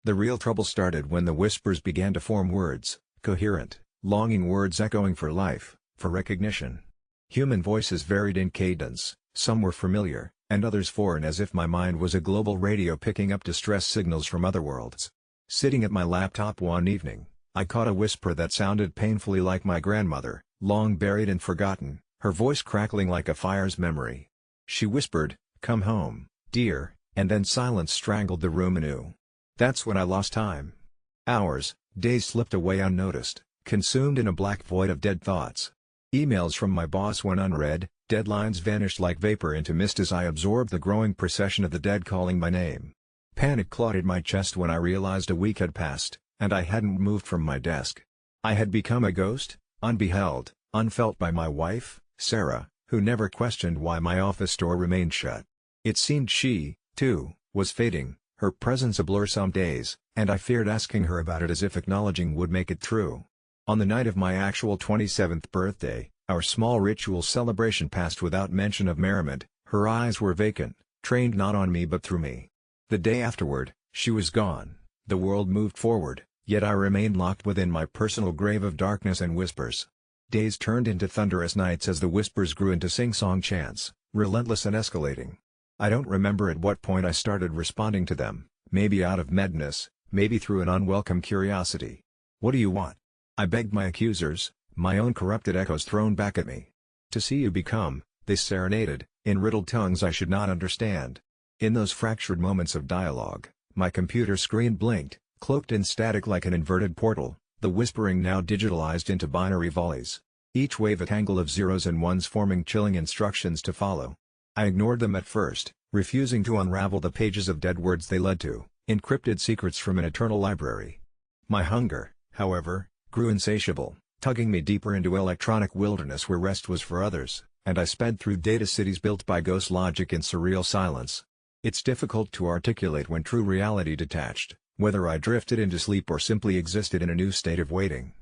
The real trouble started when the whispers began to form words, coherent, longing words echoing for life, for recognition. Human voices varied in cadence, some were familiar, and others foreign, as if my mind was a global radio picking up distress signals from other worlds. Sitting at my laptop one evening, I caught a whisper that sounded painfully like my grandmother, long buried and forgotten, her voice crackling like a fire's memory. She whispered, "Come home, dear," and then silence strangled the room anew. That's when I lost time. Hours, days slipped away unnoticed, consumed in a black void of dead thoughts. Emails from my boss went unread, deadlines vanished like vapor into mist as I absorbed the growing procession of the dead calling my name. Panic clawed at my chest when I realized a week had passed, and I hadn't moved from my desk. I had become a ghost, unbeheld, unfelt by my wife, Sarah, who never questioned why my office door remained shut. It seemed she, too, was fading, her presence a blur some days, and I feared asking her about it as if acknowledging would make it true. On the night of my actual 27th birthday, our small ritual celebration passed without mention of merriment. Her eyes were vacant, trained not on me but through me. The day afterward, she was gone, the world moved forward, yet I remained locked within my personal grave of darkness and whispers. Days turned into thunderous nights as the whispers grew into sing-song chants, relentless and escalating. I don't remember at what point I started responding to them, maybe out of madness, maybe through an unwelcome curiosity. "What do you want?" I begged my accusers, my own corrupted echoes thrown back at me. "To see you become," they serenaded, in riddled tongues I should not understand. In those fractured moments of dialogue, my computer screen blinked, cloaked in static like an inverted portal, the whispering now digitalized into binary volleys. Each wave a tangle of zeros and ones forming chilling instructions to follow. I ignored them at first, refusing to unravel the pages of dead words they led to, encrypted secrets from an eternal library. My hunger, however, grew insatiable, tugging me deeper into electronic wilderness where rest was for others, and I sped through data cities built by ghost logic in surreal silence. It's difficult to articulate when true reality detached, whether I drifted into sleep or simply existed in a new state of waiting.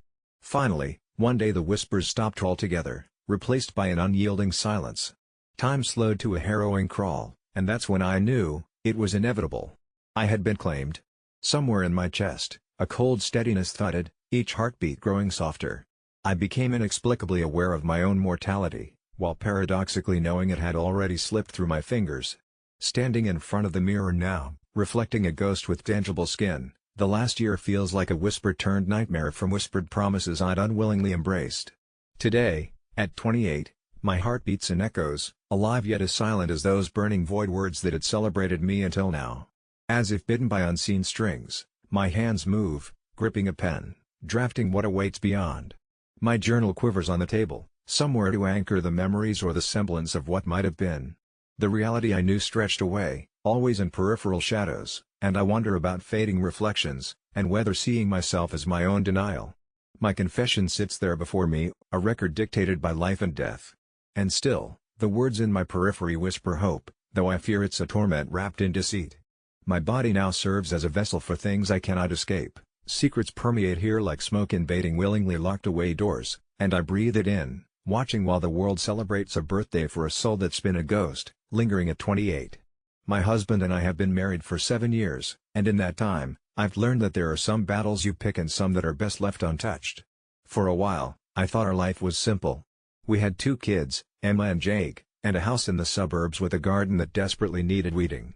Finally, one day the whispers stopped altogether, replaced by an unyielding silence. Time slowed to a harrowing crawl, and that's when I knew it was inevitable. I had been claimed. Somewhere in my chest, a cold steadiness thudded, each heartbeat growing softer. I became inexplicably aware of my own mortality, while paradoxically knowing it had already slipped through my fingers. Standing in front of the mirror now, reflecting a ghost with tangible skin, the last year feels like a whisper-turned nightmare from whispered promises I'd unwillingly embraced. Today, at 28, my heart beats in echoes, alive yet as silent as those burning void words that had celebrated me until now. As if bitten by unseen strings, my hands move, gripping a pen, drafting what awaits beyond. My journal quivers on the table, somewhere to anchor the memories or the semblance of what might have been. The reality I knew stretched away, always in peripheral shadows, and I wonder about fading reflections, and whether seeing myself as my own denial. My confession sits there before me, a record dictated by life and death. And still, the words in my periphery whisper hope, though I fear it's a torment wrapped in deceit. My body now serves as a vessel for things I cannot escape. Secrets permeate here like smoke invading willingly locked away doors, and I breathe it in, watching while the world celebrates a birthday for a soul that's been a ghost, lingering at 28. My husband and I have been married for 7 years, and in that time, I've learned that there are some battles you pick and some that are best left untouched. For a while, I thought our life was simple. We had 2 kids, Emma and Jake, and a house in the suburbs with a garden that desperately needed weeding.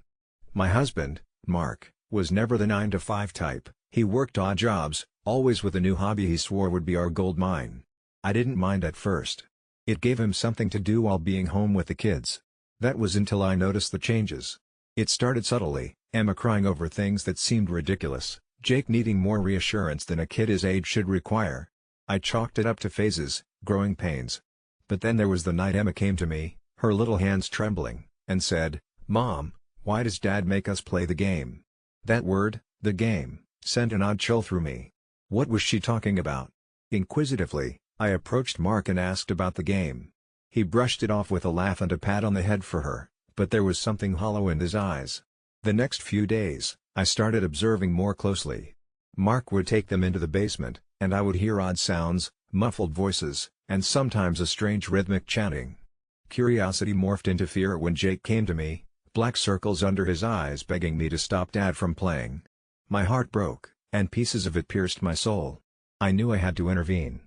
My husband, Mark, was never the 9-to-5 type. He worked odd jobs, always with a new hobby he swore would be our gold mine. I didn't mind at first. It gave him something to do while being home with the kids. That was until I noticed the changes. It started subtly, Emma crying over things that seemed ridiculous, Jake needing more reassurance than a kid his age should require. I chalked it up to phases, growing pains. But then there was the night Emma came to me, her little hands trembling, and said, "Mom, why does Dad make us play the game?" That word, the game, sent an odd chill through me. What was she talking about? Inquisitively, I approached Mark and asked about the game. He brushed it off with a laugh and a pat on the head for her, but there was something hollow in his eyes. The next few days, I started observing more closely. Mark would take them into the basement, and I would hear odd sounds, muffled voices, and sometimes a strange rhythmic chanting. Curiosity morphed into fear when Jake came to me, black circles under his eyes begging me to stop Dad from playing. My heart broke, and pieces of it pierced my soul. I knew I had to intervene.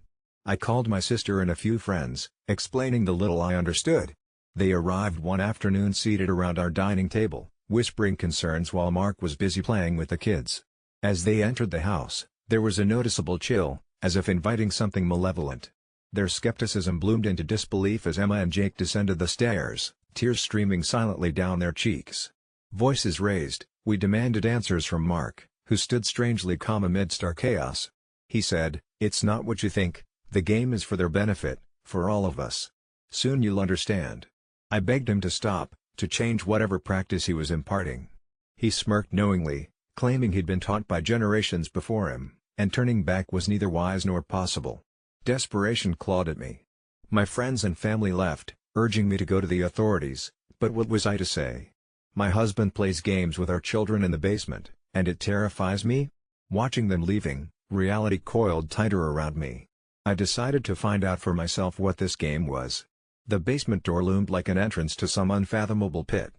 I called my sister and a few friends, explaining the little I understood. They arrived one afternoon seated around our dining table, whispering concerns while Mark was busy playing with the kids. As they entered the house, there was a noticeable chill, as if inviting something malevolent. Their skepticism bloomed into disbelief as Emma and Jake descended the stairs, tears streaming silently down their cheeks. Voices raised, we demanded answers from Mark, who stood strangely calm amidst our chaos. He said, "It's not what you think, the game is for their benefit, for all of us. Soon you'll understand." I begged him to stop, to change whatever practice he was imparting. He smirked knowingly, claiming he'd been taught by generations before him, and turning back was neither wise nor possible. Desperation clawed at me. My friends and family left, urging me to go to the authorities, but what was I to say? My husband plays games with our children in the basement, and it terrifies me? Watching them leaving, reality coiled tighter around me. I decided to find out for myself what this game was. The basement door loomed like an entrance to some unfathomable pit.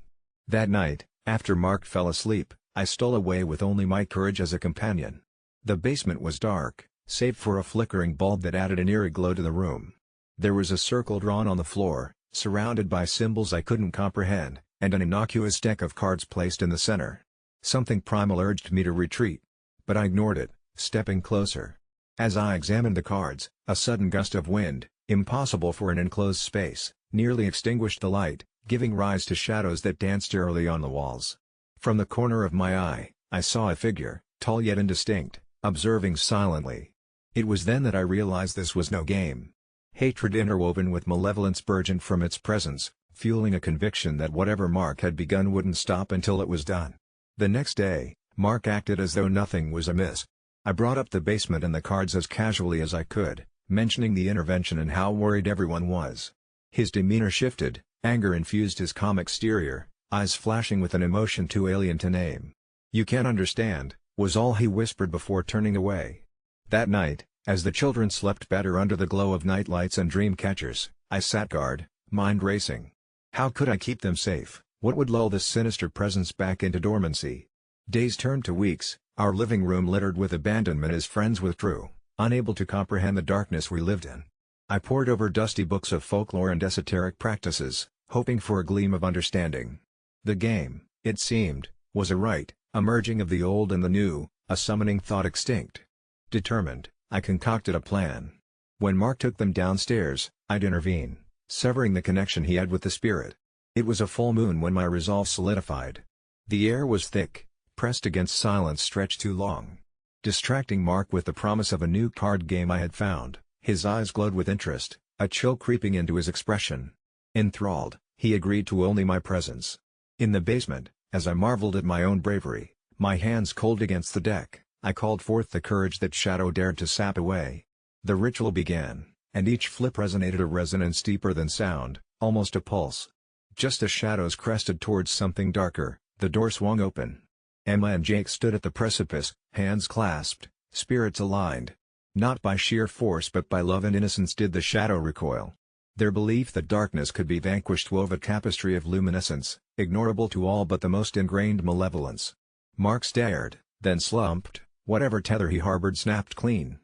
That night, after Mark fell asleep, I stole away with only my courage as a companion. The basement was dark, save for a flickering bulb that added an eerie glow to the room. There was a circle drawn on the floor, surrounded by symbols I couldn't comprehend, and an innocuous deck of cards placed in the center. Something primal urged me to retreat. But I ignored it, stepping closer. As I examined the cards, a sudden gust of wind, impossible for an enclosed space, nearly extinguished the light, giving rise to shadows that danced eerily on the walls. From the corner of my eye, I saw a figure, tall yet indistinct, observing silently. It was then that I realized this was no game. Hatred interwoven with malevolence burgeoned from its presence, fueling a conviction that whatever Mark had begun wouldn't stop until it was done. The next day, Mark acted as though nothing was amiss. I brought up the basement and the cards as casually as I could, mentioning the intervention and how worried everyone was. His demeanor shifted, anger infused his calm exterior, eyes flashing with an emotion too alien to name. "You can't understand," was all he whispered before turning away. That night, as the children slept better under the glow of nightlights and dream catchers, I sat guard, mind racing. How could I keep them safe? What would lull this sinister presence back into dormancy? Days turned to weeks, our living room littered with abandonment as friends withdrew, unable to comprehend the darkness we lived in. I pored over dusty books of folklore and esoteric practices, hoping for a gleam of understanding. The game, it seemed, was a rite, a merging of the old and the new, a summoning thought extinct. Determined, I concocted a plan. When Mark took them downstairs, I'd intervene, severing the connection he had with the spirit. It was a full moon when my resolve solidified. The air was thick, pressed against silence stretched too long. Distracting Mark with the promise of a new card game I had found, his eyes glowed with interest, a chill creeping into his expression. Enthralled, he agreed to only my presence. In the basement, as I marveled at my own bravery, my hands cold against the deck, I called forth the courage that shadow dared to sap away. The ritual began, and each flip resonated a resonance deeper than sound, almost a pulse. Just as shadows crested towards something darker, the door swung open. Emma and Jake stood at the precipice, hands clasped, spirits aligned. Not by sheer force but by love and innocence did the shadow recoil. Their belief that darkness could be vanquished wove a tapestry of luminescence, ignorable to all but the most ingrained malevolence. Mark stared, then slumped, whatever tether he harbored snapped clean.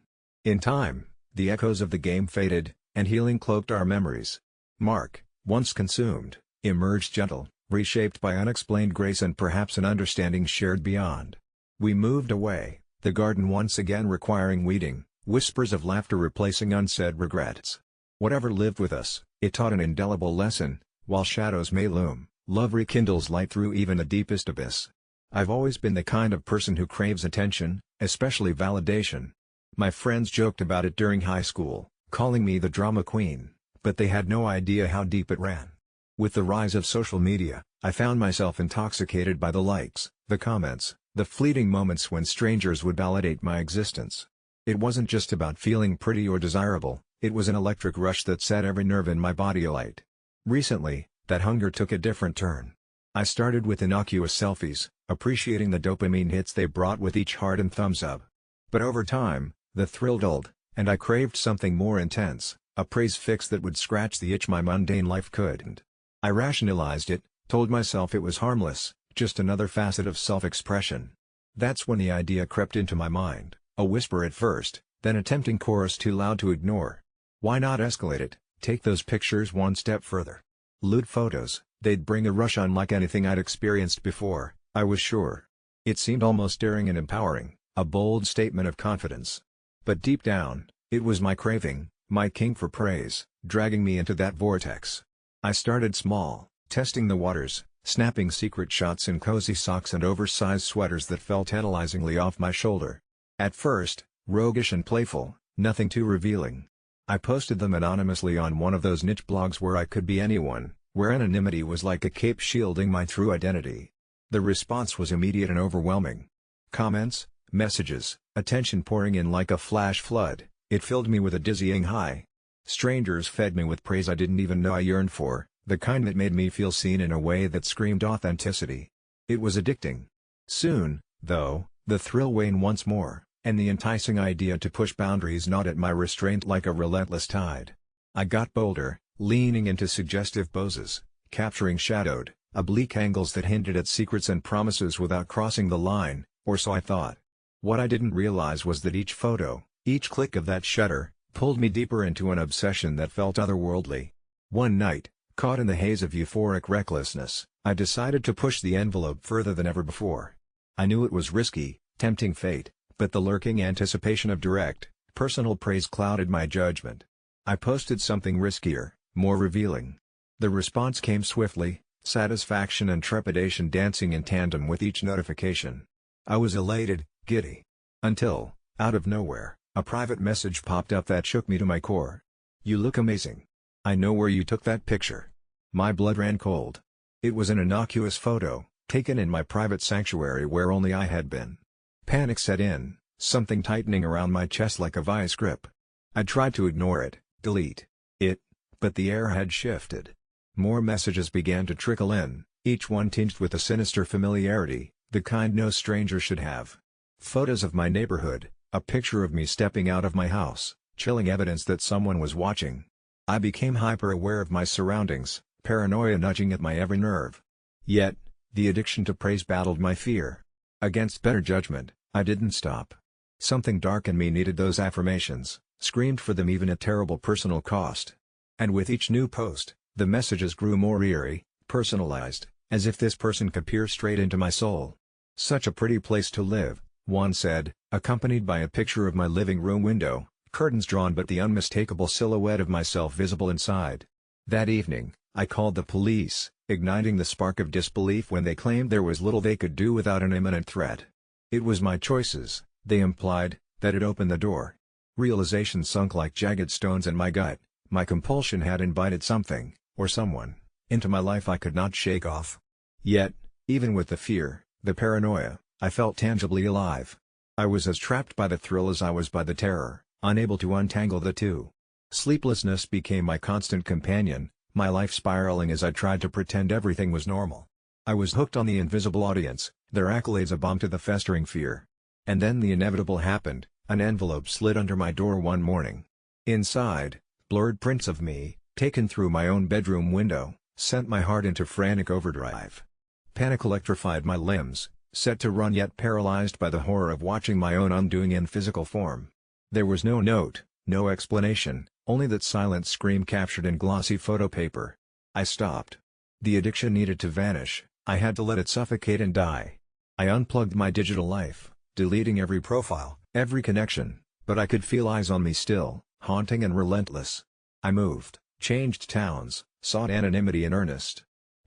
In time, the echoes of the game faded, and healing cloaked our memories. Mark, once consumed, emerged gentle, reshaped by unexplained grace and perhaps an understanding shared beyond. We moved away, the garden once again requiring weeding, whispers of laughter replacing unsaid regrets. Whatever lived with us, it taught an indelible lesson: while shadows may loom, love rekindles light through even the deepest abyss. I've always been the kind of person who craves attention, especially validation. My friends joked about it during high school, calling me the drama queen, but they had no idea how deep it ran. With the rise of social media, I found myself intoxicated by the likes, the comments, the fleeting moments when strangers would validate my existence. It wasn't just about feeling pretty or desirable, it was an electric rush that set every nerve in my body alight. Recently, that hunger took a different turn. I started with innocuous selfies, appreciating the dopamine hits they brought with each heart and thumbs up. But over time, the thrill dulled, and I craved something more intense, a praise fix that would scratch the itch my mundane life couldn't. I rationalized it: Told myself it was harmless, just another facet of self-expression. That's when the idea crept into my mind, a whisper at first, then a tempting chorus too loud to ignore. Why not escalate it, take those pictures one step further? Loot photos, they'd bring a rush unlike anything I'd experienced before, I was sure. It seemed almost daring and empowering, a bold statement of confidence. But deep down, it was my craving, my king for praise, dragging me into that vortex. I started small, testing the waters, snapping secret shots in cozy socks and oversized sweaters that fell tantalizingly off my shoulder. At first, roguish and playful, nothing too revealing. I posted them anonymously on one of those niche blogs where I could be anyone, where anonymity was like a cape shielding my true identity. The response was immediate and overwhelming. Comments, messages, attention pouring in like a flash flood, it filled me with a dizzying high. Strangers fed me with praise I didn't even know I yearned for, the kind that made me feel seen in a way that screamed authenticity. It was addicting. Soon, though, the thrill waned once more, and the enticing idea to push boundaries gnawed at my restraint like a relentless tide. I got bolder, leaning into suggestive poses, capturing shadowed, oblique angles that hinted at secrets and promises without crossing the line, or so I thought. What I didn't realize was that each photo, each click of that shutter, pulled me deeper into an obsession that felt otherworldly. One night, caught in the haze of euphoric recklessness, I decided to push the envelope further than ever before. I knew it was risky, tempting fate, but the lurking anticipation of direct, personal praise clouded my judgment. I posted something riskier, more revealing. The response came swiftly, satisfaction and trepidation dancing in tandem with each notification. I was elated, giddy. Until, out of nowhere, a private message popped up that shook me to my core. "You look amazing. I know where you took that picture." My blood ran cold. It was an innocuous photo, taken in my private sanctuary where only I had been. Panic set in, something tightening around my chest like a vice grip. I tried to ignore it, delete it, but the air had shifted. More messages began to trickle in, each one tinged with a sinister familiarity, the kind no stranger should have. Photos of my neighborhood, a picture of me stepping out of my house, chilling evidence that someone was watching. I became hyper-aware of my surroundings, paranoia nudging at my every nerve. Yet, the addiction to praise battled my fear. Against better judgment, I didn't stop. Something dark in me needed those affirmations, screamed for them even at terrible personal cost. And with each new post, the messages grew more eerie, personalized, as if this person could peer straight into my soul. "Such a pretty place to live," one said, accompanied by a picture of my living room window, curtains drawn but the unmistakable silhouette of myself visible inside. That evening, I called the police, igniting the spark of disbelief when they claimed there was little they could do without an imminent threat. It was my choices, they implied, that had opened the door. Realization sunk like jagged stones in my gut. My compulsion had invited something, or someone, into my life I could not shake off. Yet, even with the fear, the paranoia, I felt tangibly alive. I was as trapped by the thrill as I was by the terror, unable to untangle the two. Sleeplessness became my constant companion, my life spiraling as I tried to pretend everything was normal. I was hooked on the invisible audience, their accolades a balm to the festering fear. And then the inevitable happened, an envelope slid under my door one morning. Inside, blurred prints of me, taken through my own bedroom window, sent my heart into frantic overdrive. Panic electrified my limbs, set to run yet paralyzed by the horror of watching my own undoing in physical form. There was no note, no explanation, only that silent scream captured in glossy photo paper. I stopped. The addiction needed to vanish, I had to let it suffocate and die. I unplugged my digital life, deleting every profile, every connection, but I could feel eyes on me still, haunting and relentless. I moved, changed towns, sought anonymity in earnest.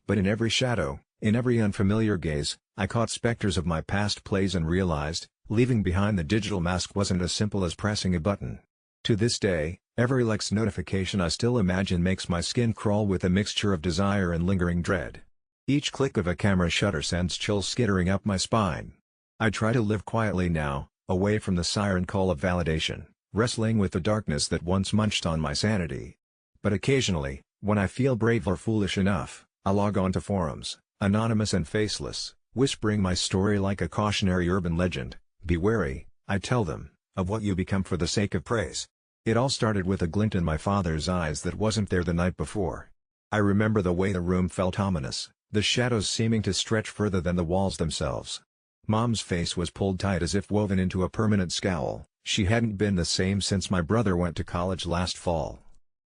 But in every shadow, in every unfamiliar gaze, I caught specters of my past plays and realized, leaving behind the digital mask wasn't as simple as pressing a button. To this day, every likes notification I still imagine makes my skin crawl with a mixture of desire and lingering dread. Each click of a camera shutter sends chills skittering up my spine. I try to live quietly now, away from the siren call of validation, wrestling with the darkness that once munched on my sanity. But occasionally, when I feel brave or foolish enough, I log on to forums, anonymous and faceless, whispering my story like a cautionary urban legend. "Be wary," I tell them, "of what you become for the sake of praise." It all started with a glint in my father's eyes that wasn't there the night before. I remember the way the room felt ominous, the shadows seeming to stretch further than the walls themselves. Mom's face was pulled tight as if woven into a permanent scowl. She hadn't been the same since my brother went to college last fall.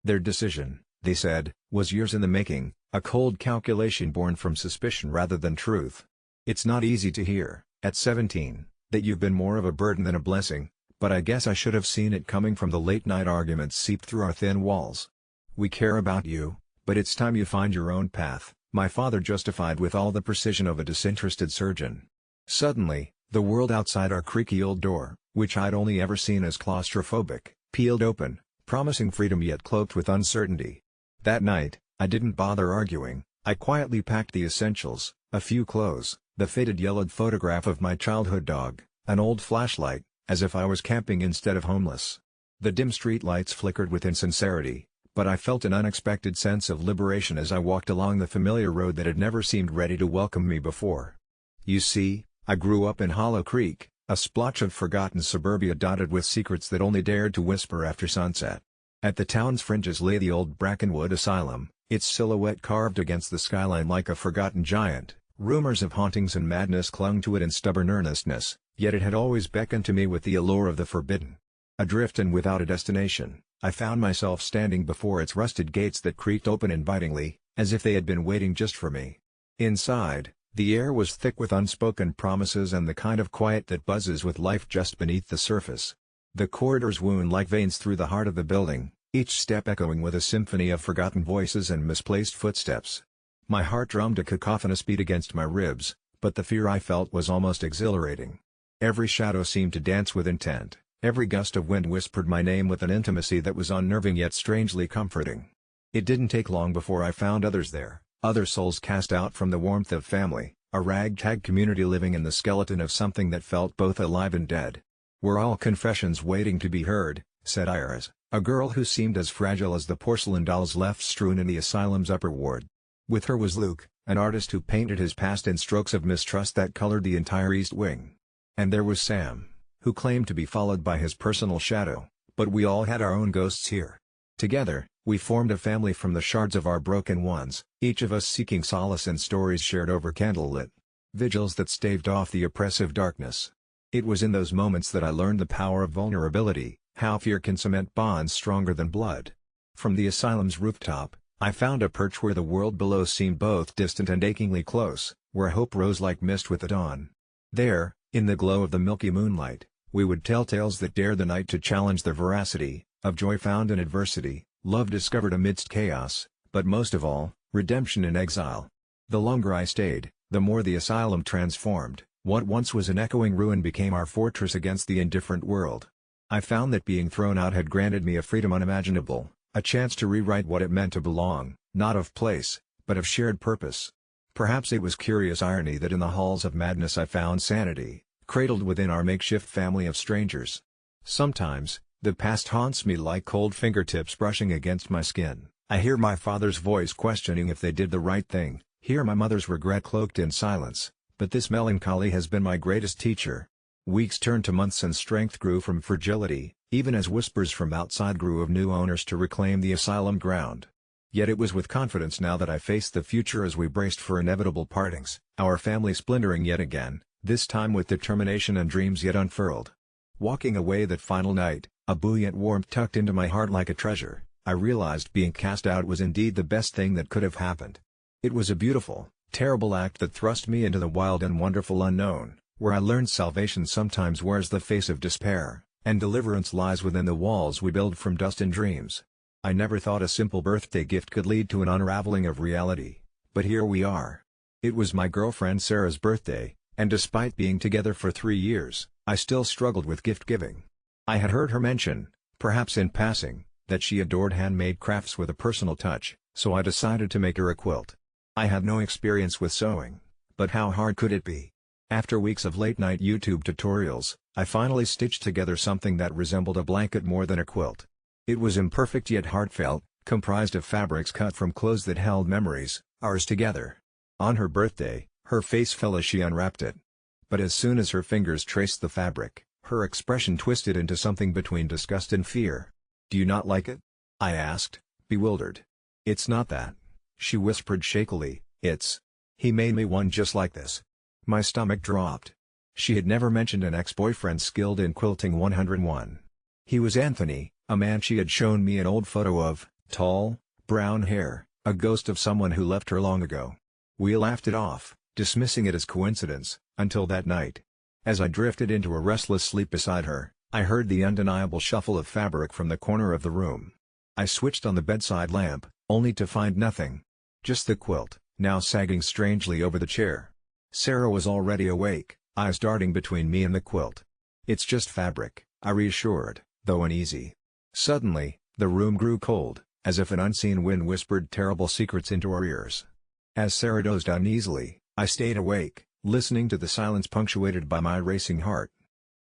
Their decision, they said, was years in the making, a cold calculation born from suspicion rather than truth. It's not easy to hear, at 17, that you've been more of a burden than a blessing, but I guess I should have seen it coming from the late-night arguments seeped through our thin walls. We care about you, but it's time you find your own path, my father justified with all the precision of a disinterested surgeon. Suddenly, the world outside our creaky old door, which I'd only ever seen as claustrophobic, peeled open, promising freedom yet cloaked with uncertainty. That night, I didn't bother arguing. I quietly packed the essentials, a few clothes, the faded yellowed photograph of my childhood dog, an old flashlight, as if I was camping instead of homeless. The dim street lights flickered with insincerity, but I felt an unexpected sense of liberation as I walked along the familiar road that had never seemed ready to welcome me before. You see, I grew up in Hollow Creek, a splotch of forgotten suburbia dotted with secrets that only dared to whisper after sunset. At the town's fringes lay the old Brackenwood Asylum, its silhouette carved against the skyline like a forgotten giant. Rumors of hauntings and madness clung to it in stubborn earnestness, yet it had always beckoned to me with the allure of the forbidden. Adrift and without a destination, I found myself standing before its rusted gates that creaked open invitingly, as if they had been waiting just for me. Inside, the air was thick with unspoken promises and the kind of quiet that buzzes with life just beneath the surface. The corridors wound like veins through the heart of the building, each step echoing with a symphony of forgotten voices and misplaced footsteps. My heart drummed a cacophonous beat against my ribs, but the fear I felt was almost exhilarating. Every shadow seemed to dance with intent, every gust of wind whispered my name with an intimacy that was unnerving yet strangely comforting. It didn't take long before I found others there. Other souls cast out from the warmth of family, a ragtag community living in the skeleton of something that felt both alive and dead. "We're all confessions waiting to be heard," said Iris, a girl who seemed as fragile as the porcelain dolls left strewn in the asylum's upper ward. With her was Luke, an artist who painted his past in strokes of mistrust that colored the entire East Wing. And there was Sam, who claimed to be followed by his personal shadow, but we all had our own ghosts here. Together, we formed a family from the shards of our broken ones, each of us seeking solace in stories shared over candlelit vigils that staved off the oppressive darkness. It was in those moments that I learned the power of vulnerability, how fear can cement bonds stronger than blood. From the asylum's rooftop, I found a perch where the world below seemed both distant and achingly close, where hope rose like mist with the dawn. There, in the glow of the milky moonlight, we would tell tales that dared the night to challenge their veracity, of joy found in adversity, love discovered amidst chaos, but most of all, redemption in exile. The longer I stayed, the more the asylum transformed. What once was an echoing ruin became our fortress against the indifferent world. I found that being thrown out had granted me a freedom unimaginable, a chance to rewrite what it meant to belong, not of place, but of shared purpose. Perhaps it was curious irony that in the halls of madness I found sanity, cradled within our makeshift family of strangers. Sometimes, the past haunts me like cold fingertips brushing against my skin. I hear my father's voice questioning if they did the right thing, hear my mother's regret cloaked in silence, but this melancholy has been my greatest teacher. Weeks turned to months and strength grew from fragility, even as whispers from outside grew of new owners to reclaim the asylum ground. Yet it was with confidence now that I faced the future as we braced for inevitable partings, our family splintering yet again, this time with determination and dreams yet unfurled. Walking away that final night, a buoyant warmth tucked into my heart like a treasure, I realized being cast out was indeed the best thing that could have happened. It was a beautiful, terrible act that thrust me into the wild and wonderful unknown, where I learned salvation sometimes wears the face of despair, and deliverance lies within the walls we build from dust and dreams. I never thought a simple birthday gift could lead to an unraveling of reality, but here we are. It was my girlfriend Sarah's birthday, and despite being together for 3 years, I still struggled with gift giving. I had heard her mention, perhaps in passing, that she adored handmade crafts with a personal touch, so I decided to make her a quilt. I had no experience with sewing, but how hard could it be? After weeks of late-night YouTube tutorials, I finally stitched together something that resembled a blanket more than a quilt. It was imperfect yet heartfelt, comprised of fabrics cut from clothes that held memories, ours together. On her birthday, her face fell as she unwrapped it. But as soon as her fingers traced the fabric, her expression twisted into something between disgust and fear. "Do you not like it?" I asked, bewildered. "It's not that," she whispered shakily, "it's..." He made me one just like this. My stomach dropped. She had never mentioned an ex-boyfriend skilled in quilting 101. He was Anthony, a man she had shown me an old photo of, tall, brown hair, a ghost of someone who left her long ago. We laughed it off, dismissing it as coincidence, until that night. As I drifted into a restless sleep beside her, I heard the undeniable shuffle of fabric from the corner of the room. I switched on the bedside lamp, only to find nothing. Just the quilt, now sagging strangely over the chair. Sarah was already awake, eyes darting between me and the quilt. "It's just fabric," I reassured, though uneasy. Suddenly, the room grew cold, as if an unseen wind whispered terrible secrets into our ears. As Sarah dozed uneasily, I stayed awake, listening to the silence punctuated by my racing heart.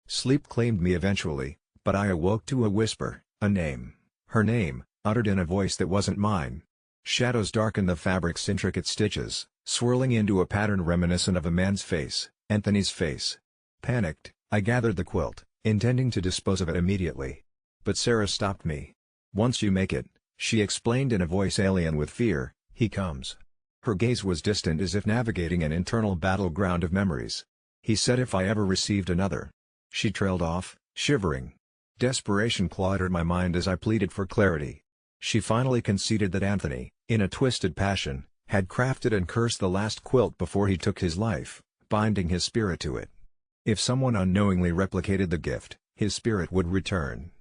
Sleep claimed me eventually, but I awoke to a whisper, a name. Her name, uttered in a voice that wasn't mine. Shadows darkened the fabric's intricate stitches, swirling into a pattern reminiscent of a man's face, Anthony's face. Panicked, I gathered the quilt, intending to dispose of it immediately. But Sarah stopped me. "Once you make it," she explained in a voice alien with fear, "he comes." Her gaze was distant as if navigating an internal battleground of memories. "He said if I ever received another." She trailed off, shivering. Desperation clawed at my mind as I pleaded for clarity. She finally conceded that Anthony, in a twisted passion, had crafted and cursed the last quilt before he took his life, binding his spirit to it. If someone unknowingly replicated the gift, his spirit would return.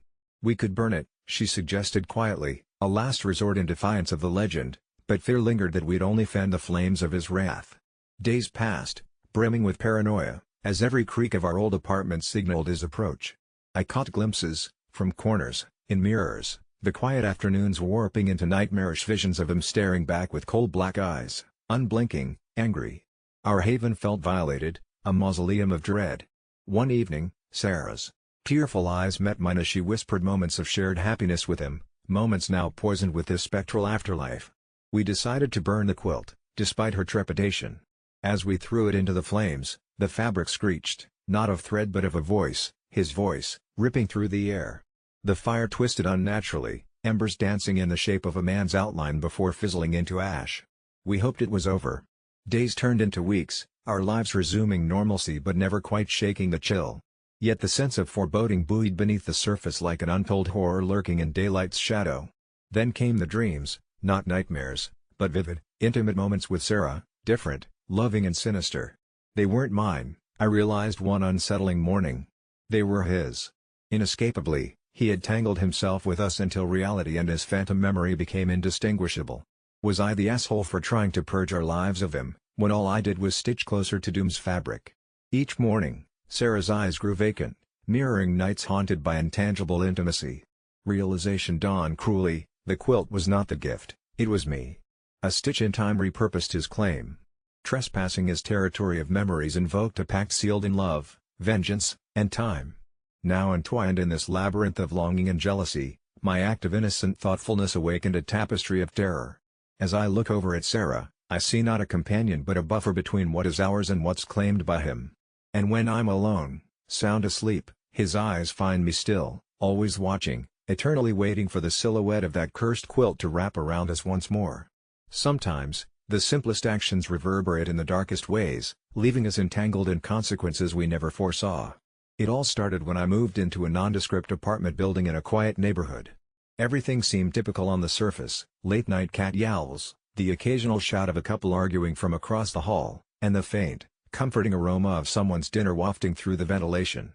"We could burn it," she suggested quietly, a last resort in defiance of the legend, but fear lingered that we'd only fan the flames of his wrath. Days passed, brimming with paranoia, as every creak of our old apartment signaled his approach. I caught glimpses, from corners, in mirrors, the quiet afternoons warping into nightmarish visions of him staring back with cold black eyes, unblinking, angry. Our haven felt violated, a mausoleum of dread. One evening, Sarah's tearful eyes met mine as she whispered moments of shared happiness with him, moments now poisoned with his spectral afterlife. We decided to burn the quilt, despite her trepidation. As we threw it into the flames, the fabric screeched, not of thread but of a voice, his voice, ripping through the air. The fire twisted unnaturally, embers dancing in the shape of a man's outline before fizzling into ash. We hoped it was over. Days turned into weeks, our lives resuming normalcy but never quite shaking the chill. Yet the sense of foreboding buoyed beneath the surface like an untold horror lurking in daylight's shadow. Then came the dreams, not nightmares, but vivid, intimate moments with Sarah, different, loving and sinister. They weren't mine, I realized one unsettling morning. They were his. Inescapably, he had tangled himself with us until reality and his phantom memory became indistinguishable. Was I the asshole for trying to purge our lives of him, when all I did was stitch closer to doom's fabric? Each morning, Sarah's eyes grew vacant, mirroring nights haunted by intangible intimacy. Realization dawned cruelly, the quilt was not the gift, it was me. A stitch in time repurposed his claim. Trespassing his territory of memories invoked a pact sealed in love, vengeance, and time. Now entwined in this labyrinth of longing and jealousy, my act of innocent thoughtfulness awakened a tapestry of terror. As I look over at Sarah, I see not a companion but a buffer between what is ours and what's claimed by him. And when I'm alone, sound asleep, his eyes find me still, always watching, eternally waiting for the silhouette of that cursed quilt to wrap around us once more. Sometimes, the simplest actions reverberate in the darkest ways, leaving us entangled in consequences we never foresaw. It all started when I moved into a nondescript apartment building in a quiet neighborhood. Everything seemed typical on the surface: late-night cat yowls, the occasional shout of a couple arguing from across the hall, and the faint, comforting aroma of someone's dinner wafting through the ventilation.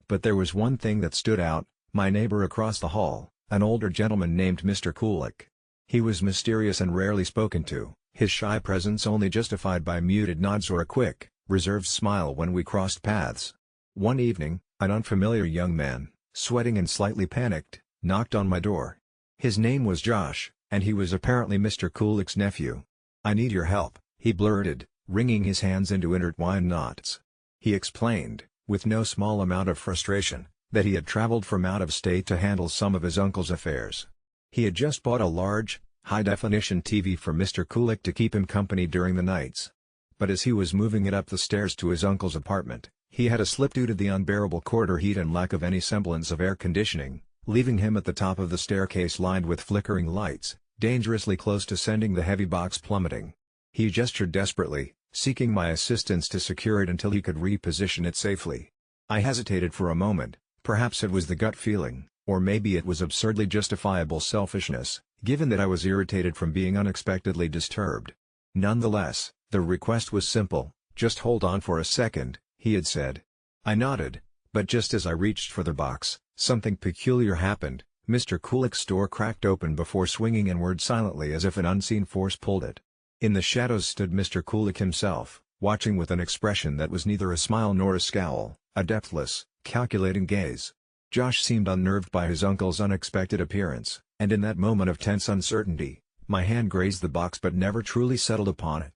But there was one thing that stood out: my neighbor across the hall, an older gentleman named Mr. Kulik. He was mysterious and rarely spoken to, his shy presence only justified by muted nods or a quick, reserved smile when we crossed paths. One evening, an unfamiliar young man, sweating and slightly panicked, knocked on my door. His name was Josh, and he was apparently Mr. Kulik's nephew. "I need your help," he blurted, wringing his hands into intertwined knots. He explained, with no small amount of frustration, that he had traveled from out of state to handle some of his uncle's affairs. He had just bought a large, high-definition TV for Mr. Kulik to keep him company during the nights. But as he was moving it up the stairs to his uncle's apartment, he had a slip due to the unbearable corridor heat and lack of any semblance of air conditioning, leaving him at the top of the staircase lined with flickering lights, dangerously close to sending the heavy box plummeting. He gestured desperately, seeking my assistance to secure it until he could reposition it safely. I hesitated for a moment. Perhaps it was the gut feeling, or maybe it was absurdly justifiable selfishness, given that I was irritated from being unexpectedly disturbed. Nonetheless, the request was simple. "Just hold on for a second," he had said. I nodded, but just as I reached for the box, something peculiar happened. Mr. Kulik's door cracked open before swinging inward silently as if an unseen force pulled it. In the shadows stood Mr. Kulik himself, watching with an expression that was neither a smile nor a scowl, a depthless, calculating gaze. Josh seemed unnerved by his uncle's unexpected appearance, and in that moment of tense uncertainty, my hand grazed the box but never truly settled upon it.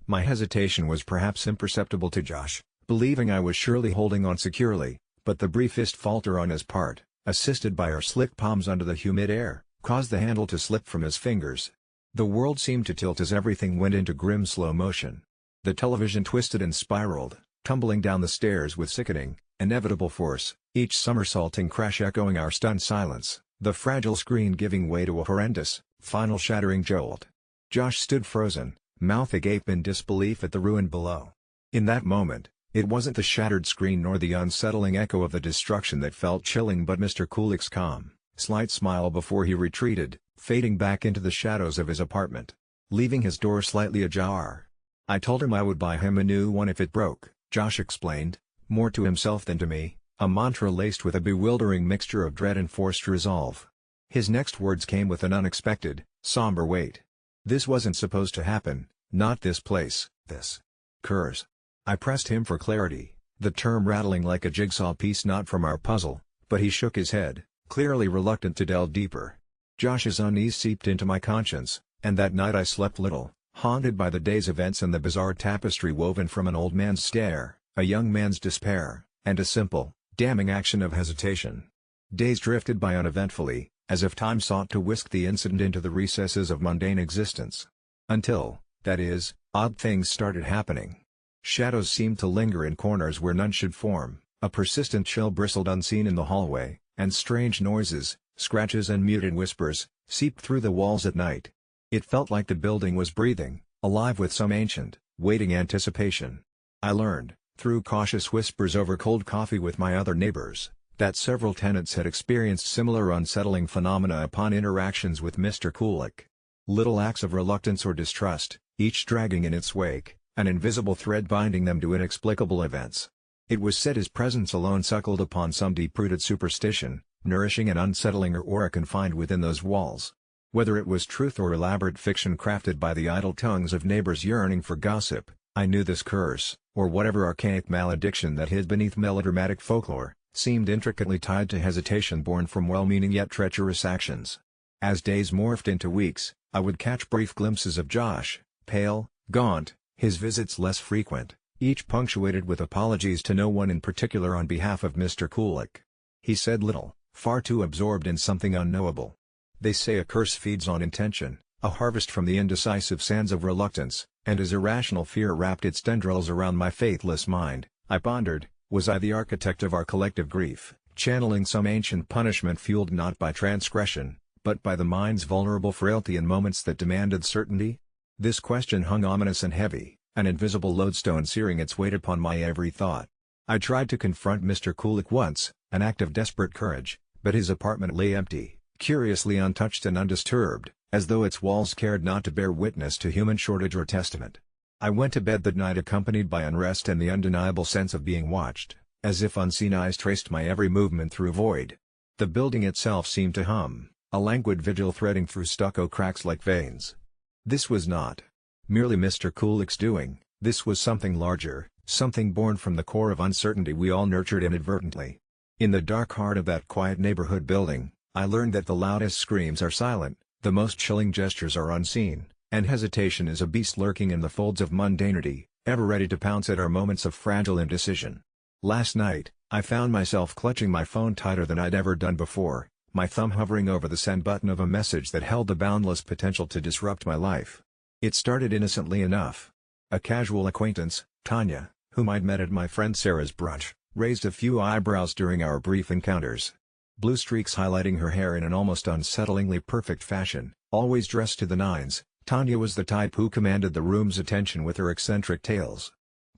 My hesitation was perhaps imperceptible to Josh, believing I was surely holding on securely, but the briefest falter on his part, assisted by our slick palms under the humid air, caused the handle to slip from his fingers. The world seemed to tilt as everything went into grim slow motion. The television twisted and spiraled, tumbling down the stairs with sickening, inevitable force, each somersaulting crash echoing our stunned silence, the fragile screen giving way to a horrendous, final shattering jolt. Josh stood frozen, mouth agape in disbelief at the ruin below. In that moment, it wasn't the shattered screen nor the unsettling echo of the destruction that felt chilling but Mr. Kulik's calm, slight smile before he retreated, fading back into the shadows of his apartment, leaving his door slightly ajar. "I told him I would buy him a new one if it broke," Josh explained, more to himself than to me, a mantra laced with a bewildering mixture of dread and forced resolve. His next words came with an unexpected, somber weight. "This wasn't supposed to happen, not this place, this curse." I pressed him for clarity, the term rattling like a jigsaw piece not from our puzzle, but he shook his head, clearly reluctant to delve deeper. Josh's unease seeped into my conscience, and that night I slept little, haunted by the day's events and the bizarre tapestry woven from an old man's stare, a young man's despair, and a simple, damning action of hesitation. Days drifted by uneventfully, as if time sought to whisk the incident into the recesses of mundane existence. Until, that is, odd things started happening. Shadows seemed to linger in corners where none should form, a persistent chill bristled unseen in the hallway, and strange noises, scratches and muted whispers, seeped through the walls at night. It felt like the building was breathing, alive with some ancient, waiting anticipation. I learned, through cautious whispers over cold coffee with my other neighbors, that several tenants had experienced similar unsettling phenomena upon interactions with Mr. Kulik. Little acts of reluctance or distrust, each dragging in its wake, an invisible thread binding them to inexplicable events. It was said his presence alone suckled upon some deep-rooted superstition, nourishing and unsettling her aura confined within those walls. Whether it was truth or elaborate fiction crafted by the idle tongues of neighbors yearning for gossip, I knew this curse, or whatever archaic malediction that hid beneath melodramatic folklore, seemed intricately tied to hesitation born from well-meaning yet treacherous actions. As days morphed into weeks, I would catch brief glimpses of Josh, pale, gaunt, his visits less frequent, each punctuated with apologies to no one in particular on behalf of Mr. Kulik. He said little, far too absorbed in something unknowable. They say a curse feeds on intention, a harvest from the indecisive sands of reluctance, and as irrational fear wrapped its tendrils around my faithless mind, I pondered, was I the architect of our collective grief, channeling some ancient punishment fueled not by transgression, but by the mind's vulnerable frailty in moments that demanded certainty? This question hung ominous and heavy, an invisible lodestone searing its weight upon my every thought. I tried to confront Mr. Kulik once, an act of desperate courage, but his apartment lay empty, curiously untouched and undisturbed, as though its walls cared not to bear witness to human shortage or testament. I went to bed that night accompanied by unrest and the undeniable sense of being watched, as if unseen eyes traced my every movement through void. The building itself seemed to hum, a languid vigil threading through stucco cracks like veins. This was not merely Mr. Kulik's doing, this was something larger, something born from the core of uncertainty we all nurtured inadvertently. In the dark heart of that quiet neighborhood building, I learned that the loudest screams are silent, the most chilling gestures are unseen, and hesitation is a beast lurking in the folds of mundanity, ever ready to pounce at our moments of fragile indecision. Last night, I found myself clutching my phone tighter than I'd ever done before, my thumb hovering over the send button of a message that held the boundless potential to disrupt my life. It started innocently enough. A casual acquaintance, Tanya, whom I'd met at my friend Sarah's brunch, raised a few eyebrows during our brief encounters. Blue streaks highlighting her hair in an almost unsettlingly perfect fashion, always dressed to the nines, Tanya was the type who commanded the room's attention with her eccentric tales.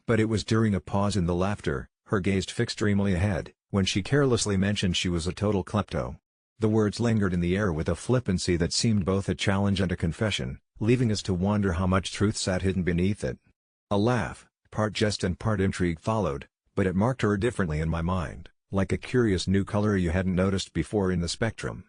But it was during a pause in the laughter, her gaze fixed dreamily ahead, when she carelessly mentioned she was a total klepto. The words lingered in the air with a flippancy that seemed both a challenge and a confession, leaving us to wonder how much truth sat hidden beneath it. A laugh, part jest and part intrigue followed, but it marked her differently in my mind, like a curious new color you hadn't noticed before in the spectrum.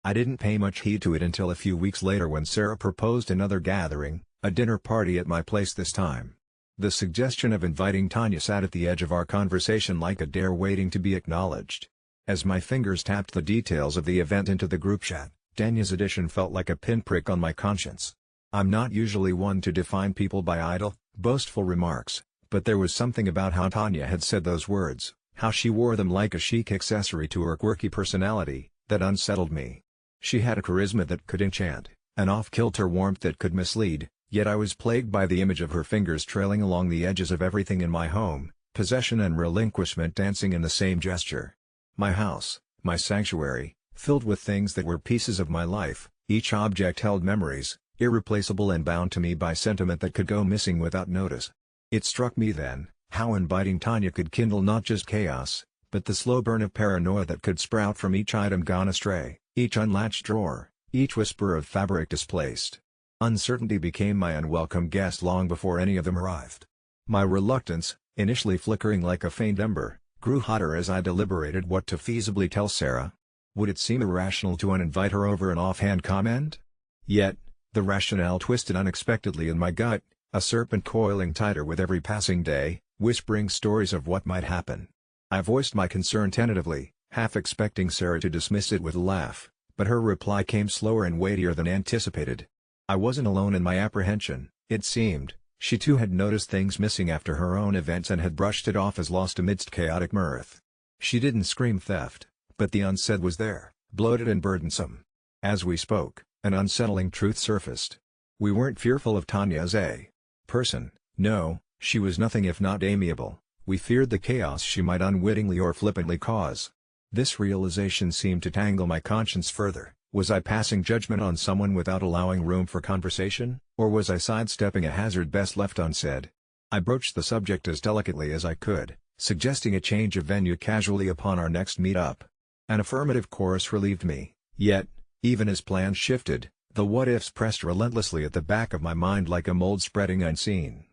I didn't pay much heed to it until a few weeks later when Sarah proposed another gathering, a dinner party at my place this time. The suggestion of inviting Tanya sat at the edge of our conversation like a dare waiting to be acknowledged. As my fingers tapped the details of the event into the group chat, Tanya's addition felt like a pinprick on my conscience. I'm not usually one to define people by idle, boastful remarks, but there was something about how Tanya had said those words, how she wore them like a chic accessory to her quirky personality, that unsettled me. She had a charisma that could enchant, an off-kilter warmth that could mislead, yet I was plagued by the image of her fingers trailing along the edges of everything in my home, possession and relinquishment dancing in the same gesture. My house, my sanctuary, filled with things that were pieces of my life, each object held memories, irreplaceable and bound to me by sentiment that could go missing without notice. It struck me then, how inviting Tanya could kindle not just chaos, but the slow burn of paranoia that could sprout from each item gone astray, each unlatched drawer, each whisper of fabric displaced. Uncertainty became my unwelcome guest long before any of them arrived. My reluctance, initially flickering like a faint ember, grew hotter as I deliberated what to feasibly tell Sarah. Would it seem irrational to uninvite her over an offhand comment? Yet, the rationale twisted unexpectedly in my gut, a serpent coiling tighter with every passing day, whispering stories of what might happen. I voiced my concern tentatively, half expecting Sarah to dismiss it with a laugh, but her reply came slower and weightier than anticipated. I wasn't alone in my apprehension, it seemed. She too had noticed things missing after her own events and had brushed it off as lost amidst chaotic mirth. She didn't scream theft, but the unsaid was there, bloated and burdensome. As we spoke, an unsettling truth surfaced. We weren't fearful of Tanya as a person, no, she was nothing if not amiable. We feared the chaos she might unwittingly or flippantly cause. This realization seemed to tangle my conscience further. Was I passing judgment on someone without allowing room for conversation, or was I sidestepping a hazard best left unsaid? I broached the subject as delicately as I could, suggesting a change of venue casually upon our next meet-up. An affirmative chorus relieved me, yet, even as plans shifted, the what-ifs pressed relentlessly at the back of my mind like a mold spreading unseen.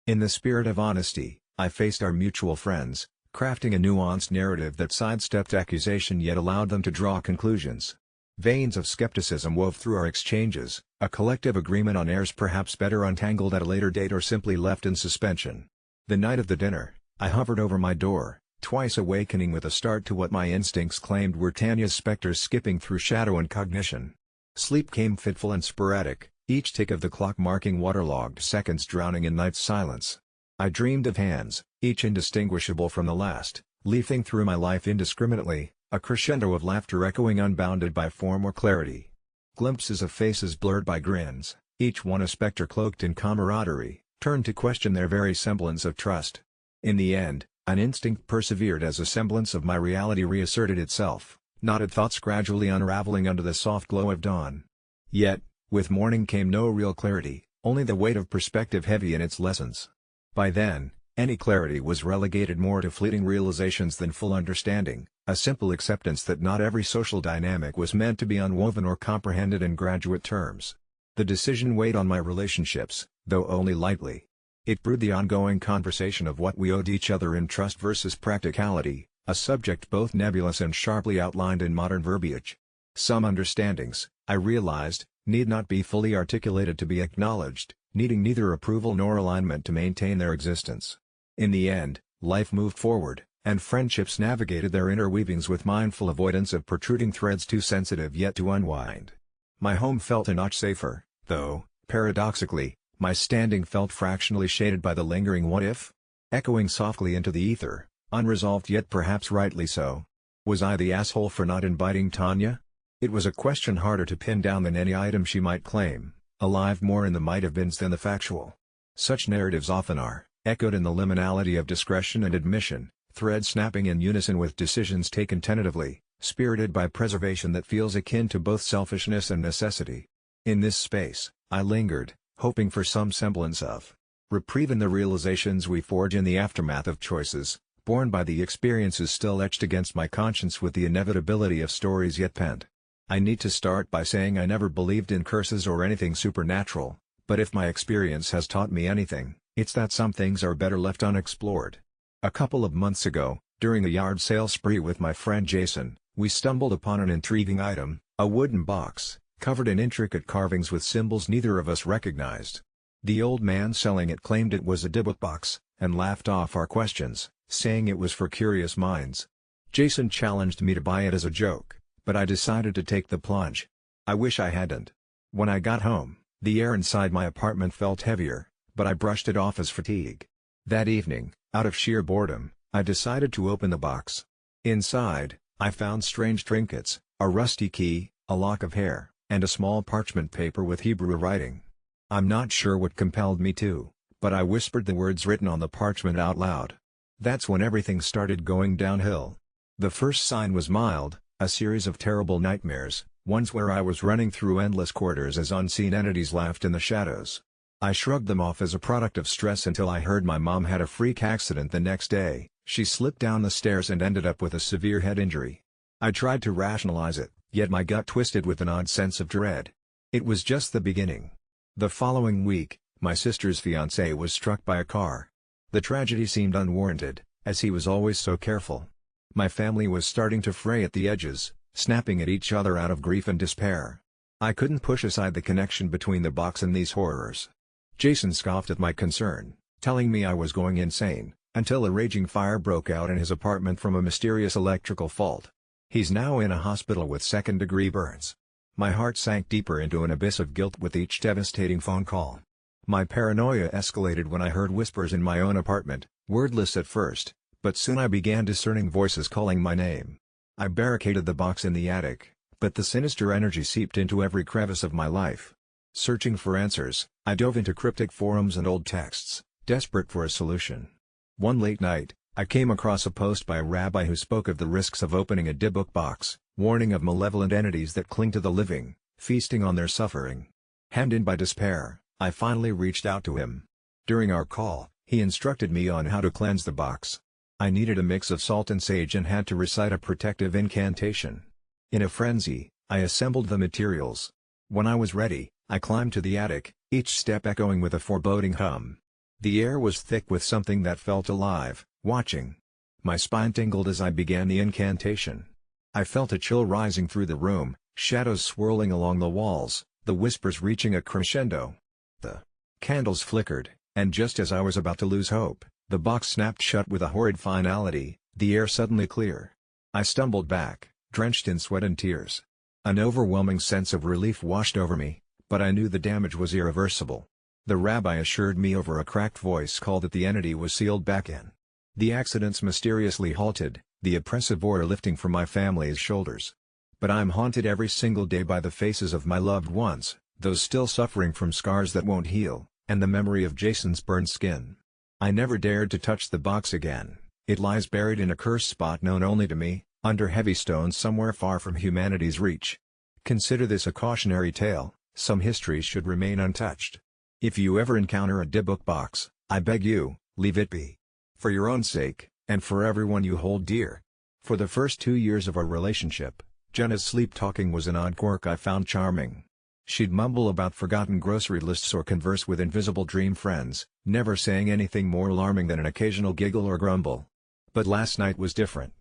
In the spirit of honesty, I faced our mutual friends, crafting a nuanced narrative that sidestepped accusation yet allowed them to draw conclusions. Veins of skepticism wove through our exchanges, a collective agreement on airs perhaps better untangled at a later date or simply left in suspension. The night of the dinner, I hovered over my door, twice awakening with a start to what my instincts claimed were Tanya's specters skipping through shadow and cognition. Sleep came fitful and sporadic, each tick of the clock marking waterlogged seconds drowning in night's silence. I dreamed of hands, each indistinguishable from the last, leafing through my life indiscriminately, a crescendo of laughter echoing unbounded by form or clarity. Glimpses of faces blurred by grins, each one a specter cloaked in camaraderie, turned to question their very semblance of trust. In the end, an instinct persevered as a semblance of my reality reasserted itself, knotted thoughts gradually unraveling under the soft glow of dawn. Yet, with morning came no real clarity, only the weight of perspective heavy in its lessons. By then, any clarity was relegated more to fleeting realizations than full understanding, a simple acceptance that not every social dynamic was meant to be unwoven or comprehended in graduate terms. The decision weighed on my relationships, though only lightly. It brewed the ongoing conversation of what we owed each other in trust versus practicality, a subject both nebulous and sharply outlined in modern verbiage. Some understandings, I realized, need not be fully articulated to be acknowledged, needing neither approval nor alignment to maintain their existence. In the end, life moved forward, and friendships navigated their interweavings with mindful avoidance of protruding threads too sensitive yet to unwind. My home felt a notch safer, though, paradoxically, my standing felt fractionally shaded by the lingering what-if? Echoing softly into the ether, unresolved yet perhaps rightly so. Was I the asshole for not inviting Tanya? It was a question harder to pin down than any item she might claim, alive more in the might-have-beens than the factual. Such narratives often are, echoed in the liminality of discretion and admission, threads snapping in unison with decisions taken tentatively, spirited by preservation that feels akin to both selfishness and necessity. In this space, I lingered, hoping for some semblance of reprieve in the realizations we forge in the aftermath of choices, borne by the experiences still etched against my conscience with the inevitability of stories yet penned. I need to start by saying I never believed in curses or anything supernatural, but if my experience has taught me anything, it's that some things are better left unexplored. A couple of months ago, during a yard sale spree with my friend Jason, we stumbled upon an intriguing item, a wooden box, covered in intricate carvings with symbols neither of us recognized. The old man selling it claimed it was a Dybbuk box, and laughed off our questions, saying it was for curious minds. Jason challenged me to buy it as a joke, but I decided to take the plunge. I wish I hadn't. When I got home, the air inside my apartment felt heavier, but I brushed it off as fatigue. That evening, out of sheer boredom, I decided to open the box. Inside, I found strange trinkets, a rusty key, a lock of hair, and a small parchment paper with Hebrew writing. I'm not sure what compelled me to, but I whispered the words written on the parchment out loud. That's when everything started going downhill. The first sign was mild, a series of terrible nightmares, ones where I was running through endless corridors as unseen entities laughed in the shadows. I shrugged them off as a product of stress until I heard my mom had a freak accident the next day. She slipped down the stairs and ended up with a severe head injury. I tried to rationalize it, yet my gut twisted with an odd sense of dread. It was just the beginning. The following week, my sister's fiancé was struck by a car. The tragedy seemed unwarranted, as he was always so careful. My family was starting to fray at the edges, snapping at each other out of grief and despair. I couldn't push aside the connection between the box and these horrors. Jason scoffed at my concern, telling me I was going insane, until a raging fire broke out in his apartment from a mysterious electrical fault. He's now in a hospital with second-degree burns. My heart sank deeper into an abyss of guilt with each devastating phone call. My paranoia escalated when I heard whispers in my own apartment, wordless at first, but soon I began discerning voices calling my name. I barricaded the box in the attic, but the sinister energy seeped into every crevice of my life. Searching for answers, I dove into cryptic forums and old texts, desperate for a solution. One late night, I came across a post by a rabbi who spoke of the risks of opening a Dybbuk box, warning of malevolent entities that cling to the living, feasting on their suffering. Hemmed in by despair, I finally reached out to him. During our call, he instructed me on how to cleanse the box. I needed a mix of salt and sage and had to recite a protective incantation. In a frenzy, I assembled the materials. When I was ready, I climbed to the attic, each step echoing with a foreboding hum. The air was thick with something that felt alive, watching. My spine tingled as I began the incantation. I felt a chill rising through the room, shadows swirling along the walls, the whispers reaching a crescendo. The candles flickered, and just as I was about to lose hope, the box snapped shut with a horrid finality, the air suddenly clear. I stumbled back, drenched in sweat and tears. An overwhelming sense of relief washed over me, but I knew the damage was irreversible. The rabbi assured me over a cracked voice call that the entity was sealed back in. The accidents mysteriously halted, the oppressive order lifting from my family's shoulders. But I'm haunted every single day by the faces of my loved ones, those still suffering from scars that won't heal, and the memory of Jason's burned skin. I never dared to touch the box again. It lies buried in a cursed spot known only to me, under heavy stones somewhere far from humanity's reach. Consider this a cautionary tale. Some histories should remain untouched. If you ever encounter a Dybbuk box, I beg you, leave it be. For your own sake, and for everyone you hold dear. For the first 2 years of our relationship, Jenna's sleep-talking was an odd quirk I found charming. She'd mumble about forgotten grocery lists or converse with invisible dream friends, never saying anything more alarming than an occasional giggle or grumble. But last night was different.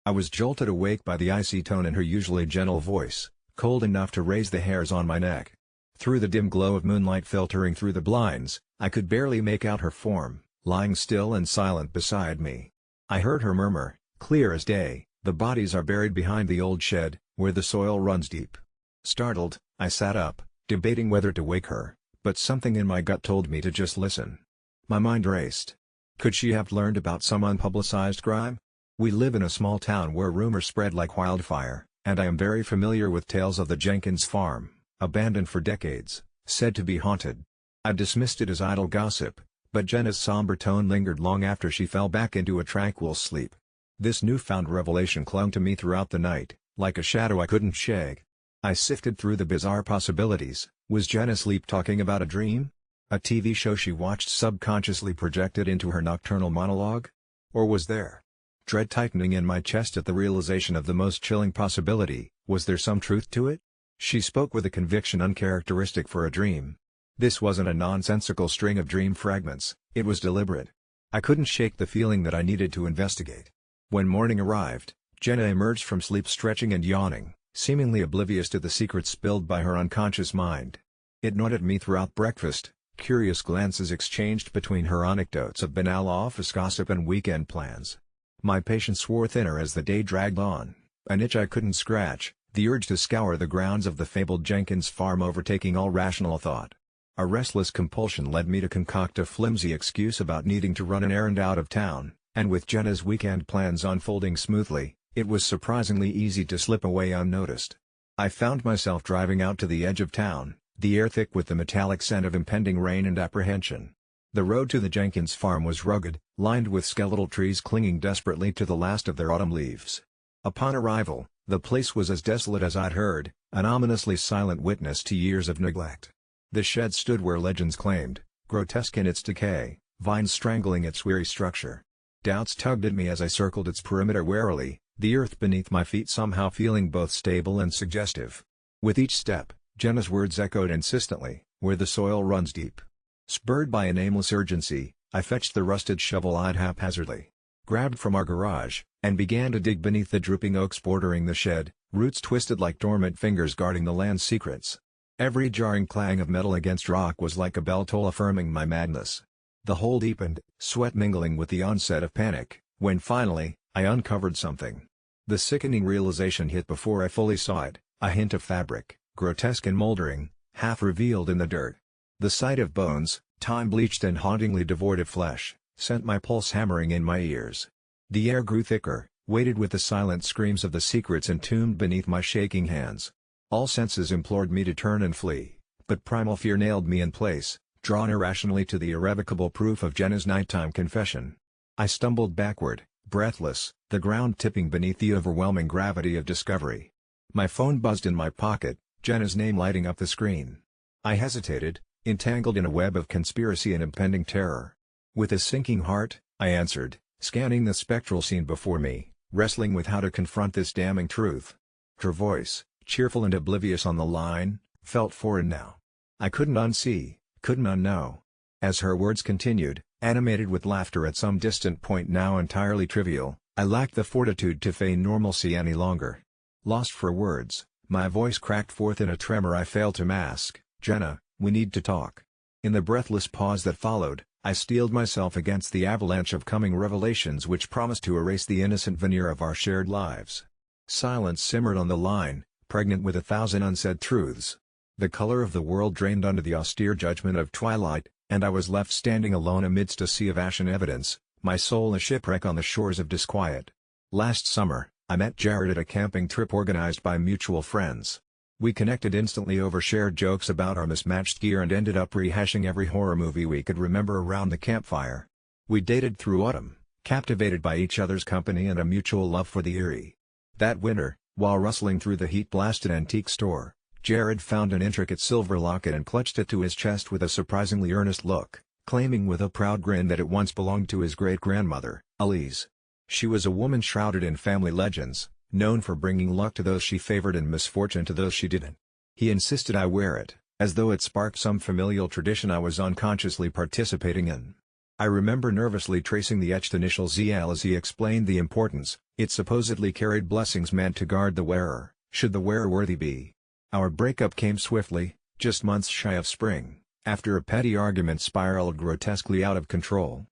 I was jolted awake by the icy tone in her usually gentle voice, cold enough to raise the hairs on my neck. Through the dim glow of moonlight filtering through the blinds, I could barely make out her form, lying still and silent beside me. I heard her murmur, clear as day, "The bodies are buried behind the old shed, where the soil runs deep." Startled, I sat up, debating whether to wake her, but something in my gut told me to just listen. My mind raced. Could she have learned about some unpublicized crime? We live in a small town where rumors spread like wildfire, and I am very familiar with tales of the Jenkins farm, abandoned for decades, said to be haunted. I dismissed it as idle gossip, but Jenna's somber tone lingered long after she fell back into a tranquil sleep. This newfound revelation clung to me throughout the night, like a shadow I couldn't shake. I sifted through the bizarre possibilities. Was Jenna sleep talking about a dream? A TV show she watched subconsciously projected into her nocturnal monologue? Or was there dread tightening in my chest at the realization of the most chilling possibility? Was there some truth to it? She spoke with a conviction uncharacteristic for a dream. This wasn't a nonsensical string of dream fragments, it was deliberate. I couldn't shake the feeling that I needed to investigate. When morning arrived, Jenna emerged from sleep stretching and yawning, seemingly oblivious to the secrets spilled by her unconscious mind. It gnawed at me throughout breakfast, curious glances exchanged between her anecdotes of banal office gossip and weekend plans. My patience wore thinner as the day dragged on, an itch I couldn't scratch, the urge to scour the grounds of the fabled Jenkins farm overtaking all rational thought. A restless compulsion led me to concoct a flimsy excuse about needing to run an errand out of town, and with Jenna's weekend plans unfolding smoothly, it was surprisingly easy to slip away unnoticed. I found myself driving out to the edge of town, the air thick with the metallic scent of impending rain and apprehension. The road to the Jenkins farm was rugged, lined with skeletal trees clinging desperately to the last of their autumn leaves. Upon arrival, the place was as desolate as I'd heard, an ominously silent witness to years of neglect. The shed stood where legends claimed, grotesque in its decay, vines strangling its weary structure. Doubts tugged at me as I circled its perimeter warily, the earth beneath my feet somehow feeling both stable and suggestive. With each step, Jenna's words echoed insistently, "Where the soil runs deep." Spurred by a nameless urgency, I fetched the rusted shovel I'd haphazardly grabbed from our garage, and began to dig beneath the drooping oaks bordering the shed, roots twisted like dormant fingers guarding the land's secrets. Every jarring clang of metal against rock was like a bell toll affirming my madness. The hole deepened, sweat mingling with the onset of panic, when finally, I uncovered something. The sickening realization hit before I fully saw it, a hint of fabric, grotesque and moldering, half revealed in the dirt. The sight of bones, time-bleached and hauntingly devoid of flesh, sent my pulse hammering in my ears. The air grew thicker, weighted with the silent screams of the secrets entombed beneath my shaking hands. All senses implored me to turn and flee, but primal fear nailed me in place, drawn irrationally to the irrevocable proof of Jenna's nighttime confession. I stumbled backward, breathless, the ground tipping beneath the overwhelming gravity of discovery. My phone buzzed in my pocket, Jenna's name lighting up the screen. I hesitated, entangled in a web of conspiracy and impending terror. With a sinking heart, I answered, scanning the spectral scene before me, wrestling with how to confront this damning truth. Her voice, cheerful and oblivious on the line, felt foreign now. I couldn't unsee, couldn't unknow. As her words continued, animated with laughter at some distant point now entirely trivial, I lacked the fortitude to feign normalcy any longer. Lost for words, my voice cracked forth in a tremor I failed to mask. "Jenna, we need to talk." In the breathless pause that followed, I steeled myself against the avalanche of coming revelations which promised to erase the innocent veneer of our shared lives. Silence simmered on the line, pregnant with 1,000 unsaid truths. The color of the world drained under the austere judgment of twilight, and I was left standing alone amidst a sea of ashen evidence, my soul a shipwreck on the shores of disquiet. Last summer, I met Jared at a camping trip organized by mutual friends. We connected instantly over shared jokes about our mismatched gear and ended up rehashing every horror movie we could remember around the campfire. We dated through autumn, captivated by each other's company and a mutual love for the eerie. That winter, while rustling through the heat-blasted antique store, Jared found an intricate silver locket and clutched it to his chest with a surprisingly earnest look, claiming with a proud grin that it once belonged to his great-grandmother, Elise. She was a woman shrouded in family legends, known for bringing luck to those she favored and misfortune to those she didn't. He insisted I wear it, as though it sparked some familial tradition I was unconsciously participating in. I remember nervously tracing the etched initial ZL as he explained the importance. It supposedly carried blessings meant to guard the wearer, should the wearer worthy be. Our breakup came swiftly, just months shy of spring, after a petty argument spiraled grotesquely out of control.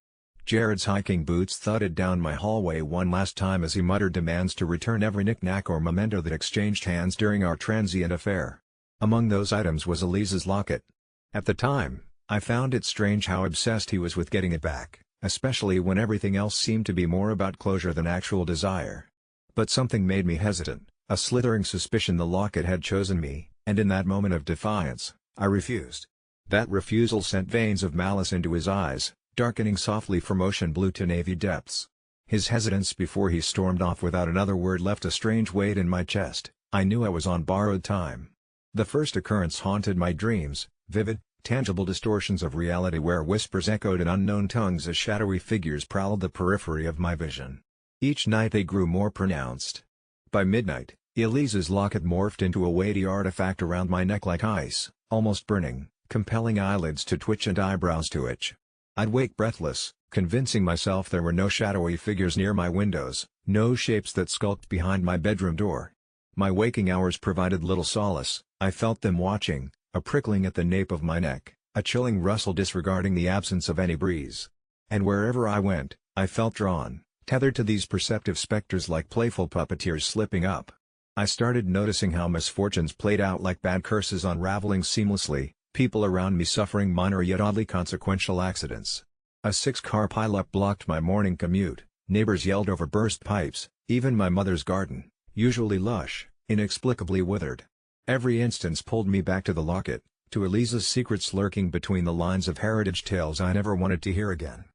Jared's hiking boots thudded down my hallway one last time as he muttered demands to return every knick-knack or memento that exchanged hands during our transient affair. Among those items was Elise's locket. At the time, I found it strange how obsessed he was with getting it back, especially when everything else seemed to be more about closure than actual desire. But something made me hesitant, a slithering suspicion the locket had chosen me, and in that moment of defiance, I refused. That refusal sent veins of malice into his eyes, darkening softly from ocean blue to navy depths. His hesitance before he stormed off without another word left a strange weight in my chest. I knew I was on borrowed time. The first occurrence haunted my dreams, vivid, tangible distortions of reality where whispers echoed in unknown tongues as shadowy figures prowled the periphery of my vision. Each night they grew more pronounced. By midnight, Elise's locket morphed into a weighty artifact around my neck like ice, almost burning, compelling eyelids to twitch and eyebrows to itch. I'd wake breathless, convincing myself there were no shadowy figures near my windows, no shapes that skulked behind my bedroom door. My waking hours provided little solace. I felt them watching, a prickling at the nape of my neck, a chilling rustle disregarding the absence of any breeze. And wherever I went, I felt drawn, tethered to these perceptive specters like playful puppeteers slipping up. I started noticing how misfortunes played out like bad curses unraveling seamlessly, people around me suffering minor yet oddly consequential accidents. A 6-car pileup blocked my morning commute, neighbors yelled over burst pipes, even my mother's garden, usually lush, inexplicably withered. Every instance pulled me back to the locket, to Elise's secrets lurking between the lines of heritage tales I never wanted to hear again.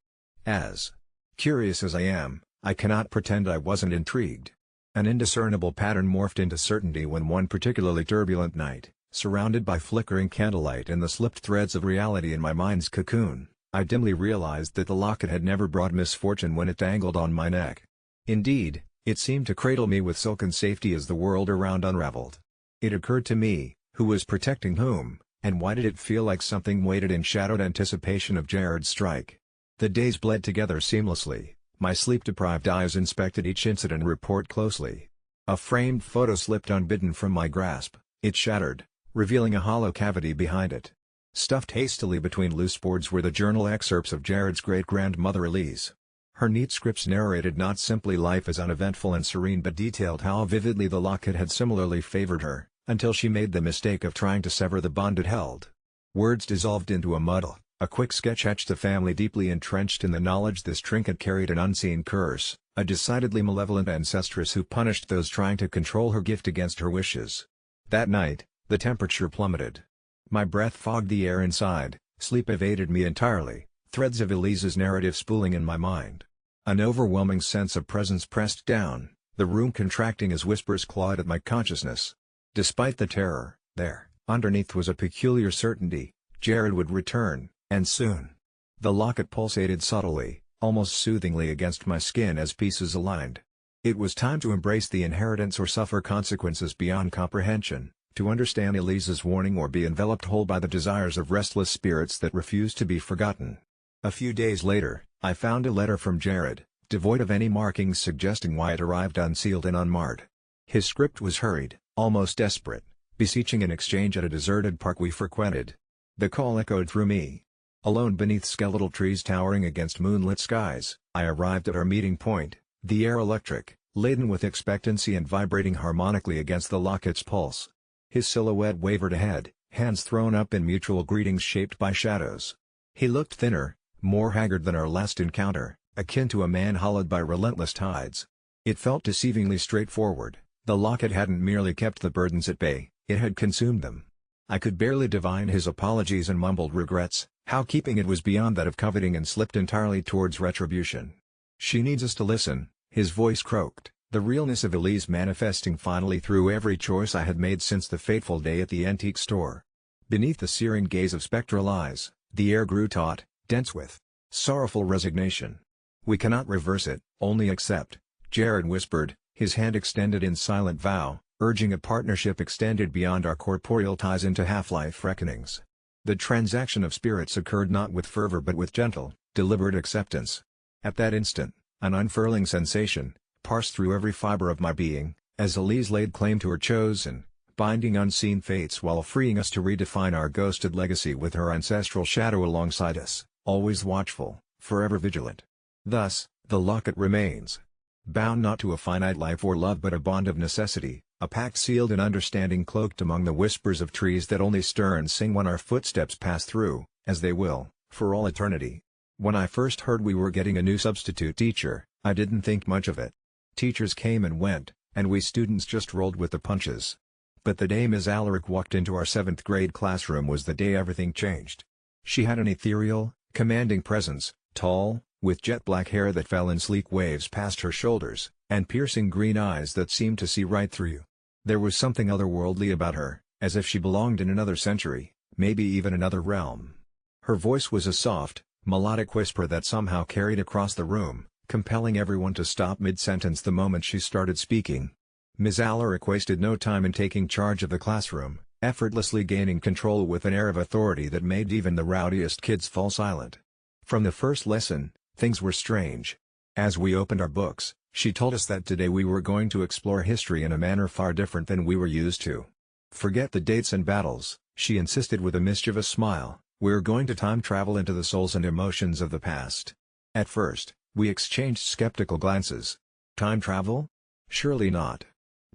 As curious as I am, I cannot pretend I wasn't intrigued. An indiscernible pattern morphed into certainty when one particularly turbulent night, surrounded by flickering candlelight and the slipped threads of reality in my mind's cocoon, I dimly realized that the locket had never brought misfortune when it dangled on my neck. Indeed, it seemed to cradle me with silken safety as the world around unraveled. It occurred to me, who was protecting whom, and why did it feel like something waited in shadowed anticipation of Jared's strike? The days bled together seamlessly. My sleep-deprived eyes inspected each incident report closely. A framed photo slipped unbidden from my grasp, it shattered, revealing a hollow cavity behind it. Stuffed hastily between loose boards were the journal excerpts of Jared's great-grandmother Elise. Her neat scripts narrated not simply life as uneventful and serene but detailed how vividly the locket had similarly favored her, until she made the mistake of trying to sever the bond it held. Words dissolved into a muddle, a quick sketch etched the family deeply entrenched in the knowledge this trinket carried an unseen curse, a decidedly malevolent ancestress who punished those trying to control her gift against her wishes. That night, the temperature plummeted. My breath fogged the air inside, sleep evaded me entirely, threads of Elise's narrative spooling in my mind. An overwhelming sense of presence pressed down, the room contracting as whispers clawed at my consciousness. Despite the terror, there, underneath was a peculiar certainty: Jared would return, and soon. The locket pulsated subtly, almost soothingly against my skin as pieces aligned. It was time to embrace the inheritance or suffer consequences beyond comprehension, to understand Elise's warning or be enveloped whole by the desires of restless spirits that refused to be forgotten. A few days later, I found a letter from Jared, devoid of any markings suggesting why it arrived unsealed and unmarked. His script was hurried, almost desperate, beseeching an exchange at a deserted park we frequented. The call echoed through me. Alone beneath skeletal trees towering against moonlit skies, I arrived at our meeting point, the air electric, laden with expectancy and vibrating harmonically against the locket's pulse. His silhouette wavered ahead, hands thrown up in mutual greetings shaped by shadows. He looked thinner, more haggard than our last encounter, akin to a man hollowed by relentless tides. It felt deceivingly straightforward. The locket hadn't merely kept the burdens at bay, it had consumed them. I could barely divine his apologies and mumbled regrets, how keeping it was beyond that of coveting, and slipped entirely towards retribution. "She needs us to listen," his voice croaked, the realness of Elise manifesting finally through every choice I had made since the fateful day at the antique store. Beneath the searing gaze of spectral eyes, the air grew taut, dense with sorrowful resignation. "We cannot reverse it, only accept," Jared whispered, his hand extended in silent vow, urging a partnership extended beyond our corporeal ties into half-life reckonings. The transaction of spirits occurred not with fervor but with gentle, deliberate acceptance. At that instant, an unfurling sensation parsed through every fiber of my being, as Elise laid claim to her chosen, binding unseen fates while freeing us to redefine our ghosted legacy with her ancestral shadow alongside us, always watchful, forever vigilant. Thus, the locket remains. Bound not to a finite life or love but a bond of necessity, a pact sealed in understanding cloaked among the whispers of trees that only stir and sing when our footsteps pass through, as they will, for all eternity. When I first heard we were getting a new substitute teacher, I didn't think much of it. Teachers came and went, and we students just rolled with the punches. But the day Ms. Alaric walked into our 7th grade classroom was the day everything changed. She had an ethereal, commanding presence, tall, with jet black hair that fell in sleek waves past her shoulders, and piercing green eyes that seemed to see right through you. There was something otherworldly about her, as if she belonged in another century, maybe even another realm. Her voice was a soft, melodic whisper that somehow carried across the room, compelling everyone to stop mid-sentence the moment she started speaking. Ms. Alaric wasted no time in taking charge of the classroom, effortlessly gaining control with an air of authority that made even the rowdiest kids fall silent. From the first lesson, things were strange. As we opened our books, she told us that today we were going to explore history in a manner far different than we were used to. Forget the dates and battles, she insisted with a mischievous smile, we're going to time travel into the souls and emotions of the past. At first, we exchanged skeptical glances. Time travel? Surely not.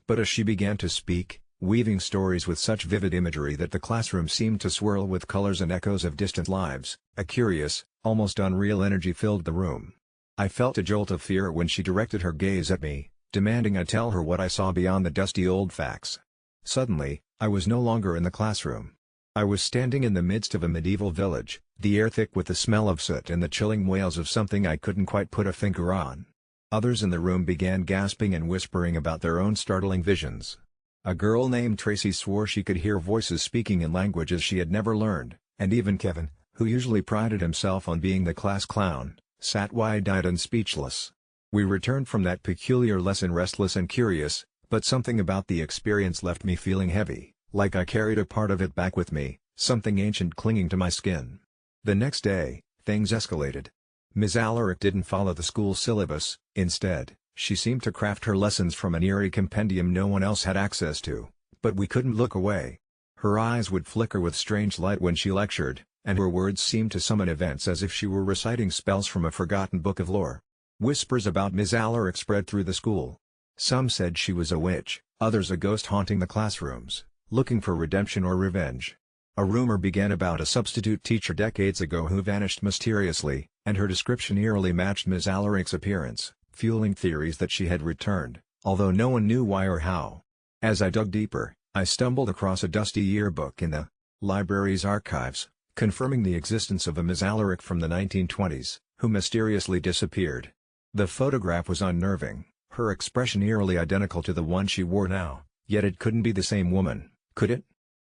But as she began to speak, weaving stories with such vivid imagery that the classroom seemed to swirl with colors and echoes of distant lives, a curious, almost unreal energy filled the room. I felt a jolt of fear when she directed her gaze at me, demanding I tell her what I saw beyond the dusty old facts. Suddenly, I was no longer in the classroom. I was standing in the midst of a medieval village, the air thick with the smell of soot and the chilling wails of something I couldn't quite put a finger on. Others in the room began gasping and whispering about their own startling visions. A girl named Tracy swore she could hear voices speaking in languages she had never learned, and even Kevin, who usually prided himself on being the class clown, sat wide-eyed and speechless. We returned from that peculiar lesson restless and curious, but something about the experience left me feeling heavy, like I carried a part of it back with me, something ancient clinging to my skin. The next day, things escalated. Ms. Alaric didn't follow the school syllabus, instead, she seemed to craft her lessons from an eerie compendium no one else had access to, but we couldn't look away. Her eyes would flicker with strange light when she lectured, and her words seemed to summon events as if she were reciting spells from a forgotten book of lore. Whispers about Ms. Alaric spread through the school. Some said she was a witch, others a ghost haunting the classrooms, looking for redemption or revenge. A rumor began about a substitute teacher decades ago who vanished mysteriously, and her description eerily matched Ms. Alaric's appearance, fueling theories that she had returned, although no one knew why or how. As I dug deeper, I stumbled across a dusty yearbook in the library's archives, confirming the existence of a Ms. Alaric from the 1920s, who mysteriously disappeared. The photograph was unnerving, her expression eerily identical to the one she wore now, yet it couldn't be the same woman, could it?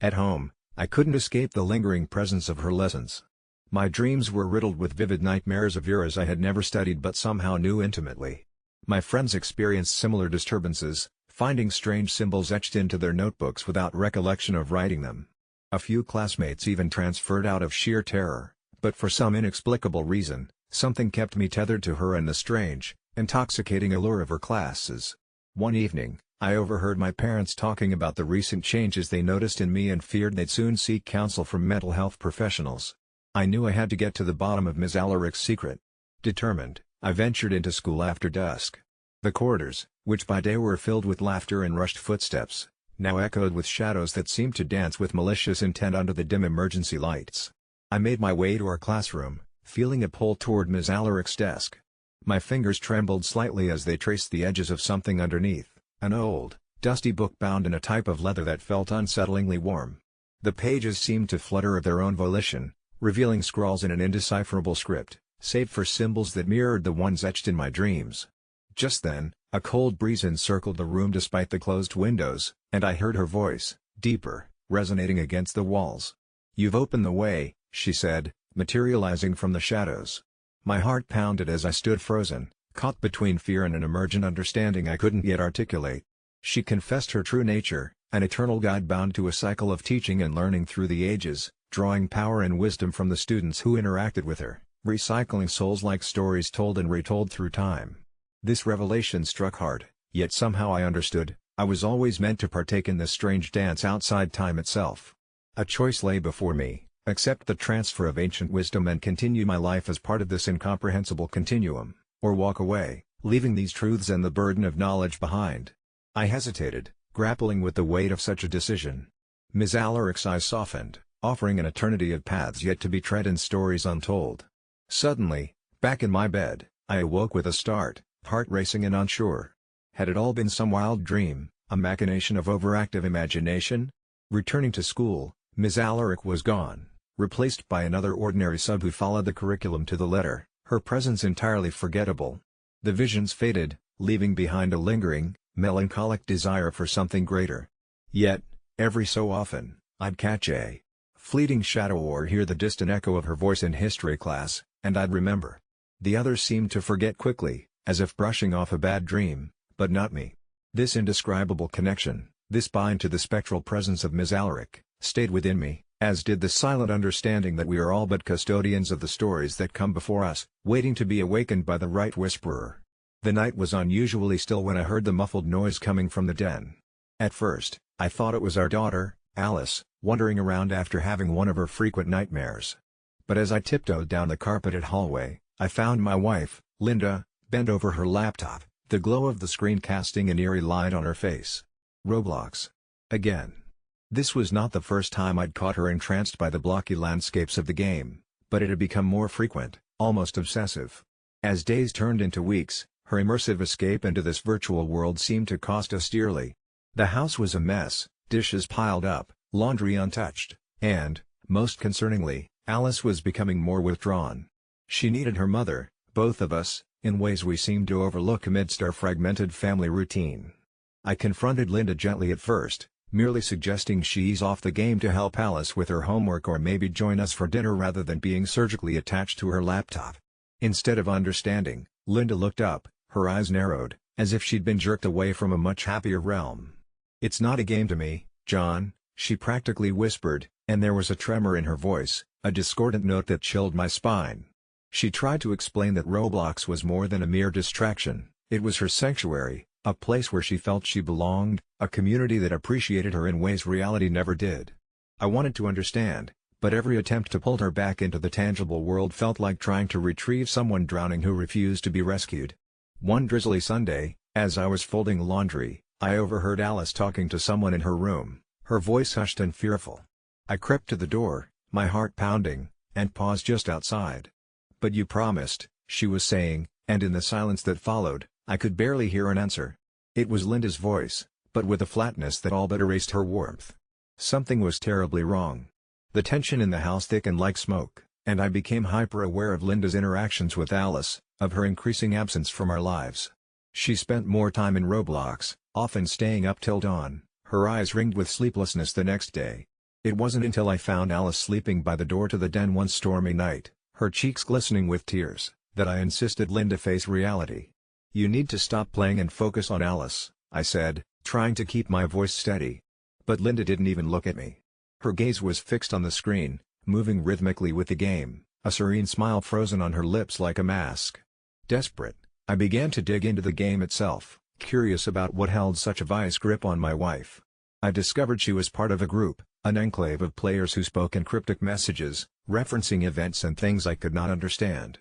At home, I couldn't escape the lingering presence of her lessons. My dreams were riddled with vivid nightmares of eras I had never studied but somehow knew intimately. My friends experienced similar disturbances, finding strange symbols etched into their notebooks without recollection of writing them. A few classmates even transferred out of sheer terror, but for some inexplicable reason, something kept me tethered to her and the strange, intoxicating allure of her classes. One evening, I overheard my parents talking about the recent changes they noticed in me and feared they'd soon seek counsel from mental health professionals. I knew I had to get to the bottom of Ms. Alaric's secret. Determined, I ventured into school after dusk. The corridors, which by day were filled with laughter and rushed footsteps, now echoed with shadows that seemed to dance with malicious intent under the dim emergency lights. I made my way to our classroom, feeling a pull toward Ms. Alaric's desk. My fingers trembled slightly as they traced the edges of something underneath, an old, dusty book bound in a type of leather that felt unsettlingly warm. The pages seemed to flutter of their own volition, revealing scrawls in an indecipherable script, save for symbols that mirrored the ones etched in my dreams. Just then, a cold breeze encircled the room despite the closed windows, and I heard her voice, deeper, resonating against the walls. "You've opened the way," she said, materializing from the shadows. My heart pounded as I stood frozen, caught between fear and an emergent understanding I couldn't yet articulate. She confessed her true nature, an eternal guide bound to a cycle of teaching and learning through the ages, drawing power and wisdom from the students who interacted with her, recycling souls like stories told and retold through time. This revelation struck hard, yet somehow I understood, I was always meant to partake in this strange dance outside time itself. A choice lay before me: accept the transfer of ancient wisdom and continue my life as part of this incomprehensible continuum, or walk away, leaving these truths and the burden of knowledge behind. I hesitated, grappling with the weight of such a decision. Ms. Alaric's eyes softened, offering an eternity of paths yet to be tread and stories untold. Suddenly, back in my bed, I awoke with a start, heart racing and unsure. Had it all been some wild dream, a machination of overactive imagination? Returning to school, Ms. Alaric was gone, replaced by another ordinary sub who followed the curriculum to the letter, her presence entirely forgettable. The visions faded, leaving behind a lingering, melancholic desire for something greater. Yet, every so often, I'd catch a fleeting shadow, or hear the distant echo of her voice in history class, and I'd remember. The others seemed to forget quickly, as if brushing off a bad dream, but not me. This indescribable connection, this bind to the spectral presence of Ms. Alaric, stayed within me, as did the silent understanding that we are all but custodians of the stories that come before us, waiting to be awakened by the right whisperer. The night was unusually still when I heard the muffled noise coming from the den. At first, I thought it was our daughter, Alice, wandering around after having one of her frequent nightmares. But as I tiptoed down the carpeted hallway, I found my wife, Linda, bent over her laptop, the glow of the screen casting an eerie light on her face. Roblox. Again. This was not the first time I'd caught her entranced by the blocky landscapes of the game, but it had become more frequent, almost obsessive. As days turned into weeks, her immersive escape into this virtual world seemed to cost us dearly. The house was a mess, dishes piled up, laundry untouched, and, most concerningly, Alice was becoming more withdrawn. She needed her mother, both of us, in ways we seemed to overlook amidst our fragmented family routine. I confronted Linda gently at first, merely suggesting she ease off the game to help Alice with her homework or maybe join us for dinner rather than being surgically attached to her laptop. Instead of understanding, Linda looked up, her eyes narrowed, as if she'd been jerked away from a much happier realm. "It's not a game to me, John," she practically whispered, and there was a tremor in her voice, a discordant note that chilled my spine. She tried to explain that Roblox was more than a mere distraction, it was her sanctuary, a place where she felt she belonged, a community that appreciated her in ways reality never did. I wanted to understand, but every attempt to pull her back into the tangible world felt like trying to retrieve someone drowning who refused to be rescued. One drizzly Sunday, as I was folding laundry, I overheard Alice talking to someone in her room, her voice hushed and fearful. I crept to the door, my heart pounding, and paused just outside. "But you promised," she was saying, and in the silence that followed, I could barely hear an answer. It was Linda's voice, but with a flatness that all but erased her warmth. Something was terribly wrong. The tension in the house thickened like smoke, and I became hyper-aware of Linda's interactions with Alice, of her increasing absence from our lives. She spent more time in Roblox, often staying up till dawn, her eyes ringed with sleeplessness the next day. It wasn't until I found Alice sleeping by the door to the den one stormy night, her cheeks glistening with tears, that I insisted Linda face reality. "You need to stop playing and focus on Alice," I said, trying to keep my voice steady. But Linda didn't even look at me. Her gaze was fixed on the screen, moving rhythmically with the game, a serene smile frozen on her lips like a mask. Desperate, I began to dig into the game itself, curious about what held such a vice grip on my wife. I discovered she was part of a group, an enclave of players who spoke in cryptic messages, referencing events and things I could not understand.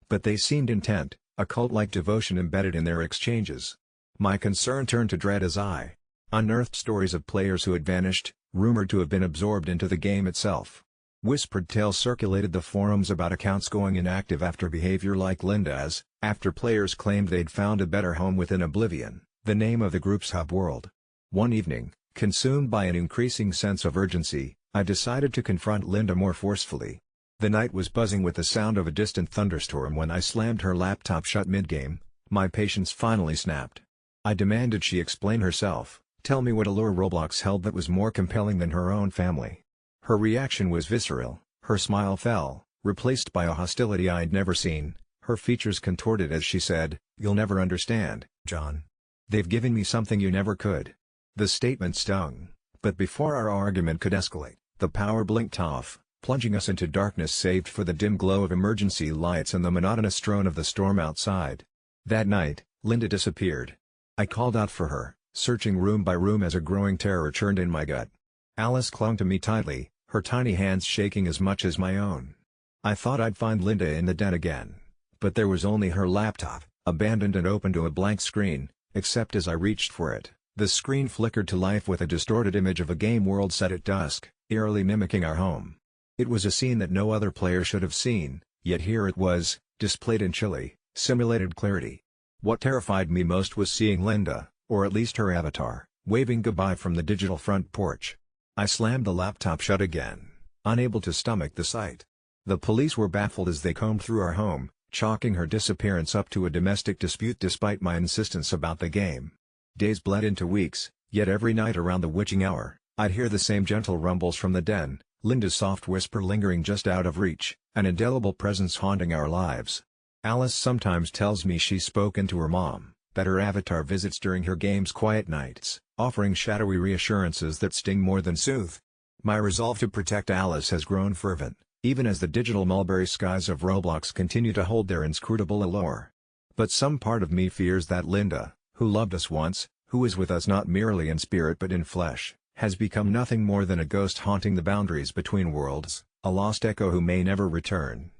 But they seemed intent, a cult-like devotion embedded in their exchanges. My concern turned to dread as I unearthed stories of players who had vanished, rumored to have been absorbed into the game itself. Whispered tales circulated the forums about accounts going inactive after behavior like Linda's, after players claimed they'd found a better home within Oblivion, the name of the group's hub world. One evening, consumed by an increasing sense of urgency, I decided to confront Linda more forcefully. The night was buzzing with the sound of a distant thunderstorm when I slammed her laptop shut mid-game. My patience finally snapped. I demanded she explain herself, tell me what allure Roblox held that was more compelling than her own family. Her reaction was visceral, her smile fell, replaced by a hostility I'd never seen, her features contorted as she said, "You'll never understand, John. They've given me something you never could." The statement stung, but before our argument could escalate, the power blinked off, plunging us into darkness save for the dim glow of emergency lights and the monotonous drone of the storm outside. That night, Linda disappeared. I called out for her, searching room by room as a growing terror churned in my gut. Alice clung to me tightly, her tiny hands shaking as much as my own. I thought I'd find Linda in the den again. But there was only her laptop, abandoned and open to a blank screen, except as I reached for it, the screen flickered to life with a distorted image of a game world set at dusk, eerily mimicking our home. It was a scene that no other player should have seen, yet here it was, displayed in chilly, simulated clarity. What terrified me most was seeing Linda, or at least her avatar, waving goodbye from the digital front porch. I slammed the laptop shut again, unable to stomach the sight. The police were baffled as they combed through our home, chalking her disappearance up to a domestic dispute despite my insistence about the game. Days bled into weeks, yet every night around the witching hour, I'd hear the same gentle rumbles from the den, Linda's soft whisper lingering just out of reach, an indelible presence haunting our lives. Alice sometimes tells me she's spoken to her mom, that her avatar visits during her game's quiet nights, offering shadowy reassurances that sting more than soothe. My resolve to protect Alice has grown fervent, even as the digital mulberry skies of Roblox continue to hold their inscrutable allure. But some part of me fears that Linda, who loved us once, who is with us not merely in spirit but in flesh, has become nothing more than a ghost haunting the boundaries between worlds, a lost echo who may never return.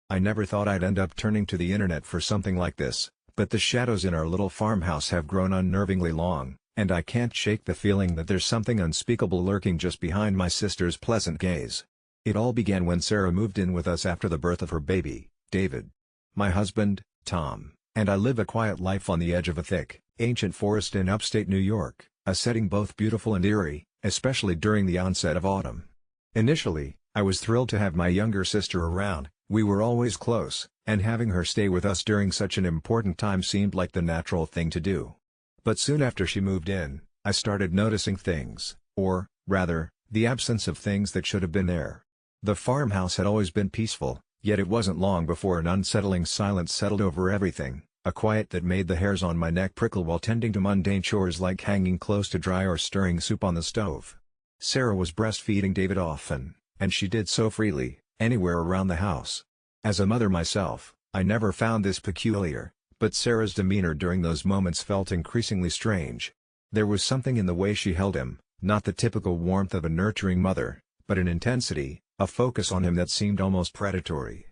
I never thought I'd end up turning to the internet for something like this, but the shadows in our little farmhouse have grown unnervingly long, and I can't shake the feeling that there's something unspeakable lurking just behind my sister's pleasant gaze. It all began when Sarah moved in with us after the birth of her baby, David. My husband, Tom, and I live a quiet life on the edge of a thick, ancient forest in upstate New York, a setting both beautiful and eerie, especially during the onset of autumn. Initially, I was thrilled to have my younger sister around. We were always close, and having her stay with us during such an important time seemed like the natural thing to do. But soon after she moved in, I started noticing things, or, rather, the absence of things that should have been there. The farmhouse had always been peaceful, yet it wasn't long before an unsettling silence settled over everything, a quiet that made the hairs on my neck prickle while tending to mundane chores like hanging close to dry or stirring soup on the stove. Sarah was breastfeeding David often, and she did so freely, anywhere around the house. As a mother myself, I never found this peculiar, but Sarah's demeanor during those moments felt increasingly strange. There was something in the way she held him, not the typical warmth of a nurturing mother, but an intensity, a focus on him that seemed almost predatory.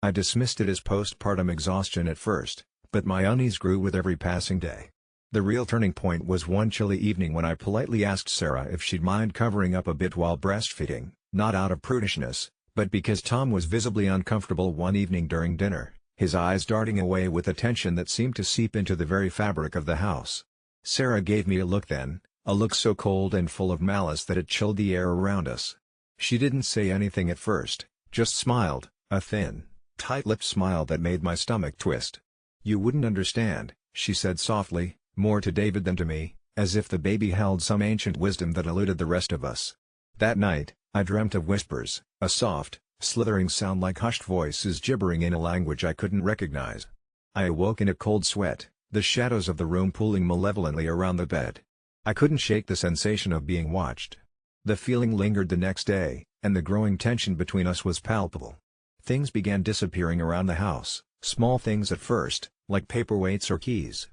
I dismissed it as postpartum exhaustion at first, but my unease grew with every passing day. The real turning point was one chilly evening when I politely asked Sarah if she'd mind covering up a bit while breastfeeding, not out of prudishness, but because Tom was visibly uncomfortable one evening during dinner, his eyes darting away with a tension that seemed to seep into the very fabric of the house. Sarah gave me a look then, a look so cold and full of malice that it chilled the air around us. She didn't say anything at first, just smiled, a thin, tight-lipped smile that made my stomach twist. "You wouldn't understand," she said softly, more to David than to me, as if the baby held some ancient wisdom that eluded the rest of us. That night, I dreamt of whispers, a soft, slithering sound like hushed voices gibbering in a language I couldn't recognize. I awoke in a cold sweat, the shadows of the room pooling malevolently around the bed. I couldn't shake the sensation of being watched. The feeling lingered the next day, and the growing tension between us was palpable. Things began disappearing around the house, small things at first, like paperweights or keys.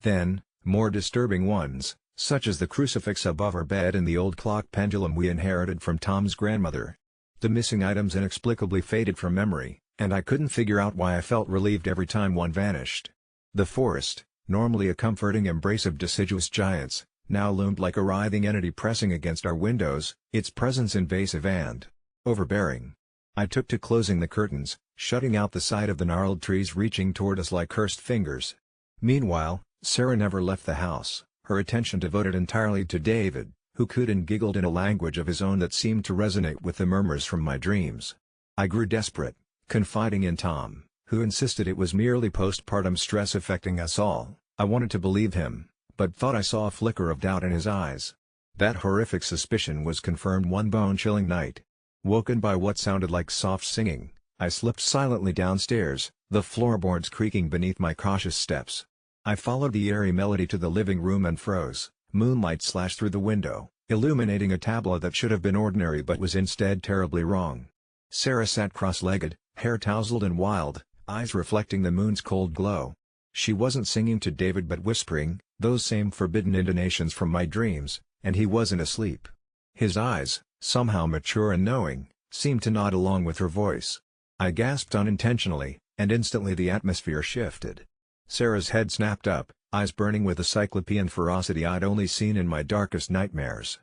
Then, more disturbing ones, such as the crucifix above our bed and the old clock pendulum we inherited from Tom's grandmother. The missing items inexplicably faded from memory, and I couldn't figure out why I felt relieved every time one vanished. The forest, normally a comforting embrace of deciduous giants, now loomed like a writhing entity pressing against our windows, its presence invasive and overbearing. I took to closing the curtains, shutting out the sight of the gnarled trees reaching toward us like cursed fingers. Meanwhile, Sarah never left the house, her attention devoted entirely to David, who cooed and giggled in a language of his own that seemed to resonate with the murmurs from my dreams. I grew desperate, confiding in Tom, who insisted it was merely postpartum stress affecting us all. I wanted to believe him, but thought I saw a flicker of doubt in his eyes. That horrific suspicion was confirmed one bone-chilling night. Woken by what sounded like soft singing, I slipped silently downstairs, the floorboards creaking beneath my cautious steps. I followed the airy melody to the living room and froze. Moonlight slashed through the window, illuminating a tableau that should have been ordinary but was instead terribly wrong. Sarah sat cross-legged, hair tousled and wild, eyes reflecting the moon's cold glow. She wasn't singing to David but whispering, those same forbidden intonations from my dreams, and he wasn't asleep. His eyes, somehow mature and knowing, seemed to nod along with her voice. I gasped unintentionally, and instantly the atmosphere shifted. Sarah's head snapped up, eyes burning with a cyclopean ferocity I'd only seen in my darkest nightmares.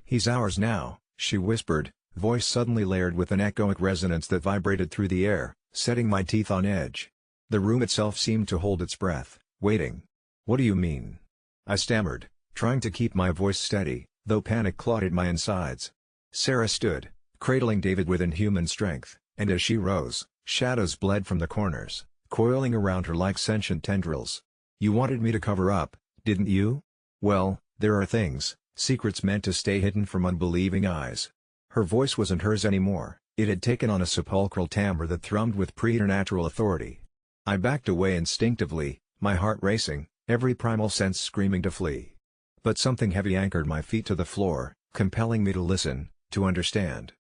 "He's ours now," she whispered, voice suddenly layered with an echoic resonance that vibrated through the air, setting my teeth on edge. The room itself seemed to hold its breath, waiting. "What do you mean?" I stammered, trying to keep my voice steady, though panic clawed at my insides. Sarah stood, cradling David with inhuman strength, and as she rose, shadows bled from the corners, coiling around her like sentient tendrils. "You wanted me to cover up, didn't you? Well, there are things, secrets meant to stay hidden from unbelieving eyes." Her voice wasn't hers anymore, it had taken on a sepulchral timbre that thrummed with preternatural authority. I backed away instinctively, my heart racing, every primal sense screaming to flee. But something heavy anchored my feet to the floor, compelling me to listen, to understand.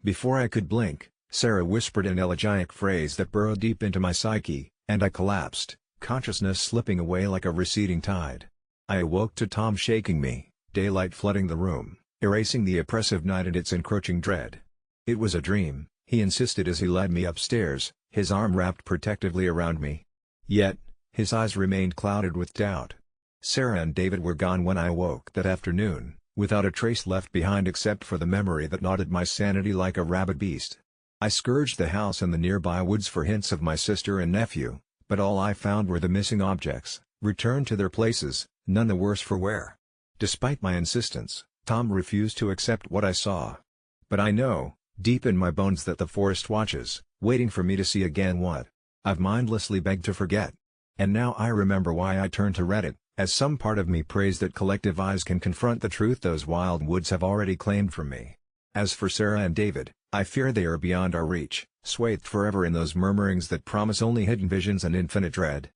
Before I could blink, Sarah whispered an elegiac phrase that burrowed deep into my psyche, and I collapsed, consciousness slipping away like a receding tide. I awoke to Tom shaking me, daylight flooding the room, erasing the oppressive night and its encroaching dread. It was a dream, he insisted as he led me upstairs, his arm wrapped protectively around me. Yet, his eyes remained clouded with doubt. Sarah and David were gone when I awoke that afternoon, without a trace left behind except for the memory that gnawed at my sanity like a rabid beast. I scourged the house and the nearby woods for hints of my sister and nephew, but all I found were the missing objects, returned to their places, none the worse for wear. Despite my insistence, Tom refused to accept what I saw. But I know, deep in my bones, that the forest watches, waiting for me to see again what I've mindlessly begged to forget. And now I remember why I turned to Reddit, as some part of me prays that collective eyes can confront the truth those wild woods have already claimed from me. As for Sarah and David, I fear they are beyond our reach, swathed forever in those murmurings that promise only hidden visions and infinite dread.